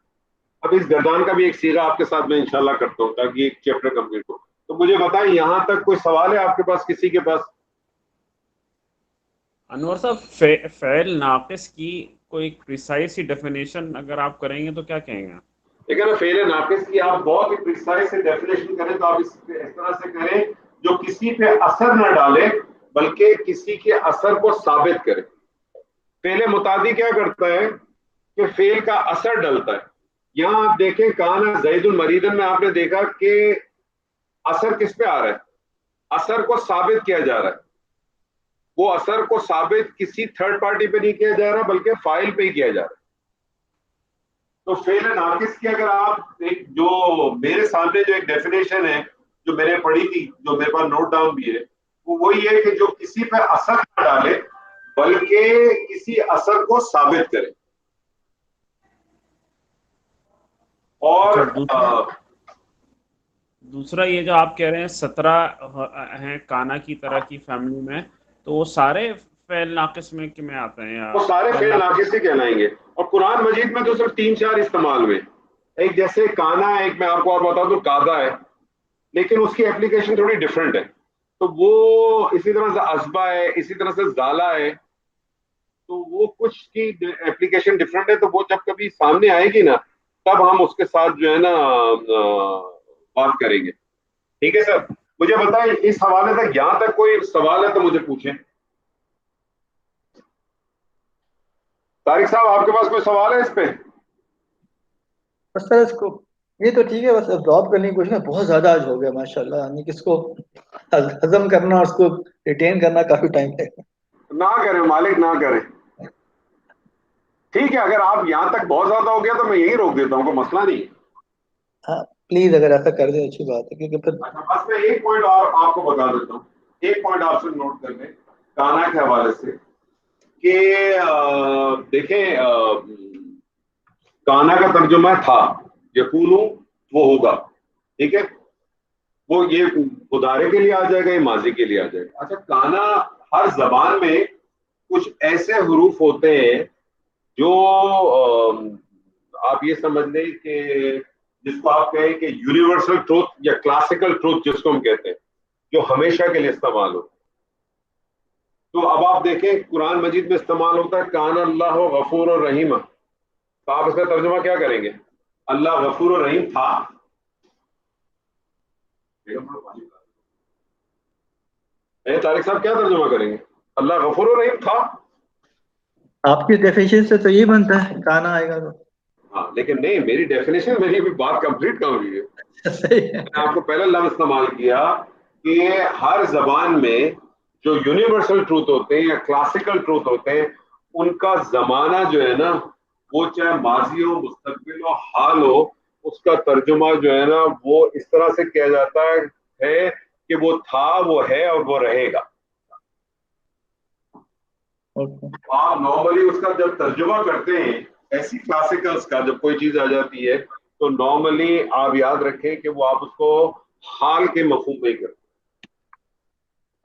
Speaker 1: اب اس گردان کا بھی ایک سیغہ آپ کے ساتھ میں انشاءاللہ کرتا ہوں تاکہ ایک چیپٹر کمپلیٹ ہو. تو مجھے بتائیں یہاں تک کوئی سوال ہے آپ کے پاس، کسی کے پاس؟
Speaker 4: انور صاحب فعل ناقص کی کوئی پریسائز سی ڈیفینیشن اگر آپ کریں گے تو کیا کہیں گے؟
Speaker 1: لیکن نا فعل ناقص کی آپ بہت ہی پریسائز سے ڈیفینیشن کریں تو آپ اس طرح سے کریں جو کسی پہ اثر نہ ڈالے بلکہ کسی کے اثر کو ثابت کرے. فعل متعدی کیا کرتا ہے کہ فعل کا اثر ڈلتا ہے. یہاں آپ دیکھیں کانا زید المریدن میں آپ نے دیکھا کہ اثر کس پہ آ رہا ہے؟ اثر کو ثابت کیا جا رہا ہے. وہ اثر کو ثابت کسی تھرڈ پارٹی پہ نہیں کیا جا رہا بلکہ فاعل پہ ہی کیا جا رہا ہے. تو فعل ناقص کی اگر آپ ایک جو میرے سامنے جو ایک ڈیفینیشن ہے جو میں نے پڑھی تھی، جو میرے پاس نوٹ ڈاؤن بھی ہے، وہ وہی ہے کہ جو کسی پہ اثر نہ ڈالے بلکہ کسی اثر کو ثابت کرے. اور
Speaker 4: دوسرا یہ جو آپ کہہ رہے ہیں 17 ہیں کانا کی طرح کی فیملی میں، تو وہ سارے فعل ناقص میں کہ میں آتے ہیں یا
Speaker 1: وہ سارے فعل ناقص ہی کہلائیں گے. اور قرآن مجید میں تو صرف 3-4 استعمال ہوئے. ایک جیسے کانا ہے، ایک میں آپ کو اور بتا دوں کادا ہے، لیکن اس کی اپلیکیشن تھوڑی ڈفرینٹ ہے. تو وہ اسی طرح سے اسبا ہے، اسی طرح سے زالا ہے، تو وہ کچھ کی اپلیکیشن ڈفرینٹ ہے. تو وہ جب کبھی سامنے آئے گی نا تب ہم اس کے ساتھ جو ہے نا بات کریں گے. ٹھیک ہے سر؟ مجھے بتائیں اس حوالے تک یہاں تک کوئی سوال ہے تو مجھے پوچھیں. طارق صاحب آپ کے پاس کوئی سوال ہے اس پہ؟
Speaker 5: بس سر اس کو یہ تو ٹھیک ہے، بس ابزارب کرنے کی کوشش نا بہت زیادہ آج ہو گیا ماشاءاللہ، یعنی کہ اس کو ہضم کرنا اور اس کو ریٹین کرنا کافی ٹائم ہے.
Speaker 1: نہ کریں مالک، نہ کریں. ٹھیک ہے اگر آپ یہاں تک بہت زیادہ ہو گیا تو میں یہی روک دیتا ہوں، کوئی مسئلہ نہیں.
Speaker 5: ہاں پلیز اگر ایسا کر دیں اچھی بات ہے، کیونکہ پھر
Speaker 1: اچھا بس میں ایک پوائنٹ اور آپ کو بتا دیتا ہوں. ایک پوائنٹ آپ سے نوٹ کر لیں کانا کے حوالے سے کہ دیکھیں کانا کا ترجمہ تھا، یکونو وہ ہوگا، ٹھیک ہے، وہ یہ مضارع کے لیے آ جائے گا، یہ ماضی کے لیے آ جائے گا. اچھا کانا ہر زبان میں کچھ ایسے حروف ہوتے ہیں جو آپ یہ سمجھ لیں کہ جس کو آپ کہیں کہ یونیورسل ٹروتھ یا کلاسیکل ٹروتھ جس کو ہم کہتے ہیں، جو ہمیشہ کے لیے استعمال ہو. تو اب آپ دیکھیں قرآن مجید میں استعمال ہوتا ہے کان اللہ غفور اور رحیم، تو آپ اس کا ترجمہ کیا کریں گے؟ اللہ غفور اور رحیم تھا. طارق صاحب کیا ترجمہ کریں گے؟ اللہ غفور اور رحیم تھا.
Speaker 5: آپ کی ڈیفینیشن سے تو یہ بنتا ہے کانا آئے گا تو.
Speaker 1: ہاں لیکن نہیں، میری ڈیفینیشن میری ابھی بات کمپلیٹ کر ہوئی ہے.
Speaker 5: صحیح ہے.
Speaker 1: میں نے آپ کو پہلا لفظ استعمال کیا کہ ہر زبان میں جو یونیورسل ٹروتھ ہوتے ہیں یا کلاسیکل ٹروتھ ہوتے ہیں ان کا زمانہ جو ہے نا وہ چاہے ماضی ہو، مستقبل ہو، حال ہو، اس کا ترجمہ جو ہے نا وہ اس طرح سے کیا جاتا ہے کہ وہ تھا، وہ ہے اور وہ رہے گا. آپ نارملی اس کا جب ترجمہ کرتے ہیں ایسی کلاسیکلز کا، جب کوئی چیز آ جاتی ہے تو نارملی آپ یاد رکھیں کہ وہ آپ اس کو حال کے مفہوم میں کرتے ہیں،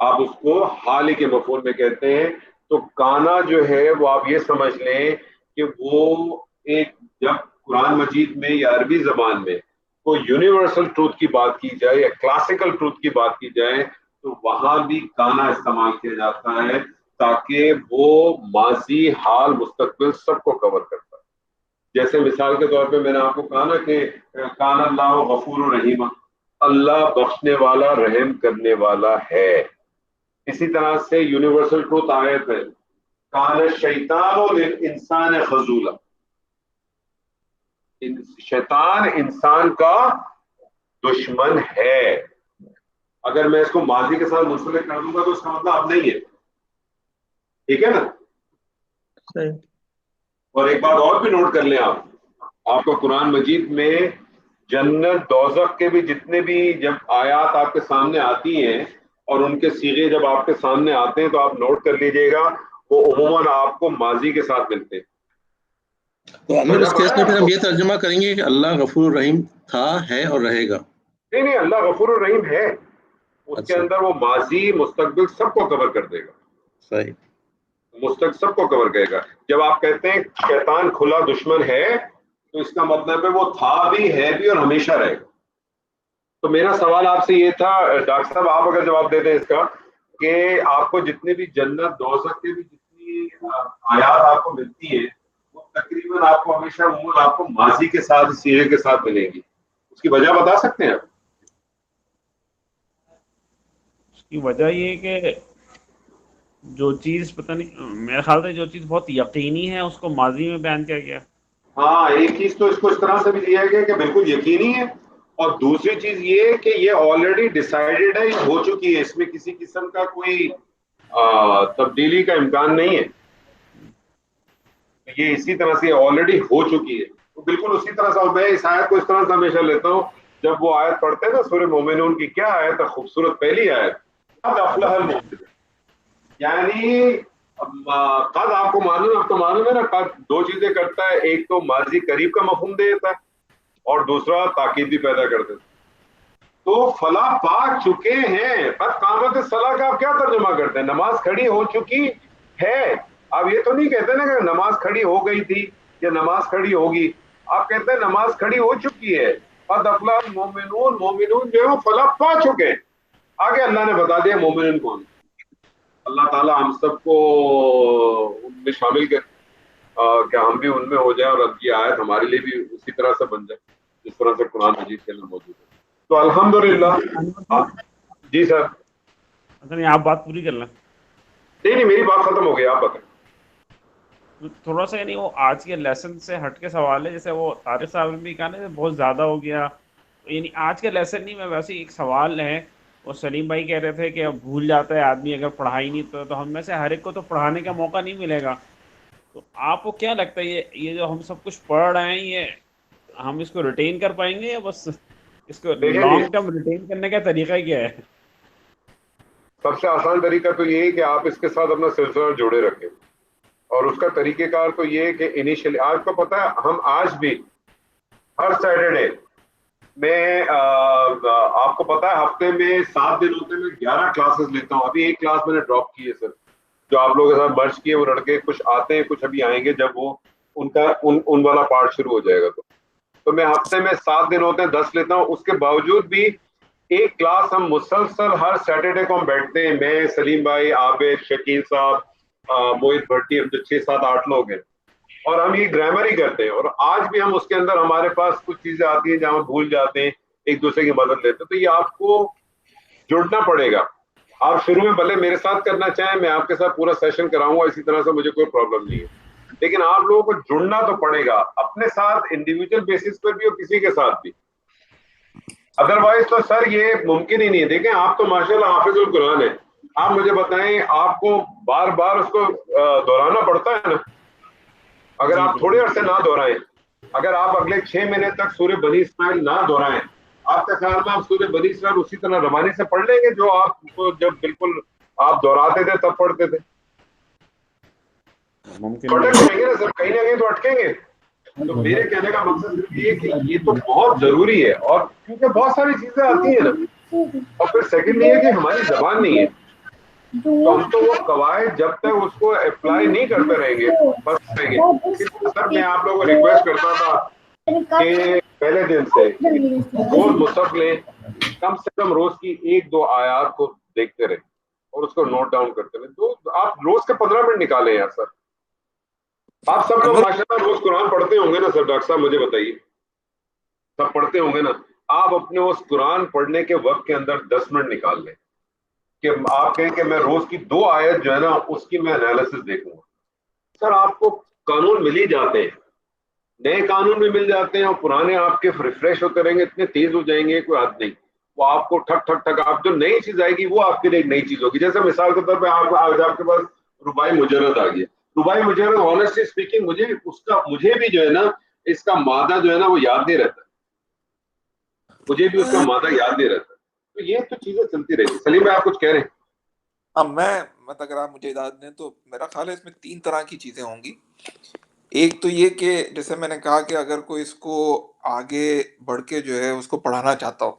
Speaker 1: آپ اس کو حال کے مفہوم میں کہتے ہیں. تو کانا جو ہے وہ آپ یہ سمجھ لیں کہ وہ ایک جب قرآن مجید میں یا عربی زبان میں کوئی یونیورسل ٹروتھ کی بات کی جائے یا کلاسیکل ٹروتھ کی بات کی جائے تو وہاں بھی کانا استعمال کیا جاتا ہے تاکہ وہ ماضی، حال، مستقبل سب کو کور کرتا ہے. جیسے مثال کے طور پہ میں نے آپ کو کہا نا کہ کان اللہ غفور الرحیم، اللہ بخشنے والا، رحم کرنے والا ہے. اسی طرح سے یونیورسل ٹروتھ آیت ہے کان الشیطان للانسان خذولا، شیطان انسان کا دشمن ہے. اگر میں اس کو ماضی کے ساتھ منسلک کر دوں گا تو اس کا مطلب اب نہیں ہے، ٹھیک ہے نا.
Speaker 5: صحیح.
Speaker 1: اور ایک بات اور بھی نوٹ کر لیں آپ کو قرآن مجید میں جنت دوزخ کے بھی جتنے بھی جب آیات آپ کے سامنے آتی ہیں اور ان کے صیغے جب آپ کے سامنے آتے ہیں تو آپ نوٹ کر لیجئے گا وہ عموماً آپ کو ماضی کے ساتھ ملتے ہیں.
Speaker 6: تو امیر اس کیس میں پھر ہم یہ ترجمہ کریں گے کہ اللہ غفور الرحیم تھا، ہے اور رہے گا.
Speaker 1: نہیں، اللہ غفور الرحیم ہے، اس کے اندر وہ ماضی، مستقبل سب کو کور کر دے گا.
Speaker 6: صحیح.
Speaker 1: مستقبل سب کو کور کرے گا. جب آپ کہتے ہیں شیطان کھلا دشمن ہے تو اس کا مطلب ہے وہ تھا بھی، ہے بھی اور ہمیشہ رہے گا. تو میرا سوال آپ سے یہ تھا ڈاکٹر صاحب، آپ اگر جواب دے دیں اس کا، کہ آپ کو جتنے بھی جنت دوزخ کے بھی جتنی آیات آپ کو ملتی ہیں وہ تقریباً آپ کو ہمیشہ عموماً آپ کو ماضی کے ساتھ، صیغے کے ساتھ ملیں گی. اس کی وجہ بتا سکتے ہیں آپ؟
Speaker 4: اس کی وجہ یہ کہ جو چیز پتہ نہیں، میرے خیال سے جو چیز بہت یقینی ہے اس کو ماضی میں بیان کیا گیا.
Speaker 1: ہاں، ایک چیز تو اس کو اس طرح سے بھی دیا گیا کہ بالکل یقینی ہے، اور دوسری چیز یہ کہ یہ آلریڈی ڈیسائیڈڈ ہے، ہو چکی ہے، اس میں کسی قسم کا کوئی تبدیلی کا امکان نہیں ہے. یہ اسی طرح سے آلریڈی ہو چکی ہے. تو بالکل اسی طرح سے میں اس آیت کو اس طرح سے ہمیشہ لیتا ہوں، جب وہ آیت پڑھتے ہیں نا سورہ مومنون کی، کیا آیت ہے خوبصورت پہلی آیت، قد افلح المؤمنون، یعنی قد آپ کو معلوم، اب تو معلوم ہے نا قد دو چیزیں کرتا ہے، ایک تو ماضی قریب کا مفہوم دے دیتا ہے اور دوسرا تاکید بھی پیدا کر دیتا ہے. تو فلاح پا چکے ہیں، قد قامت الصلاۃ کا آپ کیا ترجمہ کرتے ہیں؟ نماز کھڑی ہو چکی ہے. آپ یہ تو نہیں کہتے نا کہ نماز کھڑی ہو گئی تھی یا نماز کھڑی ہوگی، آپ کہتے ہیں نماز کھڑی ہو چکی ہے. قد افلح المؤمنون، مومنون جو ہے وہ فلاح پا چکے. آگے اللہ نے بتا دیا مومنون کون. اللہ تعالیٰ ہم سب کو ان میں شامل کر کہ ہم بھی ان میں ہو جائیں اور اب کی آیت ہمارے لیے بھی اسی طرح سے بن جائے جس طرح سے قرآن مجید کے اندر موجود ہے. تو الحمدللہ. جی سر.
Speaker 4: نہیں، آپ بات پوری کر لیں.
Speaker 1: نہیں، میری بات ختم ہو گئی، آپ بتائیں.
Speaker 4: تھوڑا سا یعنی وہ آج کے لیسن سے ہٹ کے سوال ہے، جیسے وہ طارق صاحب نے بھی کہا نا بہت زیادہ ہو گیا، یعنی آج کے لیسن نہیں، میں ویسے ایک سوال ہے، وہ سلیم بھائی کہہ رہے تھے کہ بھول جاتا ہے آدمی اگر پڑھائی نہیں تو ہم میں سے ہر ایک کو تو پڑھانے کا موقع نہیں ملے گا. تو آپ کو کیا لگتا ہے یہ جو ہم سب کچھ پڑھ رہے ہیں یہ ہم اس کو ریٹین کر پائیں گے یا بس اس کو لانگ ٹرم ریٹین کرنے کا طریقہ کیا ہے؟
Speaker 1: سب سے آسان طریقہ تو یہ ہے کہ آپ اس کے ساتھ اپنا سلسلہ جوڑے رکھیں، اور اس کا طریقہ کار تو یہ ہے کہ انیشلی آپ کو پتا ہے ہم آج بھی ہر سیٹرڈے میں آپ کو پتا ہے ہفتے میں 7 دن ہوتے ہیں، میں 11 کلاسز لیتا ہوں. ابھی ایک کلاس میں نے ڈراپ کی ہے سر، جو آپ لوگوں کے ساتھ مرج کیے. وہ لڑکے کچھ آتے ہیں، کچھ ابھی آئیں گے جب وہ ان والا پارٹ شروع ہو جائے گا. تو میں ہفتے میں 7 دن ہوتے ہیں 10 لیتا ہوں. اس کے باوجود بھی ایک کلاس ہم مسلسل ہر سیٹرڈے کو ہم بیٹھتے ہیں، میں، سلیم بھائی، عابد، شکیل صاحب، موہت بھٹی، ہم جو 6 7 8 لوگ ہیں، اور ہم یہ گرامر ہی کرتے ہیں. اور آج بھی ہم اس کے اندر ہمارے پاس کچھ چیزیں آتی ہیں جہاں ہم بھول جاتے ہیں، ایک دوسرے کی مدد لیتے ہیں. تو یہ آپ کو جڑنا پڑے گا. آپ شروع میں بھلے میرے ساتھ کرنا چاہیں، میں آپ کے ساتھ پورا سیشن کراؤں گا اسی طرح سے، مجھے کوئی پرابلم نہیں ہے، لیکن آپ لوگوں کو جڑنا تو پڑے گا اپنے ساتھ انڈیویجول بیسس پر بھی اور کسی کے ساتھ بھی. ادروائز تو سر یہ ممکن ہی نہیں ہے. دیکھیں آپ تو ماشاءاللہ حافظ القرآن ہے، آپ مجھے بتائیں آپ کو بار بار اس کو دہرانا پڑتا ہے نا؟ اگر آپ تھوڑے عرصے نہ دہرائیں، اگر آپ اگلے 6 مہینے تک سورہ بنی اسرائیل نہ دہرائیں، آپ کا خیال میں آپ سورہ بنی اسرائیل اسی طرح روانی سے پڑھ لیں گے جو آپ کو جب بالکل آپ دہراتے تھے تب پڑھتے تھے؟
Speaker 4: ممکن
Speaker 1: اٹک
Speaker 4: نہیں.
Speaker 1: جائیں گے نا سر، کہیں نہ کہیں تو اٹکیں گے. تو میرے کہنے کا مقصد صرف یہ ہے کہ یہ تو بہت ضروری ہے، اور کیونکہ بہت ساری چیزیں آتی ہیں نا. اور پھر سیکنڈ یہ ہے کہ ہماری زبان نہیں ہے، تو ہم تو وہ قواعد جب تک اس کو اپلائی نہیں کرتے رہیں گے بس رہیں گے. سر میں آپ لوگوں کو ریکویسٹ کرتا تھا کہ پہلے دن سے روز مصحف لیں، کم سے کم روز کی 1 2 آیات کو دیکھتے رہیں اور اس کو نوٹ ڈاؤن کرتے رہیں. تو آپ روز کے 15 منٹ نکالیں یار سر. آپ سب لوگ ماشاءاللہ روز قرآن پڑھتے ہوں گے نا سر؟ ڈاکٹر صاحب مجھے بتائیے، سب پڑھتے ہوں گے نا؟ آپ اپنے اس قرآن پڑھنے کے وقت کے اندر 10 منٹ نکال لیں کہ آپ کہیں کہ میں روز کی 2 آیت جو ہے نا اس کی میں انالیسس دیکھوں گا. سر آپ کو قانون مل ہی جاتے ہیں، نئے قانون بھی مل جاتے ہیں، اور پرانے آپ کے ریفریش ہوتے رہیں گے، اتنے تیز ہو جائیں گے کوئی حد نہیں. وہ آپ کو ٹھک ٹھک ٹھک آپ جو نئی چیز آئے گی وہ آپ کے لیے ایک نئی چیز ہوگی. جیسے مثال کے طور پہ آپ کے پاس رباعی مجرد آ گیا. رباعی مجرد آنیسٹلی اسپیکنگ مجھے بھی جو ہے نا اس کا مادہ جو ہے نا وہ یاد نہیں رہتا، مجھے بھی اس کا مادہ یاد نہیں رہتا. تو یہ تو چیزیں چلتی رہتی. سلیم بھائی آپ کچھ کہہ رہے ہیں؟
Speaker 2: اب میں اگر آپ مجھے اجازت دیں تو میرا خیال ہے اس میں 3 طرح کی چیزیں ہوں گی. ایک تو یہ کہ جیسے میں نے کہا کہ اگر کوئی اس کو آگے بڑھ کے جو ہے اس کو پڑھانا چاہتا ہو